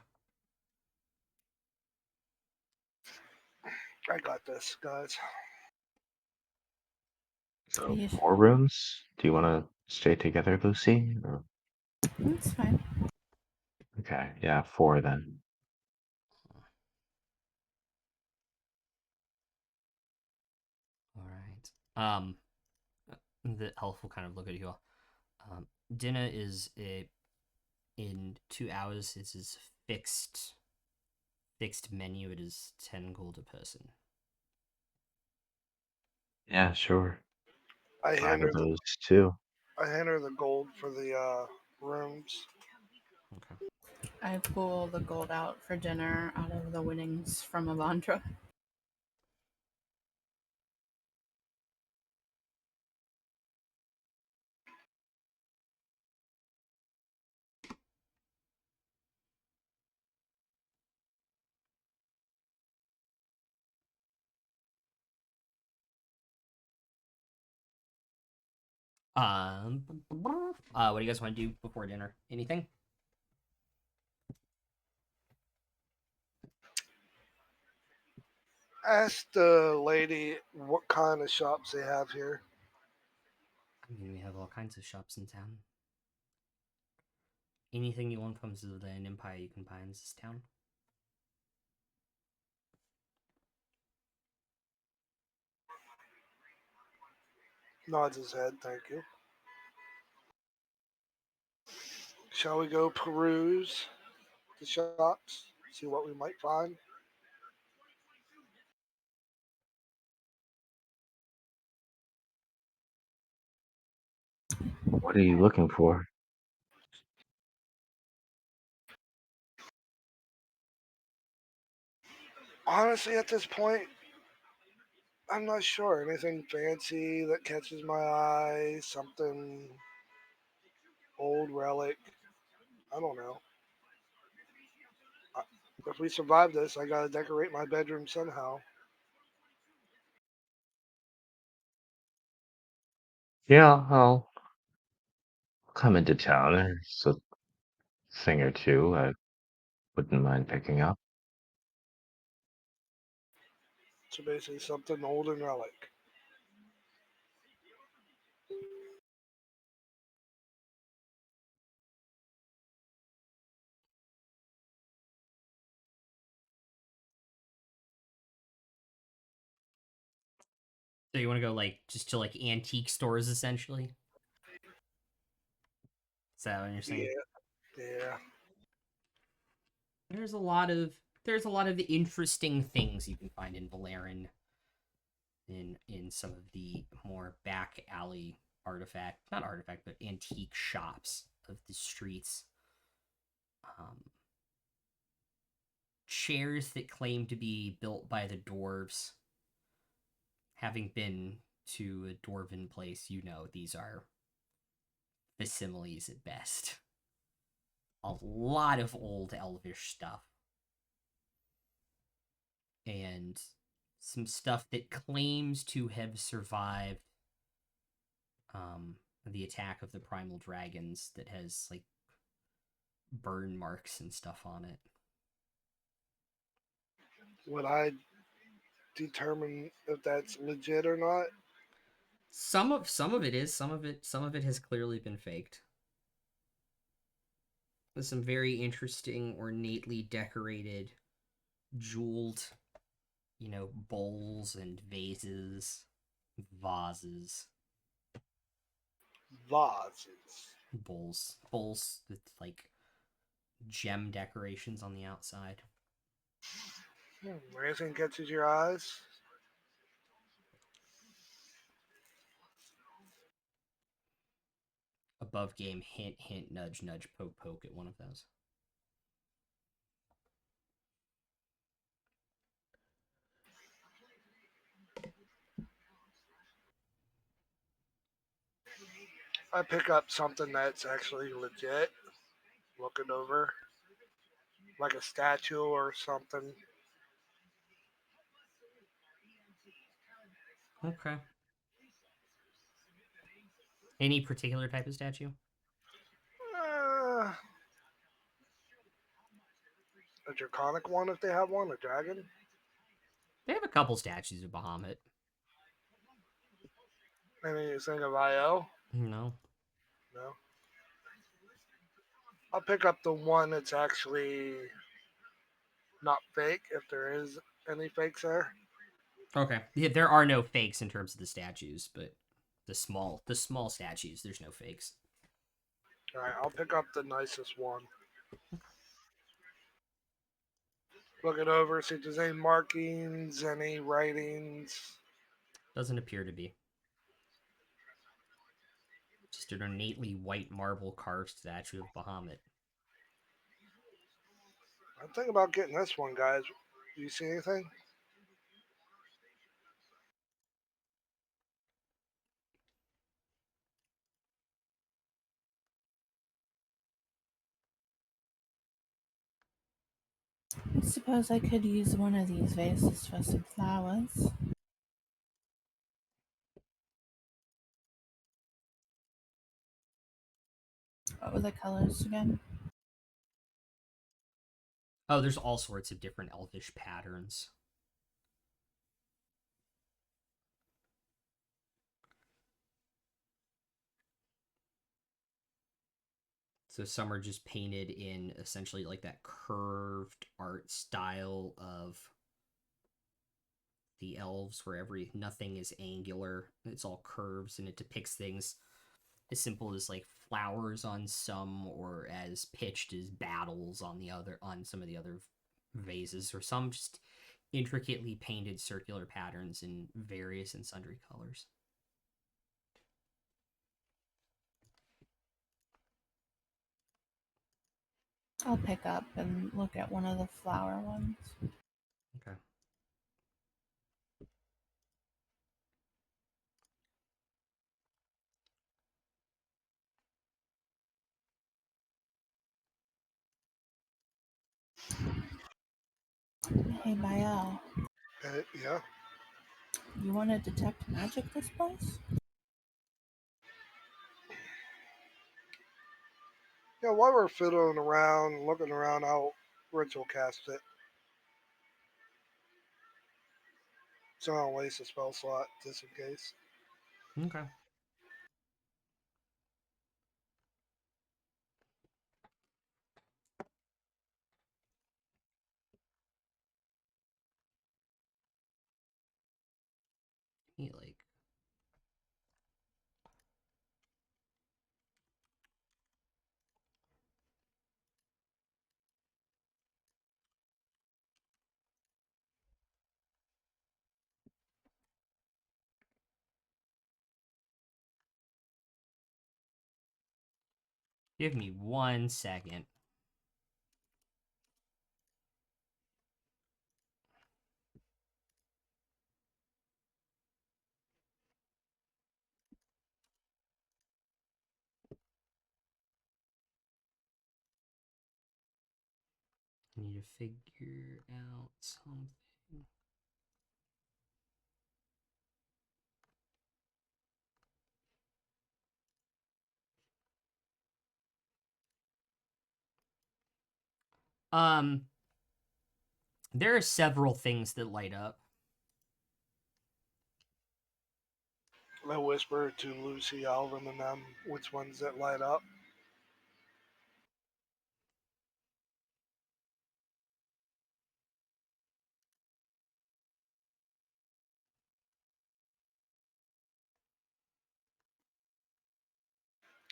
I got this, guys. So Yes. 4 rooms. Do you want to stay together, Lucy? Or... That's fine. Okay, yeah, 4 then. All right. The elf will kind of look at you all. Dinner is in 2 hours. It's his fixed menu. It is 10 gold a person. Yeah, sure. I 5 hand of her the those too. gold for the rooms. Okay. I pull the gold out for dinner out of the winnings from Avandra. What do you guys want to do before dinner? Anything? Ask the lady what kind of shops they have here. I mean, we have all kinds of shops in town. Anything you want comes to the Empire you can buy in this town. Nods his head, thank you. Shall we go peruse the shops? See what we might find? What are you looking for? Honestly, at this point, I'm not sure. Anything fancy that catches my eye? Something old relic? I don't know. If we survive this, I gotta decorate my bedroom somehow. Yeah, I'll come into town. There's a thing or two I wouldn't mind picking up. So basically, something old and relic. So you want to go like just to like antique stores essentially? Is that what you're saying? Yeah. There's a lot of interesting things you can find in Valerin in some of the more back alley not artifact, but antique shops of the streets. Chairs that claim to be built by the dwarves. Having been to a dwarven place, you know these are facsimiles at best. A lot of old elvish stuff. And some stuff that claims to have survived the attack of the primal dragons that has like burn marks and stuff on it. Would I determine if that's legit or not? Some of it is, some of it has clearly been faked. With some very interesting, ornately decorated, jeweled, bowls and vases. Vases. Vases. Bowls. Bowls with, like, gem decorations on the outside. Anything catches your eyes? Above game, hint, hint, nudge, nudge, poke, poke at one of those. I pick up something that's actually legit. Look it over. Like a statue or something. Okay. Any particular type of statue? Uh, a draconic one if they have one, a dragon. They have a couple statues of Bahamut. Anything of IO? No. No. I'll pick up the one that's actually not fake, if there is any fakes there. Okay. Yeah, there are no fakes in terms of the statues, but the small statues, there's no fakes. Alright, I'll pick up the nicest one. Look it over, see if there's any markings, any writings. Doesn't appear to be. Just an ornately white marble carved statue of Bahamut. I'm thinking about getting this one, guys. Do you see anything? I suppose I could use one of these vases for some flowers. What were the colors again? Oh, there's all sorts of different elvish patterns. So some are just painted in essentially like that curved art style of the elves, where nothing is angular, it's all curves, and it depicts things as simple as like flowers on some, or as pitched as battles on some of the other vases, or some just intricately painted circular patterns in various and sundry colors. I'll pick up and look at one of the flower ones. Okay. Hey, Bael, Yeah. you want to detect magic this place? Yeah, while we're fiddling around, looking around, I'll ritual cast it. So I don't waste a spell slot just in case. Okay. He like give me 1 second. I need to figure out something. Um, there are several things that light up. I whisper to Lucy, Alvin, and them which ones that light up.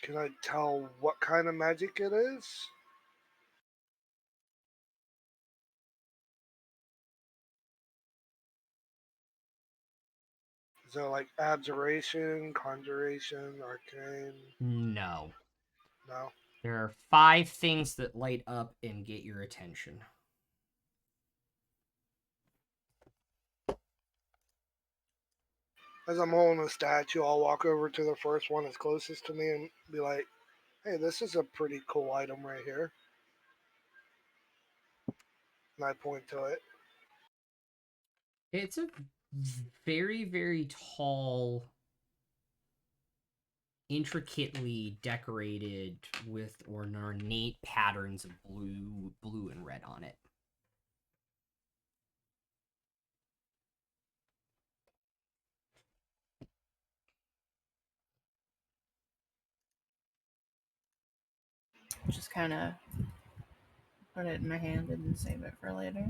Can I tell what kind of magic it is? Is there like abjuration, conjuration, arcane? No. No. There are 5 things that light up and get your attention. As I'm holding a statue, I'll walk over to the first one that's closest to me and be like, "Hey, this is a pretty cool item right here." And I point to it. It's a very, very tall, intricately decorated with ornate patterns of blue and red on it. Just kind of put it in my hand and save it for later.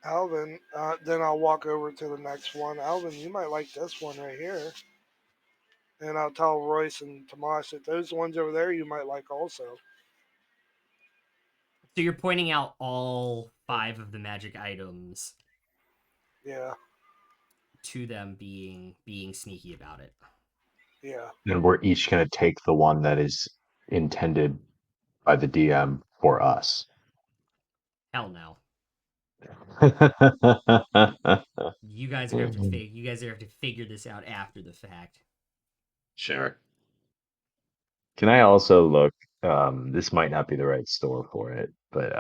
Alvin, then I'll walk over to the next one. Alvin, you might like this one right here. And I'll tell Royce and Tomas that those ones over there you might like also. So you're pointing out all 5 of the magic items Yeah, to them being sneaky about it. yeah. And we're each going to take the one that is intended by the DM for us. Hell no. Sure. You guys are gonna have to figure this out after the fact. Can I also look? This might not be the right store for it, but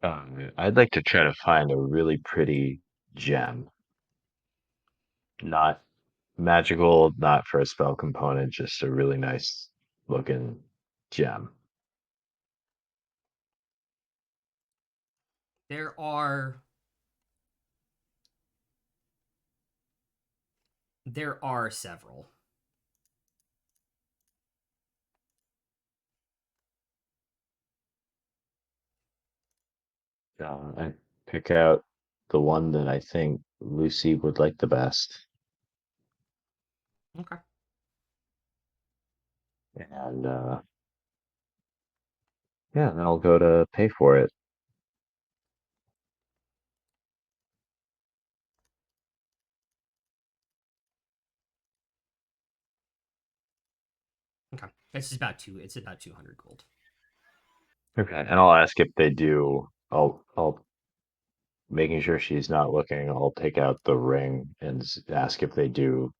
Mm-hmm. I'd like to try to find a really pretty gem. Not magical, not for a spell component, just a really nice looking gem. There are several. I pick out the one that I think Lucy would like the best, Okay. and yeah, then I'll go to pay for it. Okay. It's about 200 gold. Okay, and I'll ask if they do. I'll making sure she's not looking. I'll take out the ring and ask if they do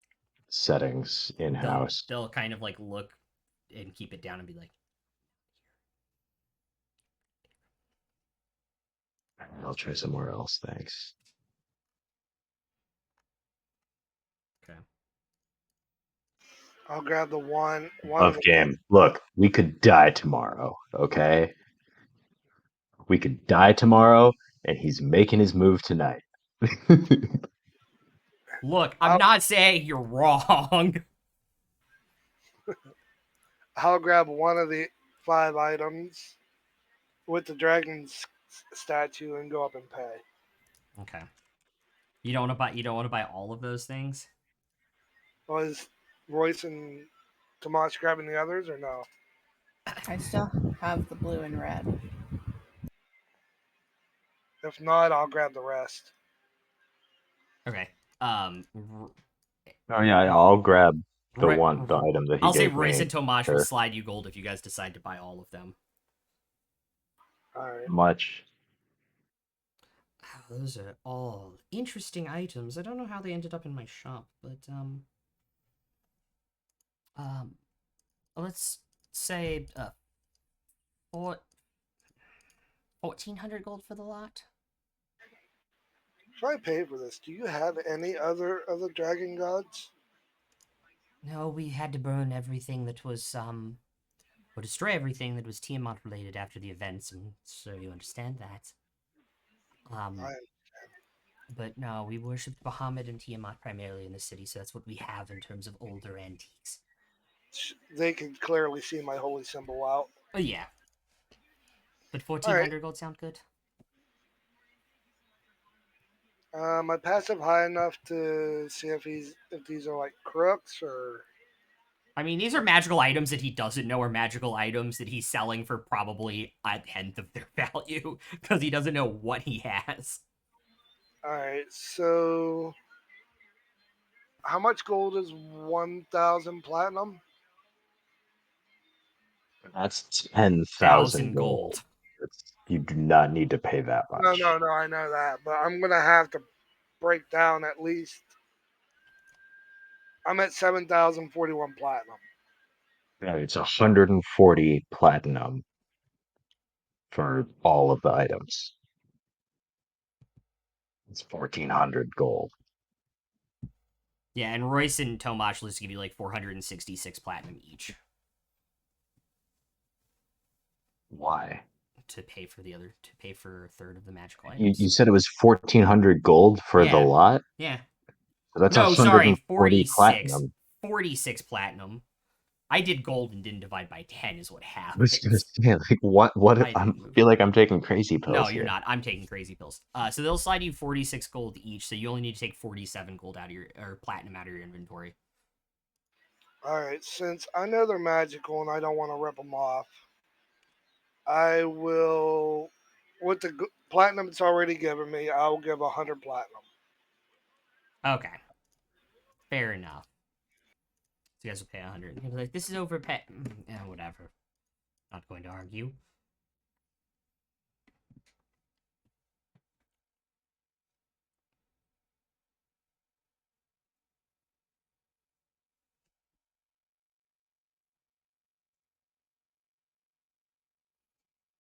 settings in house. They'll kind of like look and keep it down and be like, I'll try somewhere else. Thanks. okay. I'll grab the one of Love the game. Look, we could die tomorrow. Okay, we could die tomorrow, and he's making his move tonight. Look, I'm I'll, not saying you're wrong. I'll grab one of the 5 items with the dragon's statue and go up and pay. Okay. You don't want to buy all of those things? Was Royce and Tomas grabbing the others or no? I still have the blue and red. If not, I'll grab the rest. Okay. Oh yeah, I'll grab the Ro- one, the item that he I'll say gave Royce me. and Tomash will Sure. slide you gold if you guys decide to buy all of them. All right. Much. Wow, those are all interesting items. I don't know how they ended up in my shop, but let's say 1,400 gold for the lot. If I pay for this, do you have any other of the dragon gods? No, we had to burn everything that was or destroy everything that was Tiamat related after the events, and so you understand that. I, But no, we worshipped Bahamut and Tiamat primarily in the city, so that's what we have in terms of older antiques. they can clearly see my holy symbol out. Oh yeah. But All right. 1,400 gold sound good? My passive high enough to see if these are like crooks or. I mean, these are magical items that he doesn't know are magical items that he's selling for probably a tenth of their value because he doesn't know what he has. All right, so how much gold is 1,000 platinum? That's 10,000 1,000 gold. gold. You do not need to pay that No, much. no, no. I know that, but I'm gonna have to break down at least. I'm at 7,041 platinum. Yeah, it's 140 platinum for all of the items. It's 1,400 gold. Yeah, and Royce and Tomash will just give you like 466 platinum each Why? to pay for a third of the magical You items. said it was 1,400 gold for the Yeah. lot? Yeah. So that's No, sorry, 140 46. platinum. 46 platinum. I did gold and didn't divide by 10 is what I was gonna happens. say, like, what I I didn't move. feel like I'm taking crazy No, pills you're here. not. I'm taking crazy pills. So they'll slide you 46 gold each, so you only need to take 47 gold out of your or platinum out of your inventory. All right, since I know they're magical and I don't want to rip them off, I will, with the platinum it's already given me, I'll give 100 platinum. Okay. Fair enough. So you guys will pay 100. You'll be like, this is overpay. Yeah, whatever. Not going to argue.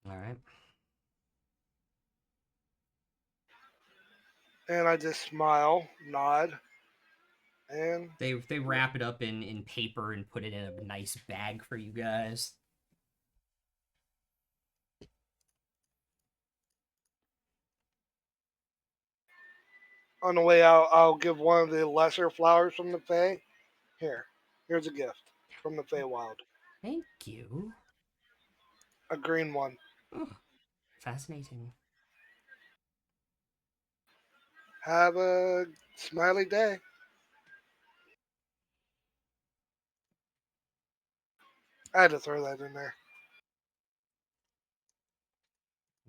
All right. And I just smile, nod, and They wrap it up in paper and put it in a nice bag for you guys. on the way out, I'll give one of the lesser flowers from the Fae. Here's a gift from the Feywild. Thank you. A green one. Oh, fascinating. Have a smiley day. I had to throw that in there.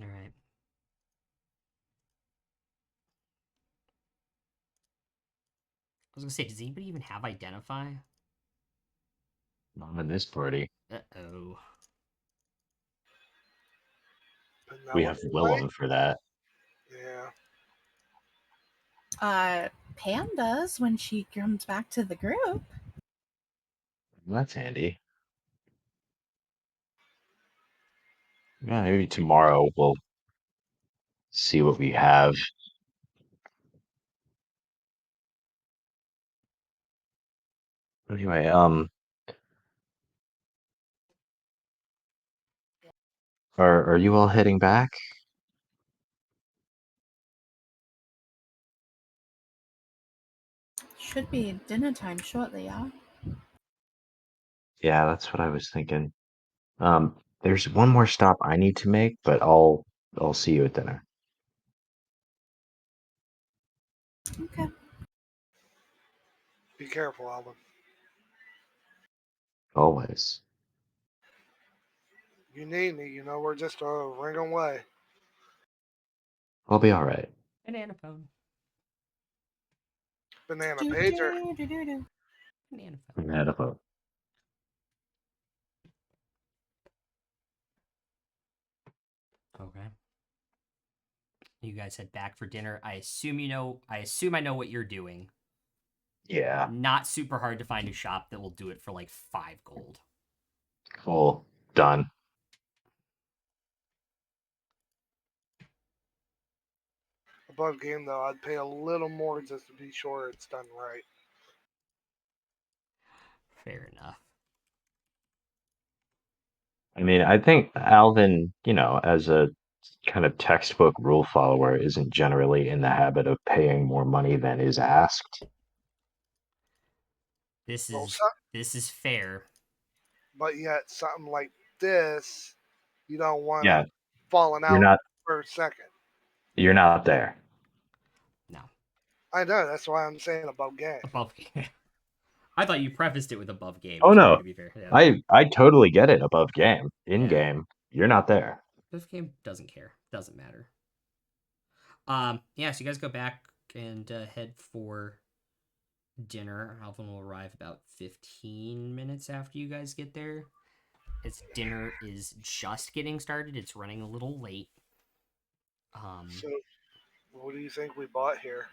All right. I was gonna say, does anybody even have identify? Not in this party. Uh-oh. We have Penelope Willem might? for that. Yeah. Pam does when she comes back to the group. That's handy. Yeah, maybe tomorrow we'll see what we have. Anyway, are you all heading back? Should be dinner time shortly, yeah. Yeah, that's what I was thinking. There's one more stop I need to make, but I'll see you at dinner. Okay. Be careful, Alvin. Always. You need me. You know we're just a ring away. I'll be all right. Banana phone. Banana Do, pager. do, do, do, do. Banana phone. Wonderful. Okay. You guys head back for dinner. I assume I know what you're doing. Yeah, Not super hard to find a shop that will do it for like 5 gold. cool. Done. Above game though, I'd pay a little more just to be sure it's done right. Fair enough. I mean, I think Alvin, as a kind of textbook rule follower, isn't generally in the habit of paying more money than is asked. This Well, is fair. but yet something like this, you don't want Yeah, it falling you're out not for a second. you're not there. No. I know, that's why I'm saying above game. Above game. I thought you prefaced it with above game. Oh Which fair, no, to be fair. Yeah. I totally get it. Above game, in Yeah. game, you're not there. Above game doesn't care. Doesn't matter. Yeah, so you guys go back and head for dinner. Alvin will arrive about 15 minutes after you guys get there. As dinner is just getting started, it's running a little late. So, what do you think we bought here?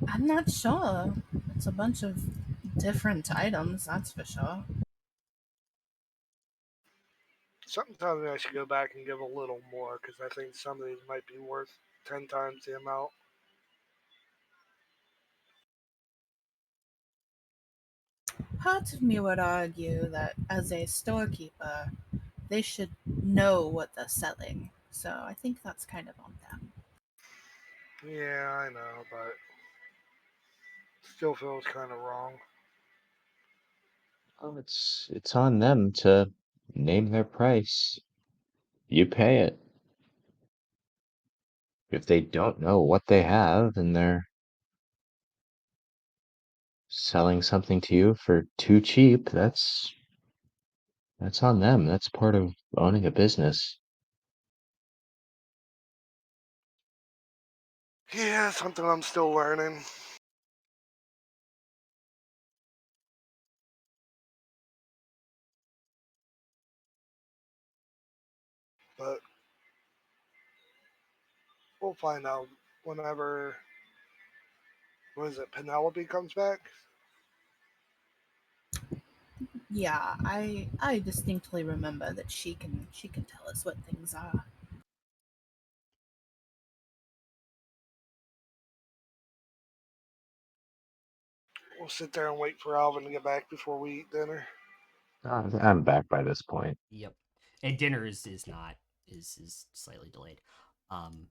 I'm not sure. It's a bunch of different items, that's for sure. Something tells me I should go back and give a little more because I think some of these might be worth 10 times the amount. Part of me would argue that as a storekeeper, they should know what they're selling. So I think that's kind of on them. Yeah, I know, but still feels kind of wrong. Well, it's on them to name their price. You pay it. If they don't know what they have and they're selling something to you for too cheap, that's on them. That's part of owning a business. Yeah, something I'm still learning. But we'll find out whenever, what is it, Penelope comes back? Yeah, I distinctly remember that she can tell us what things are. We'll sit there and wait for Alvin to get back before we eat dinner. I'm back by this point. Yep. And dinner is not is slightly delayed. Um,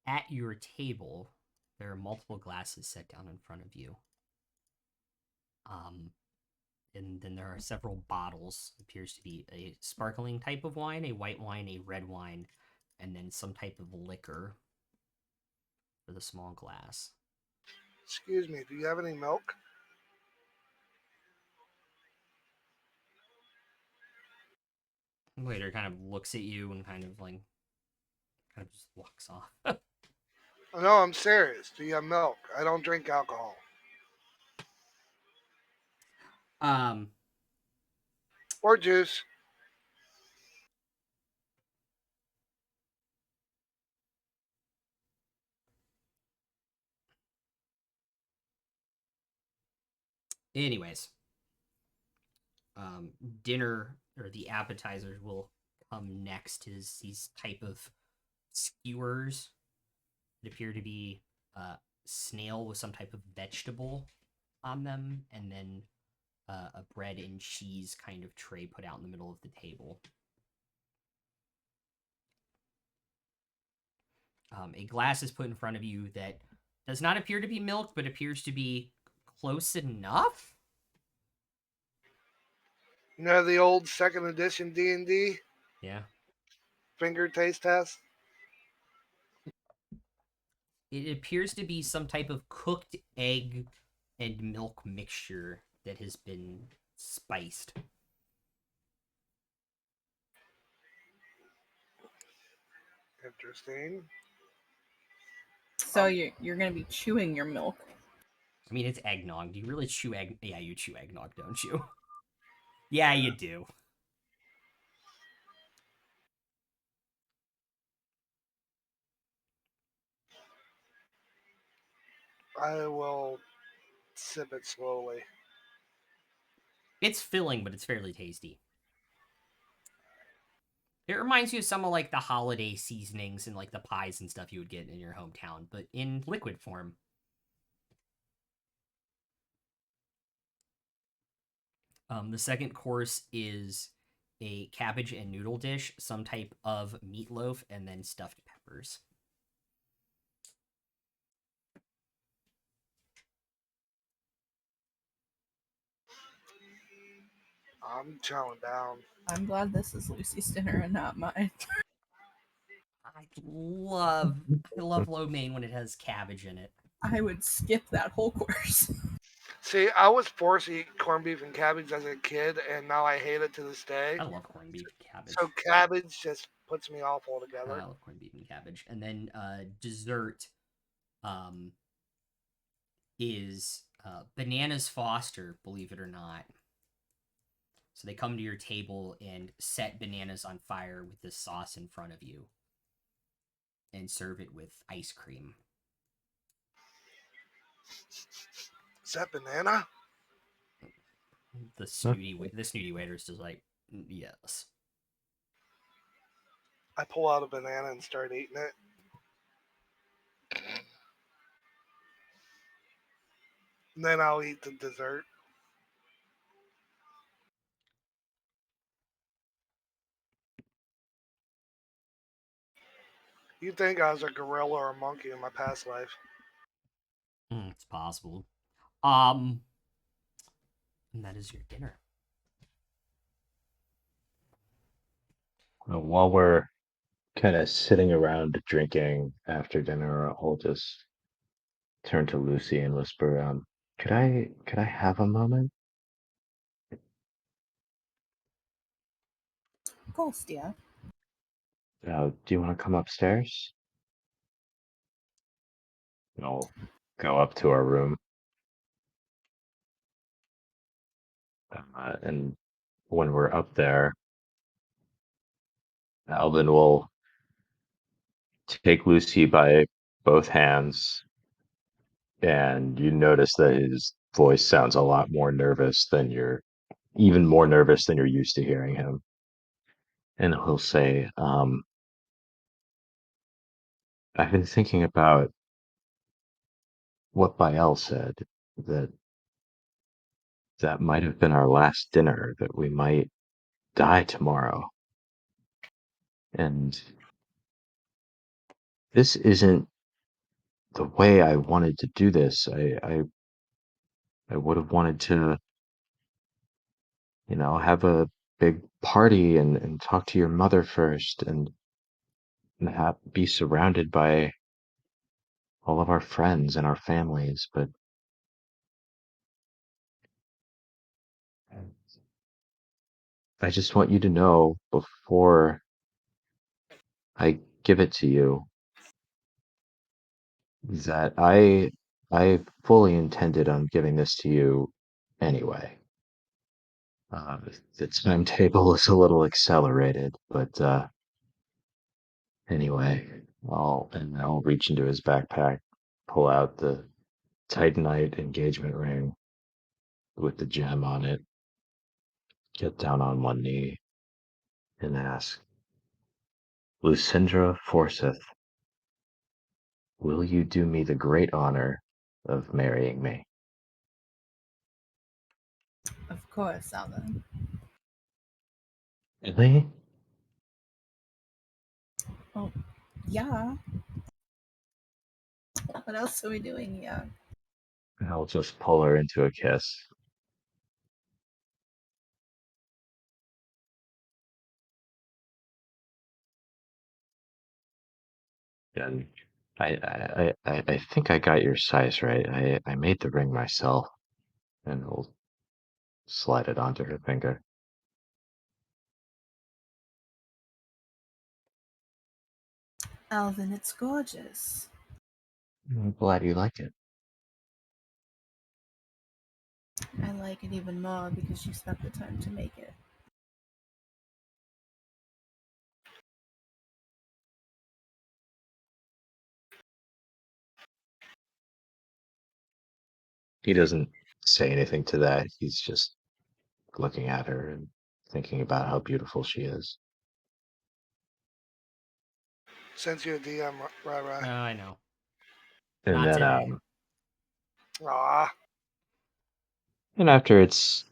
at your table, there are multiple glasses set down in front of you. And then there are several bottles. Appears to be a sparkling type of wine, a white wine, a red wine, and then some type of liquor for the small glass. Excuse me, do you have any milk? Waiter kind of looks at you and kind of just walks off. No, I'm serious. Do you have milk? I don't drink alcohol. um, Or juice. anyways, um, dinner or the appetizers will come next. Is these type of skewers that appear to be snail with some type of vegetable on them, and then a bread and cheese kind of tray put out in the middle of the table. A glass is put in front of you that does not appear to be milk, but appears to be close enough. You know the old second edition D&D Yeah. finger taste test? It appears to be some type of cooked egg and milk mixture that has been spiced. Interesting. So you're gonna be chewing your milk. I mean, it's eggnog. Do you really chew egg? Yeah, you chew eggnog, don't you? Yeah, you do. I will sip it slowly. It's filling, but it's fairly tasty. It reminds you of some of like the holiday seasonings and like the pies and stuff you would get in your hometown, but in liquid form. The second course is a cabbage and noodle dish, some type of meatloaf, and then stuffed peppers. I'm chowing down. I'm glad this is Lucy's dinner and not mine. I love lo mein when it has cabbage in it. I would skip that whole course. See, I was forced to eat corned beef and cabbage as a kid, and now I hate it to this day. I love corned beef and cabbage. So cabbage just puts me off I altogether. love corned beef and cabbage. And then dessert is bananas Foster, believe it or not. So they come to your table and set bananas on fire with this sauce in front of you and serve it with ice cream. Is that banana? The snooty waiter's just like, yes. I pull out a banana and start eating it. And then I'll eat the dessert. You'd think I was a gorilla or a monkey in my past life. It's possible. And that is your dinner. Well, while we're kind of sitting around drinking after dinner, I'll just turn to Lucy and whisper, could I have a moment? Of course, dear. Do you want to come upstairs? And I'll go up to our room. And when we're up there, Alvin will take Lucy by both hands, and you notice that his voice sounds a lot more nervous than even more nervous than you're used to hearing him. And he'll say, I've been thinking about what Bael said, that that might have been our last dinner, that we might die tomorrow. And this isn't the way I wanted to do this. I would have wanted to, have a big party and talk to your mother first and be surrounded by all of our friends and our families. But I just want you to know before I give it to you that I fully intended on giving this to you anyway. The timetable is a little accelerated, but anyway, I'll reach into his backpack, pull out the Titanite engagement ring with the gem on it, get down on one knee, and ask, Lucindra Forsyth, will you do me the great honor of marrying me? Of course, Alvin. Really? Oh, yeah. What else are we doing? Yeah. I'll just pull her into a kiss. And I think I got your size right. I made the ring myself, and we'll slide it onto her finger. Alvin, it's gorgeous. I'm glad you like it. I like it even more because you spent the time to make it. He doesn't say anything to that. He's just looking at her and thinking about how beautiful she is. Sent you a DM, right. I know. And Not then today. Ah, and after it's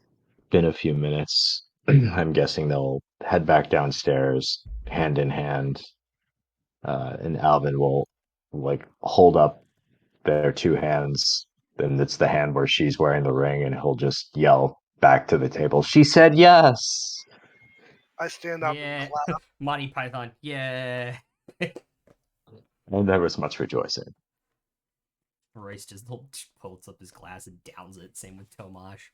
been a few minutes, I'm guessing they'll head back downstairs, hand in hand, and Alvin will like hold up their two hands, and it's the hand where she's wearing the ring, and he'll just yell, back to the table. She said yes. I stand up and Yeah. clap. Monty Python. Yeah. And there was much rejoicing. Royce just pulls up his glass and downs it. Same with Tomash.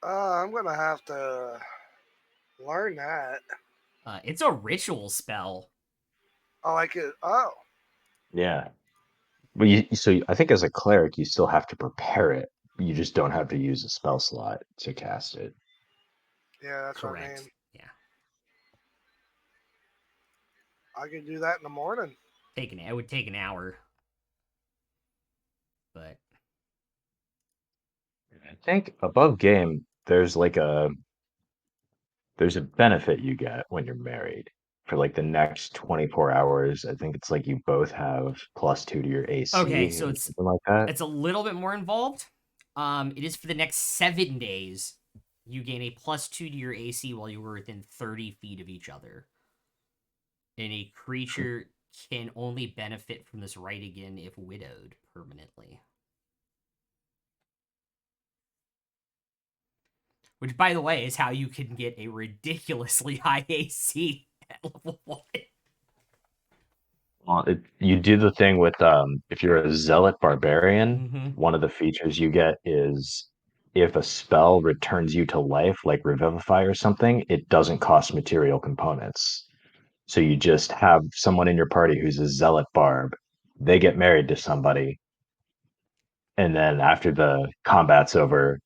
I'm gonna have to learn that. It's a ritual spell. I like it. Oh, Yeah. But I think as a cleric, you still have to prepare it. You just don't have to use a spell slot to cast it. yeah, that's what I Correct. mean. Yeah. I can do that in the morning. It would take an hour. But I think above game, there's a benefit you get when you're married for like the next 24 hours. I think it's like you both have +2 to your AC okay, so or something like that. it's a little bit more involved. It is for the next 7 days. You gain a +2 to your AC while you were within 30 feet of each other. And a creature can only benefit from this right again if widowed permanently. Which, by the way, is how you can get a ridiculously high AC at level 1. Well, you do the thing with if you're a zealot barbarian, Mm-hmm. one of the features you get is if a spell returns you to life, like Revivify or something, it doesn't cost material components. So you just have someone in your party who's a zealot barb. They get married to somebody, and then after the combat's over,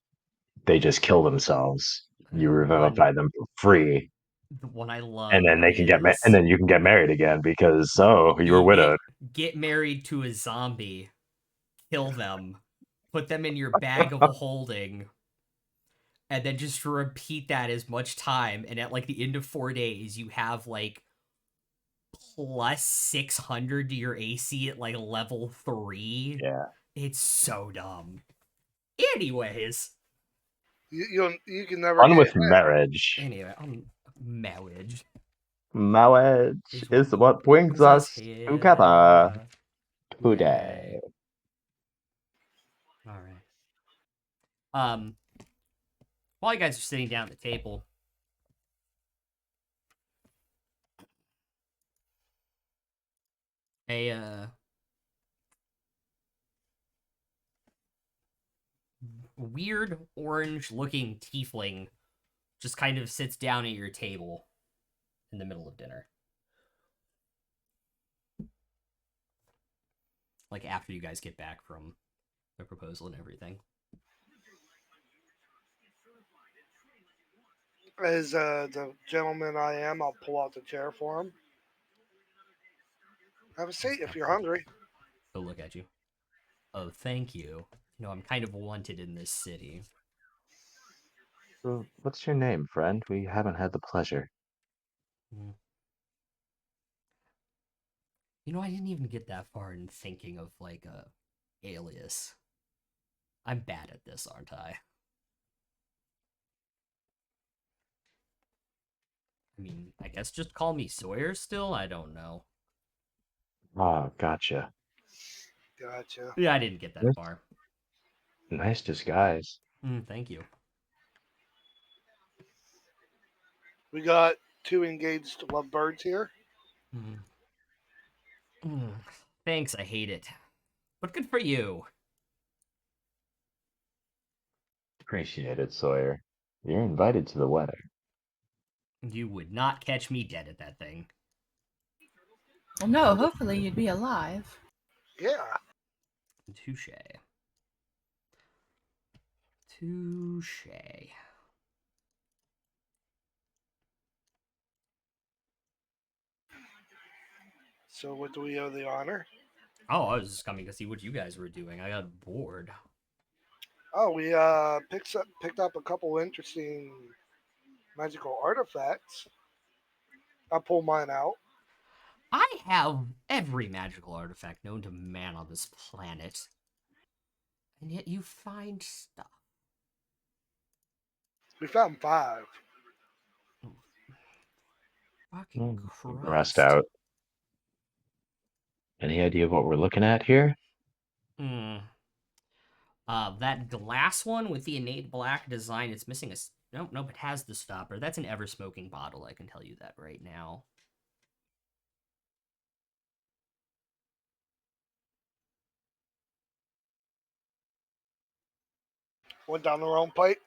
they just kill themselves. You revivify them for free, The one I and love then they can and is then you can get married again because you were you widowed. get married to a zombie, kill them, put them in your bag of holding, and then just repeat that as much time. And at like the end of 4 days, you have like +600 to your AC at like level 3. Yeah. It's so dumb. Anyways, You can never On get with marriage. marriage Marriage is is what brings us together here. today. All right. While you guys are sitting down at the table, a weird orange-looking tiefling just kind of sits down at your table in the middle of dinner. Like after you guys get back from the proposal and everything. As the gentleman I am, I'll pull out the chair for him. Have a seat if you're hungry. He'll look at you. Oh, thank you. You know, I'm kind of wanted in this city. So, what's your name, friend? We haven't had the pleasure. Hmm. You know, I didn't even get that far in thinking of like a alias. I'm bad at this, aren't I? I mean, I guess just call me Sawyer still? I don't know. Ah, gotcha. Gotcha. Yeah, I didn't get that Nice, far. nice disguise. Thank you. We got 2 engaged lovebirds here. Mm. Thanks, I hate it. But good for you. Appreciate it, Sawyer. You're invited to the wedding. You would not catch me dead at that thing. Well, no, hopefully you'd be alive. Yeah. Touche. Touche. So what do we owe the honor? Oh, I was just coming to see what you guys were doing. I got bored. Oh, we picked up a couple interesting magical artifacts. I pull mine out. I have every magical artifact known to man on this planet. And yet you find stuff. We found 5. Fucking Rest Christ. out. Any idea what we're looking at here? Hmm. That glass one with the innate black design, it's missing a... Nope, it has the stopper. That's an ever-smoking bottle, I can tell you that right now. Went down the wrong pipe.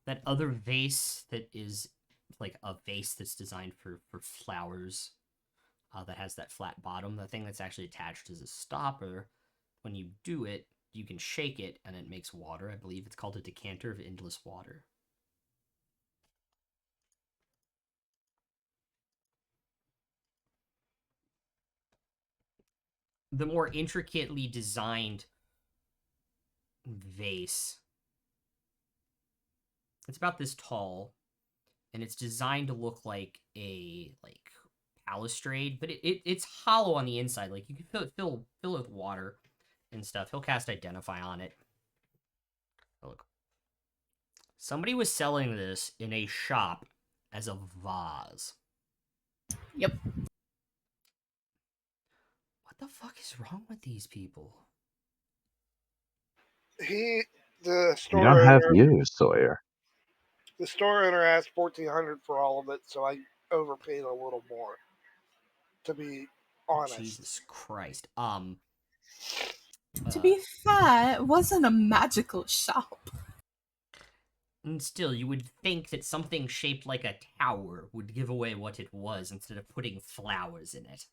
That other vase that is like a vase that's designed for flowers, that has that flat bottom, the thing that's actually attached is a stopper. When you do it, you can shake it and it makes water. I believe it's called a decanter of endless water. The more intricately designed vase, it's about this tall, and it's designed to look like a balustrade, but it's hollow on the inside. Like you can fill it with water and stuff. He'll cast Identify on it. Oh, look. Somebody was selling this in a shop as a vase. Yep. What the fuck is wrong with these people? The We store don't have owner, views, Sawyer. the store owner asked $1,400 for all of it, so I overpaid a little more. To be honest, Jesus Christ. To be fair, it wasn't a magical shop. And still, you would think that something shaped like a tower would give away what it was instead of putting flowers in it.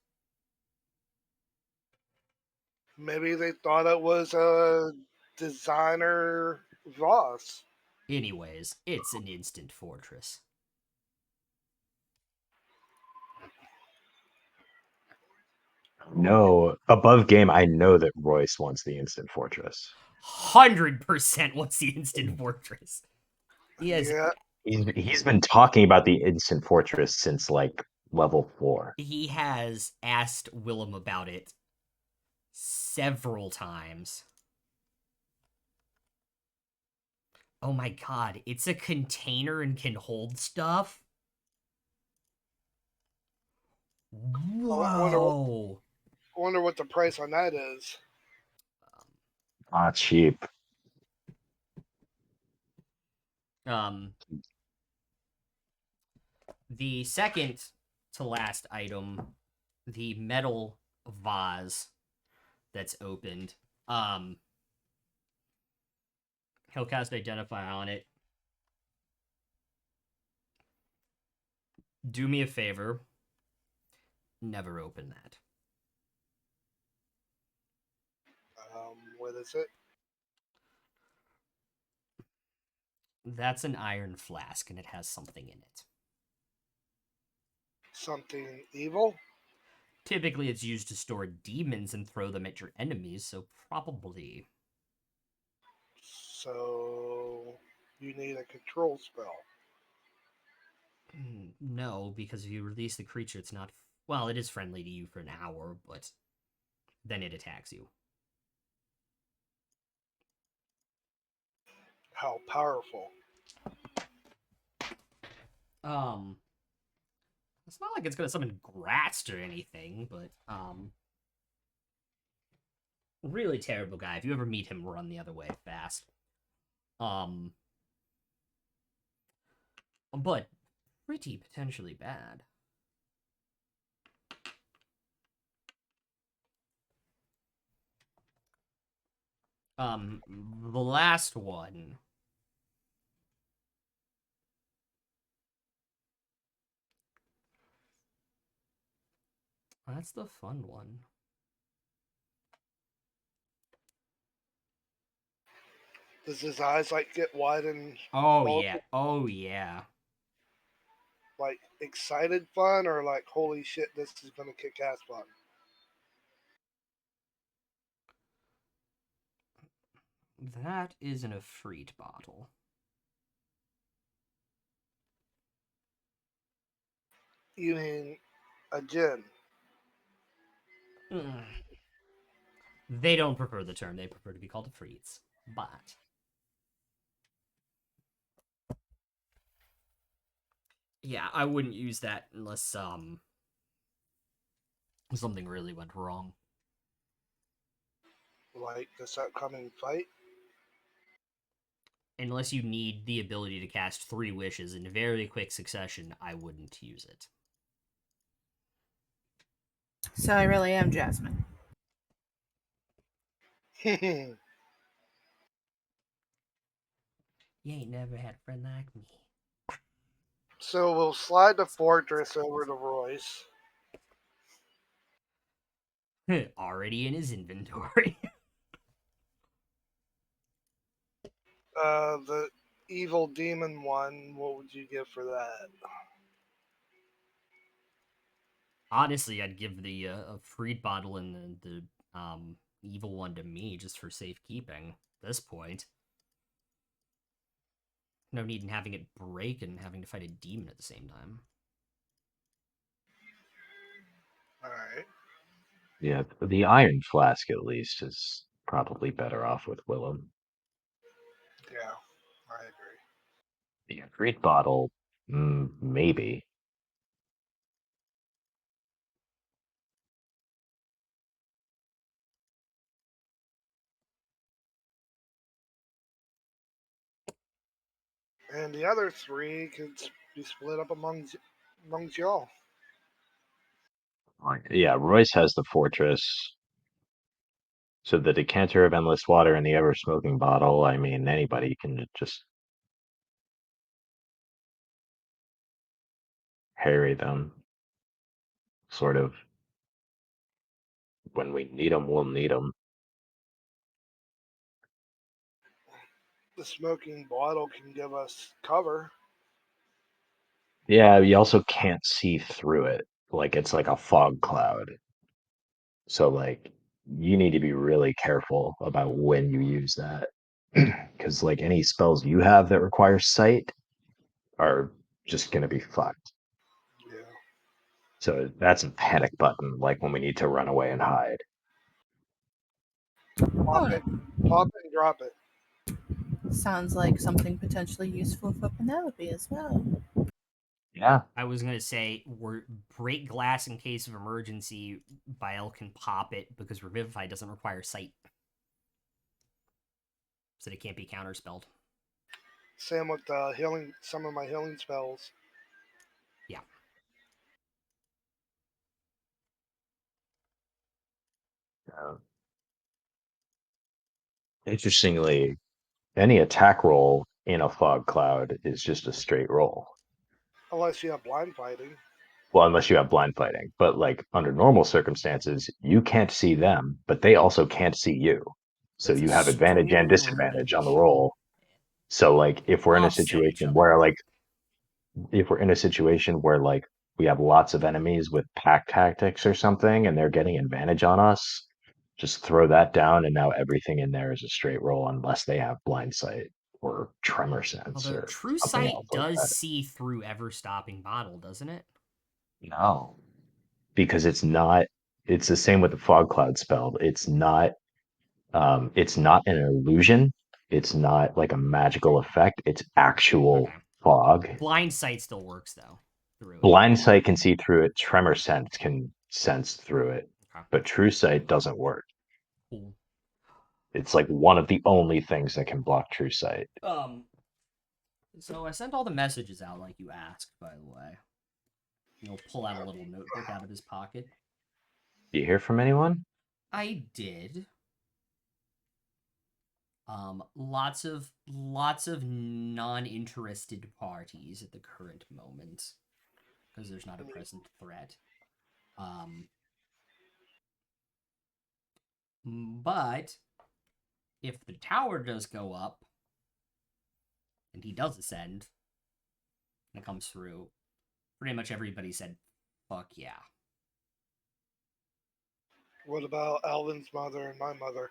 maybe they thought it was a designer vase. Anyways, it's an instant fortress. No, above game, I know that Royce wants the instant fortress. 100% what's the instant fortress. He has Yeah, He's been talking about the instant fortress since like level 4. he has asked Willem about it several times. Oh my god, it's a container and can hold stuff? Whoa! wonder what the price on that is. Not cheap. The second to last item, the metal vase that's opened, he'll cast Identify on it. Do me a favor. Never open that. What is it? That's an iron flask, and it has something in it. Something evil? Typically, it's used to store demons and throw them at your enemies, so probably. So you need a control spell. No, because if you release the creature, it's not. Well, it is friendly to you for an hour, but then it attacks you. How powerful? It's not like it's gonna summon Gratz or anything, but really terrible guy. If you ever meet him, run the other way fast. But pretty potentially bad. The last one. That's the fun one. Does his eyes like get wide and Oh bulky? yeah. Oh yeah. Like excited fun or like holy shit this is gonna kick ass fun? That is an Efreet bottle. You mean a gin? They don't prefer the term. They prefer to be called Efreets. But Yeah, I wouldn't use that unless something really went wrong. Like this upcoming fight. Unless you need the ability to cast 3 wishes in very quick succession, I wouldn't use it. So I really am Jasmine. You ain't never had a friend like me. So we'll slide the fortress over to Royce. Already in his inventory. The evil demon one, what would you give for that? Honestly, I'd give the a freed bottle and the evil one to me just for safekeeping. At this point, no need in having it break and having to fight a demon at the same time. Alright. Yeah, the iron flask at least is probably better off with Willem. Yeah, I agree. The Great bottle, maybe. And the other three could be split up amongst y'all. Yeah, Royce has the fortress. So the decanter of endless water and the ever smoking bottle. I mean, anybody can just harry them. Sort of. When we need them, we'll need them. The smoking bottle can give us cover. Yeah, you also can't see through it. Like it's like a fog cloud. So like you need to be really careful about when you use that. Because like any spells you have that require sight are just gonna be fucked. Yeah. So that's a panic button, like when we need to run away and hide. Pop Oh, it, pop it and drop it. sounds like something potentially useful for Penelope as well. Yeah. I was gonna say, break glass in case of emergency. Bile can pop it because Revivify doesn't require sight, so they can't be counterspelled. Same with healing. Some of my healing spells. Yeah. Interestingly, any attack roll in a fog cloud is just a straight roll. Unless you have blind fighting. Well, unless you have blind fighting. But like under normal circumstances, you can't see them, but they also can't see you. So That's a you have advantage and strong disadvantage on the roll. roll. So like if we're in a Offset each situation other. where like if we're in a situation where like we have lots of enemies with pack tactics or something and they're getting advantage on us, just throw that down and now everything in there is a straight roll unless they have blind sight or tremor sense Although or True something else Sight like does that. see through ever stopping bottle, doesn't it? No. Because it's the same with the fog cloud spell. It's not an illusion. It's not like a magical effect. It's actual Okay. fog. Blind Sight still works though through it. Blind sight can see through it. Tremor sense can sense through it. Okay. But true sight doesn't work. Cool. It's like one of the only things that can block true sight. So I sent all the messages out like you asked, by the way. He'll pull out a little notebook out of his pocket. Do you hear from anyone? I did. Lots of non-interested parties at the current moment because there's not a present threat. Um, but if the tower does go up and he does ascend and it comes through, pretty much everybody said, "Fuck yeah." What about Alvin's mother and my mother?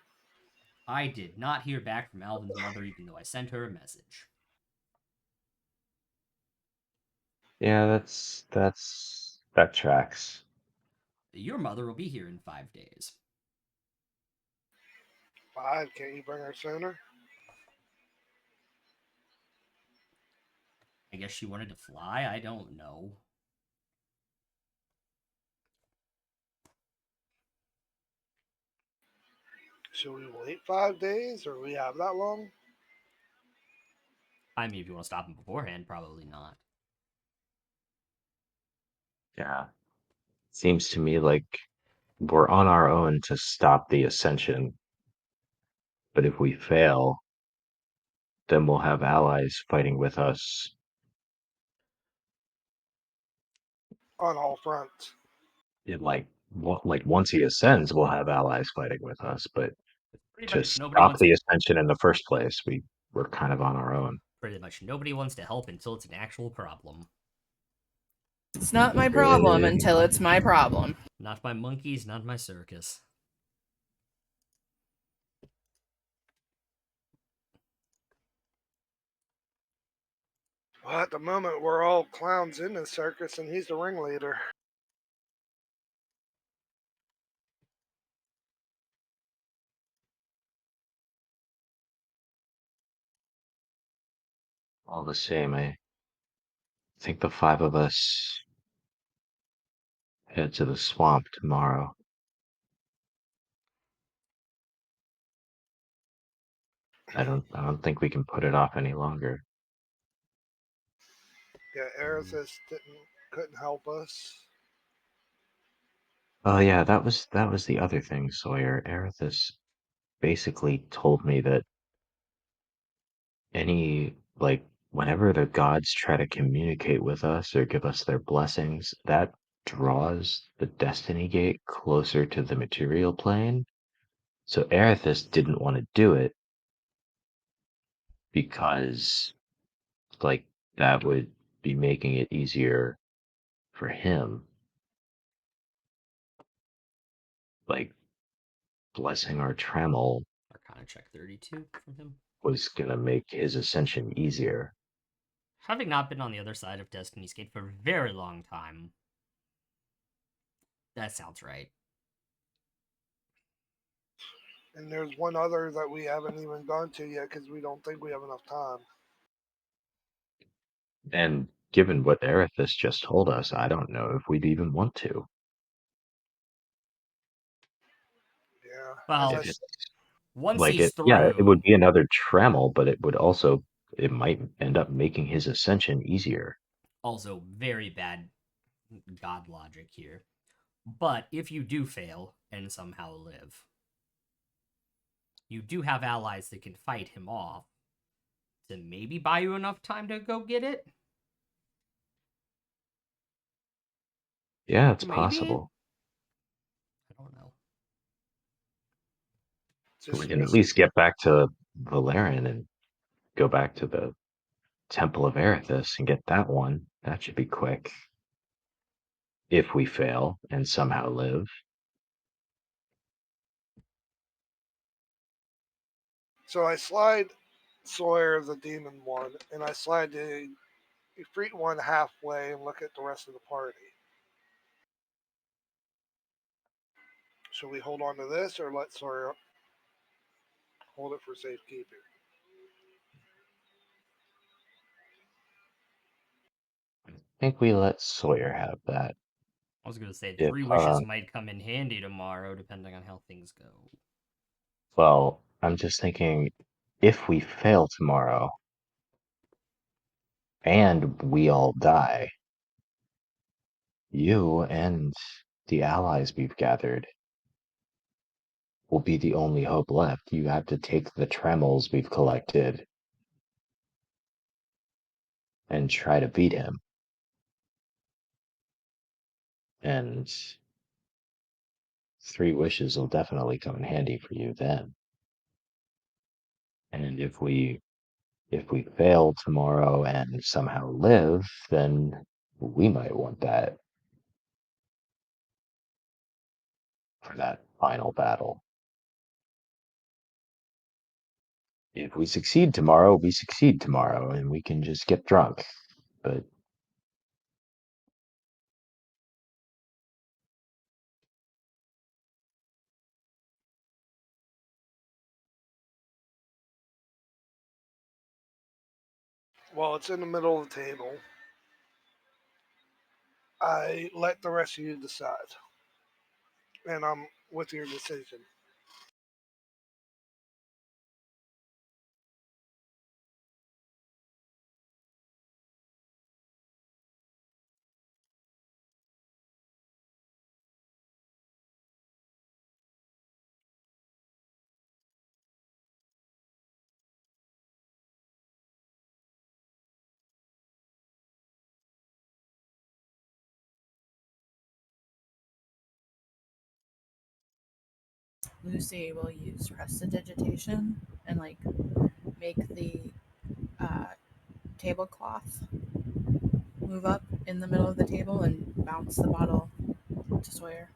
I did not hear back from Alvin's mother, even though I sent her a message. Yeah, that tracks. Your mother will be here in 5 days. 5? Can't you bring her sooner? guess she wanted to fly. I don't know. Should we wait 5 days, or we have that long? I mean, if you want to stop him beforehand, probably not. Yeah. Seems to me like we're on our own to stop the ascension. But if we fail, then we'll have allies fighting with us. On all fronts. Like once he ascends, we'll have allies fighting with us. But Pretty to much nobody stop wants the ascension in the first place, we're kind of on our own. pretty much nobody wants to help until it's an actual problem. It's not my problem Pretty until it's my problem. Not my monkeys, not my circus. Well, at the moment, we're all clowns in this circus, and he's the ringleader. all the same. I think the five of us head to the swamp tomorrow. I don't think we can put it off any longer. Yeah, Erithus couldn't help us. Oh yeah, that was the other thing, Sawyer. Erithus basically told me that whenever the gods try to communicate with us or give us their blessings, that draws the destiny gate closer to the material plane. So Erithus didn't want to do it because like that would be making it easier for him. Like blessing our Tremel Arcana check 32 from him. was gonna make his ascension easier. Having not been on the other side of Destiny's Gate for a very long time, that sounds right. And there's one other that we haven't even gone to yet because we don't think we have enough time. And given what Erithus just told us, I don't know if we'd even want to. Yeah. Well, If it's once like he's it, yeah, it through, would be another Tremel, but it might end up making his ascension easier. also very bad god logic here. But if you do fail and somehow live, you do have allies that can fight him off to maybe buy you enough time to go get it. Yeah, it's Maybe? possible. I don't know. We Just can at miss. least get back to Valerian and go back to the Temple of Erithus and get that one. That should be quick. If we fail and somehow live. So I slide Sawyer the demon one, and I slide the Ifrit one halfway and look at the rest of the party. Should we hold on to this or let Sawyer hold it for safekeeping? I think we let Sawyer have that. I was going to say If 3 wishes might come in handy tomorrow, depending on how things go. well, I'm just thinking if we fail tomorrow and we all die, you and the allies we've gathered will be the only hope left. You have to take the Tremels we've collected and try to beat him. And 3 wishes will definitely come in handy for you then. And if we fail tomorrow and somehow live, then we might want that for that final battle. If we succeed tomorrow, we succeed tomorrow, and we can just get drunk. But Well, it's in the middle of the table. I let the rest of you decide, and I'm with your decision. Lucy will use prestidigitation and like make the uh, tablecloth move up in the middle of the table and bounce the bottle to Sawyer.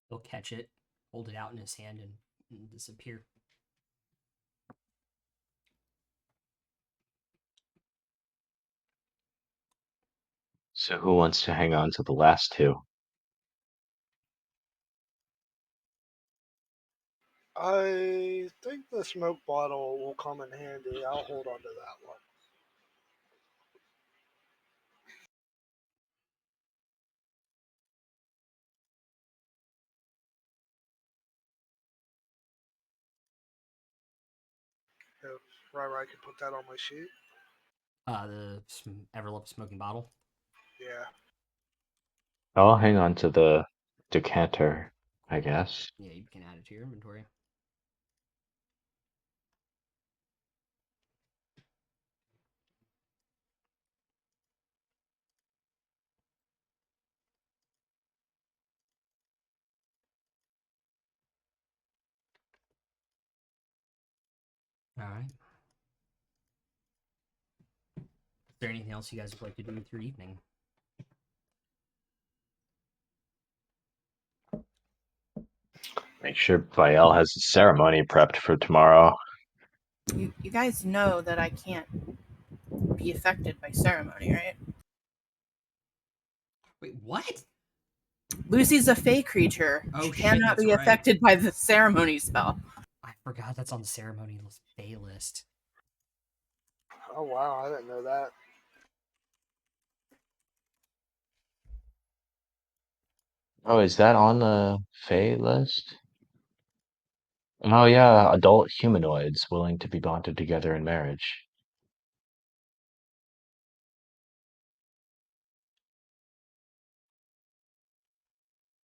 He'll catch it, hold it out in his hand, and disappear. So who wants to hang on to the last two? I think the smoke bottle will come in handy. I'll hold on to that one. If I can put that on my sheet. The Everlup smoking bottle. Yeah. I'll hang on to the decanter, I guess. Yeah, you can add it to your inventory. All right. Is there anything else you guys would like to do with your evening? Make sure Vial has a ceremony prepped for tomorrow. You guys know that I can't be affected by ceremony, right? Wait, what? Lucy's a fey creature. Oh, She shit, cannot that's be right. affected by the ceremony spell. I forgot that's on the ceremony day list. Oh wow, I didn't know that. Oh, is that on the Fey list? Oh yeah, adult humanoids willing to be bonded together in marriage.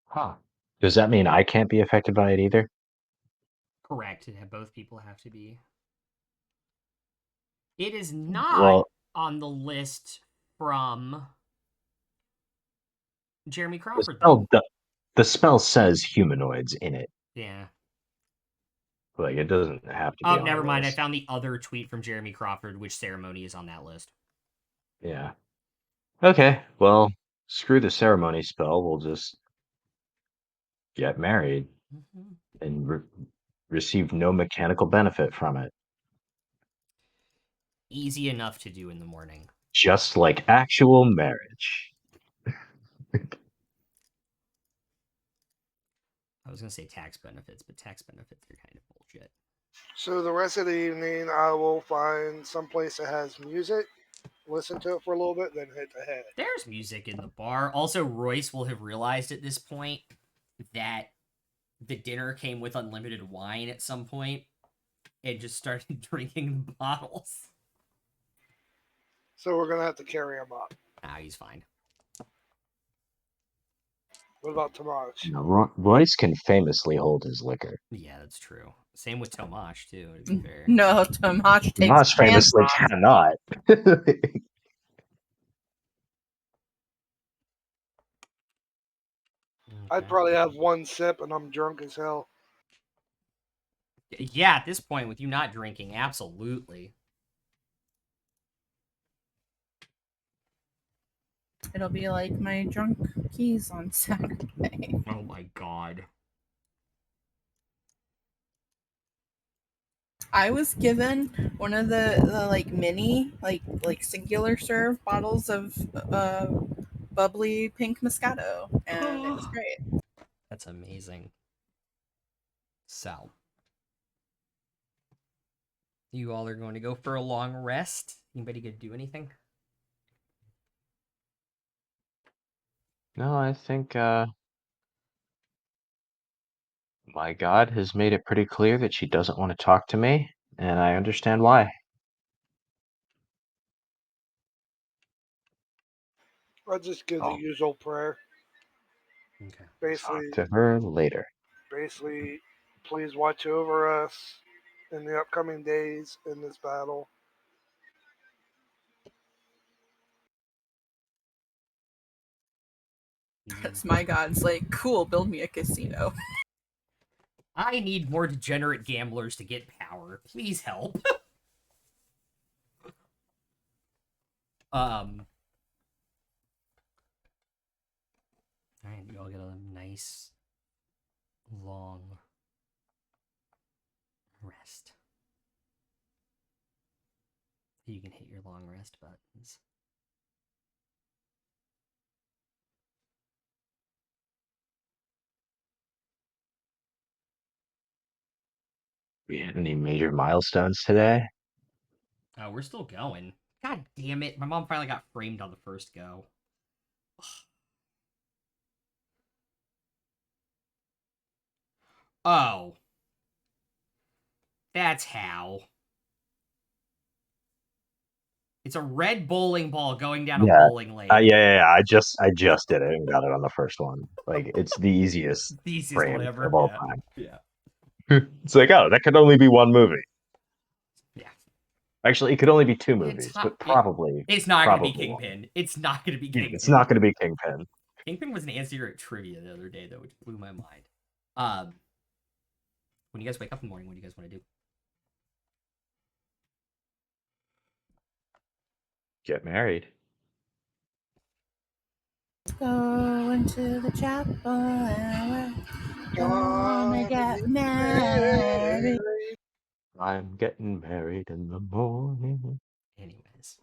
Huh. Does that mean I can't be affected by it either? Correct. Both people have to be. It is not Well, on the list from Jeremy the Crawford, spell though. the spell says humanoids in it. Yeah. Like it doesn't have to Oh, be on a never mind. I list. found the other tweet from Jeremy Crawford, which ceremony is on that list. Yeah. Okay, well, screw the ceremony spell. We'll just get married and receive no mechanical benefit from it. Easy enough to do in the morning. Just like actual marriage. I was going to say tax benefits, but tax benefits are kind of bullshit. So the rest of the evening, I will find some place that has music, listen to it for a little bit, then hit the head. There's music in the bar. Also, Royce will have realized at this point that the dinner came with unlimited wine at some point and just started drinking the bottles. So we're gonna have to carry him up. Ah, he's fine. What about Tomash? You Royce can famously hold his liquor. Yeah, that's true. Same with Tomash, too, to be fair. No, Tomash takes Moss hand famously props. cannot. I'd Okay. probably have one sip and I'm drunk as hell. Yeah, at this point, with you not drinking, absolutely. It'll be like my drunk keys on Saturday. Oh my god. I was given one of the like mini like singular serve bottles of bubbly pink Moscato, and it was great. That's amazing. So, You all are going to go for a long rest. Anybody gonna do anything? No, I think my God has made it pretty clear that she doesn't want to talk to me, and I understand why. I'll just give the I'll usual prayer. Okay. Basically, talk to her later. basically, please watch over us in the upcoming days in this battle. That's my god's like, cool, build me a casino. I need more degenerate gamblers to get power. Please help. Alright, you all get a nice long rest. You can hit your long rest buttons. We hit any major milestones today? Oh, we're still going. God damn it. My mom finally got framed on the first go. Oh. That's how. It's a red bowling ball going down a Yeah. bowling lane. Yeah. I just did it and got it on the first one. Like, it's the easiest The easiest one frame ever. of all Yeah. time. Yeah. It's like, oh, that could only be one movie. Yeah. Actually, it could only be two It's movies, hot. but probably It's not going to be one. Kingpin. It's not going to be Yeah, Kingpin. it's not going to be Kingpin. Kingpin was an answer at trivia the other day, though, which blew my mind. When you guys wake up in the morning, what do you guys want to do? Get married. Go into the chapel and we're gonna get married. I'm getting married in the morning. Anyways.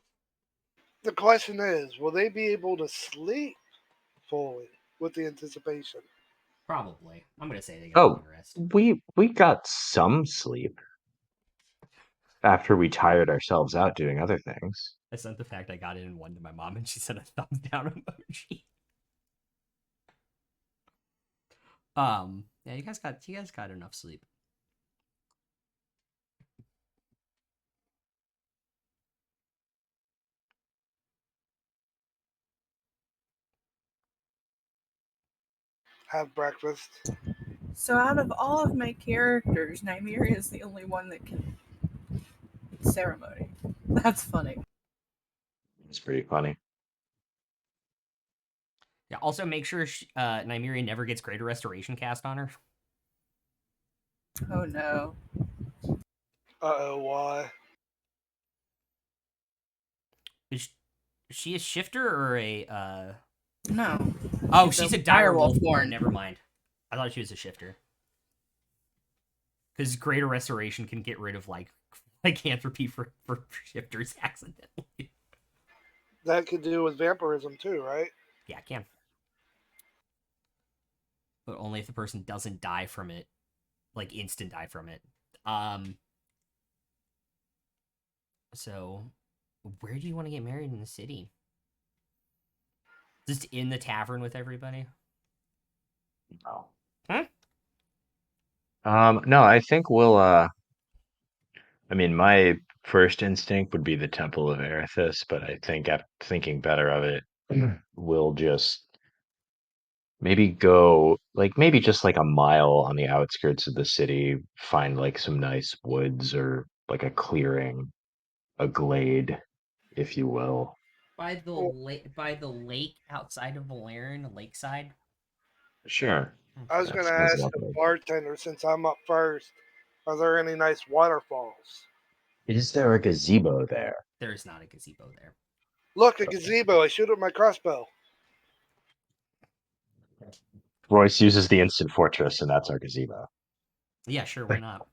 The question is, will they be able to sleep fully with the anticipation? Probably. I'm going to say they get a Oh, long rest. we got some sleep after we tired ourselves out doing other things. I sent the fact I got it in one to my mom, and she sent a thumbs down emoji. Yeah, you guys got enough sleep. Have breakfast. So out of all of my characters, Nymeria is the only one that can ceremony. That's funny. It's pretty funny. Yeah. Also, make sure Nymeria never gets Greater Restoration cast on her. Oh no. Why? Is she a shifter or a? No. Oh, she's a direwolf born. born. Never mind. I thought she was a shifter. Because Greater Restoration can get rid of lycanthropy for shifters accidentally. That could do with vampirism too, right? Yeah, it can. But only if the person doesn't die from it, like instant die from it. So, where do you want to get married in the city? Just in the tavern with everybody? No. Huh? No, I think we'll I mean, my first instinct would be the Temple of Erithus, but I think after thinking better of it, we'll just maybe go maybe just like a mile on the outskirts of the city, find like some nice woods or like a clearing, a glade, if you will. By the Well, lake outside of Valerian, lakeside. Sure. I was Okay. That going to sounds ask the lovely. bartender, since I'm up first, are there any nice waterfalls? Is there a gazebo there? There's not a gazebo there. Look, a gazebo. I shoot it with my crossbow. Royce uses the instant fortress, and that's our gazebo. Yeah, sure, why not?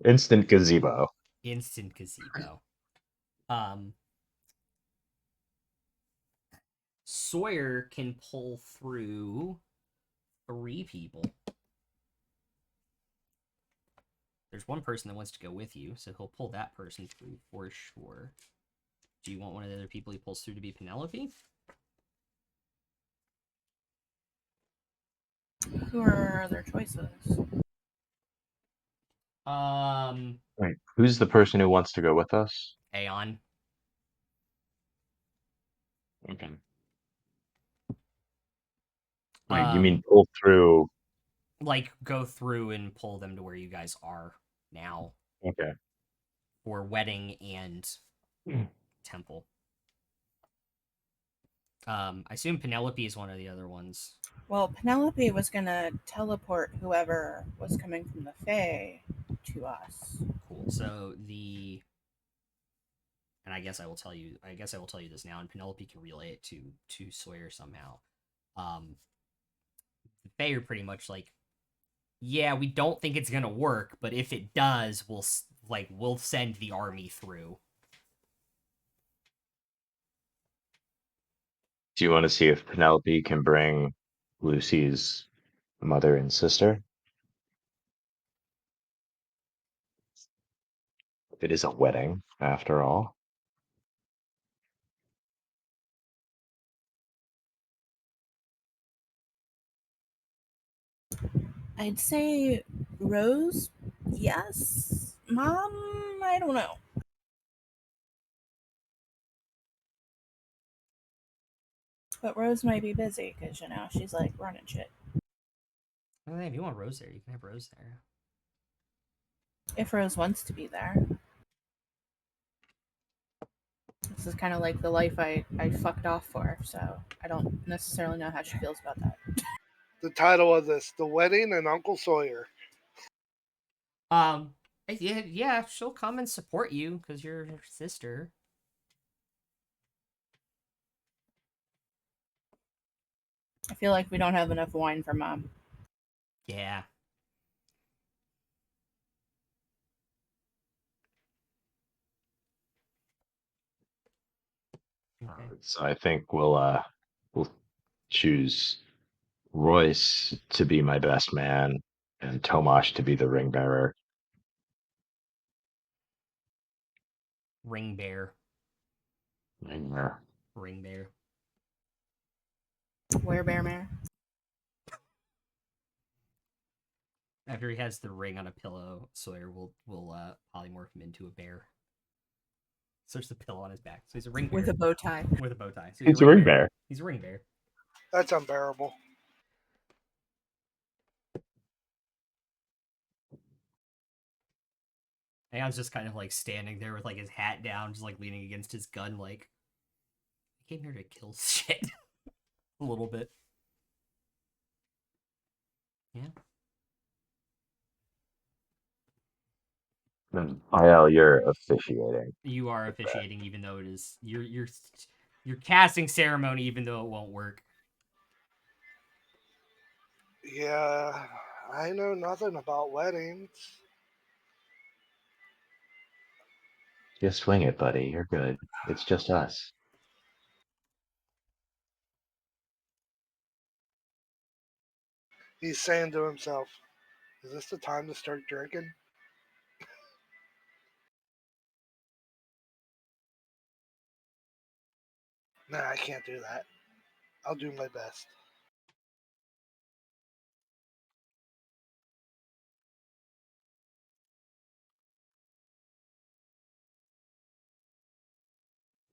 Instant gazebo. Instant gazebo. Um, Sawyer can pull through 3 people. There's one person that wants to go with you, so he'll pull that person through for sure. Do you want one of the other people he pulls through to be Penelope? Who are other choices? Wait, who's the person who wants to go with us? Aeon. Okay. Wait, you mean Um, pull through? like go through and pull them to where you guys are now Okay. for wedding and temple. I assume Penelope is one of the other ones. Well, Penelope was gonna teleport whoever was coming from the Fae to us. Cool. So the and I guess I will tell you. I guess I will tell you this now, and Penelope can relay it to Sawyer somehow. The Fae are pretty much like, yeah, we don't think it's gonna work, but if it does, we'll send the army through. Do you want to see if Penelope can bring Lucy's mother and sister? It is a wedding, after all. I'd say Rose, yes. Mom, I don't know. But Rose might be busy because, she's like running shit. If you want Rose there, you can have Rose there. If Rose wants to be there. This is kind of like the life I fucked off for, so I don't necessarily know how she feels about that. The title of this: The Wedding and Uncle Sawyer. Yeah, she'll come and support you because you're her sister. I feel like we don't have enough wine for Mom. Yeah. Okay. So I think we'll choose Royce to be my best man and Tomash to be the ring bearer. Ring bear. Ring bearer. Ring bear. Where Bear Mare? After he has the ring on a pillow, Sawyer will polymorph him into a bear. So there's the pillow on his back. So he's a ring bear. With a bow tie. With a bow tie. So It's a ring bear. He's a ring bear. That's unbearable. Aeon's just kind of like standing there with like his hat down, just like leaning against his gun, like, I came here to kill shit. A little bit. Yeah. Then IL, you're officiating. You are officiating, even though it is you're casting ceremony, even though it won't work. Yeah, I know nothing about weddings. Just swing it, buddy. You're good. It's just us. He's saying to himself, is this the time to start drinking? Nah, I can't do that. I'll do my best.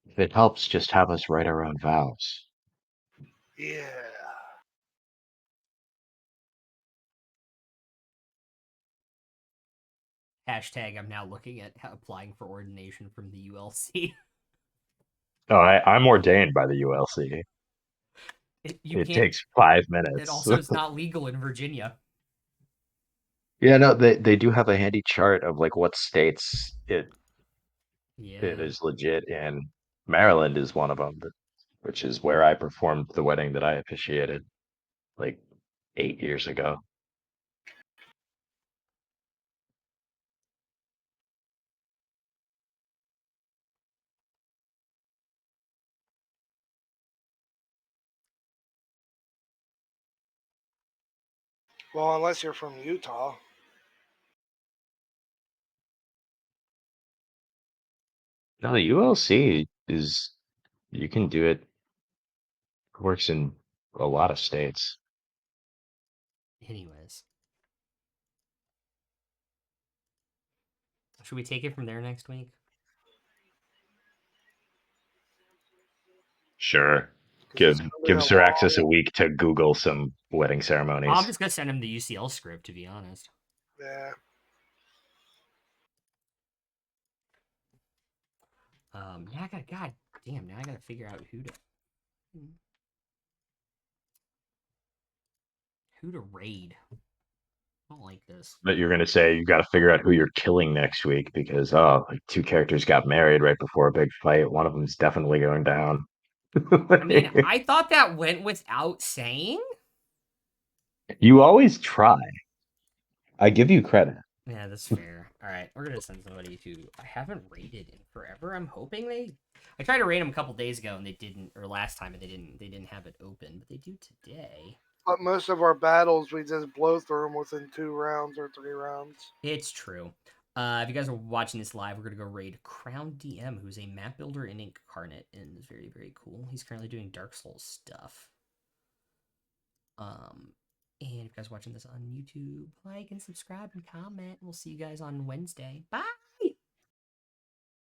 If it helps, just have us write our own vows. Yeah. Hashtag I'm now looking at applying for ordination from the ULC. Oh, I'm ordained by the ULC. You It can't. takes 5 It minutes. also is not legal in Virginia. Yeah, no, they do have a handy chart of like what states it Yeah. is legit in. Maryland is one of them, which is where I performed the wedding that I officiated like 8 years ago. Well, unless you're from Utah. No, the ULC is you can do it. Works in a lot of states. Anyways, should we take it from there next week? Sure. 'Cause Give it's gonna be give a Sir Access a long. week to Google some wedding I'm ceremonies. just gonna send him the UCL script, to be honest. Yeah. Now I gotta, god damn, now I gotta figure out who to raid. I don't like this. But you're gonna say you got to figure out who you're killing next week because like 2 characters got married right before a big fight. One of them's definitely going down. I mean, I thought that went without saying. You always try. I give you credit. Yeah, that's fair. All right, we're gonna send somebody who I haven't rated in forever. I'm hoping they. I tried to rate them a couple days ago and they didn't, or last time and they didn't. They didn't have it open, but they do today. But most of our battles, we just blow through them within 2 rounds or 3 rounds. It's true. If you guys are watching this live, we're gonna go raid Crown DM, who's a map builder in Incarnate and is very, very cool. He's currently doing Dark Souls stuff. And if you guys are watching this on YouTube, like and subscribe and comment. We'll see you guys on Wednesday. Bye.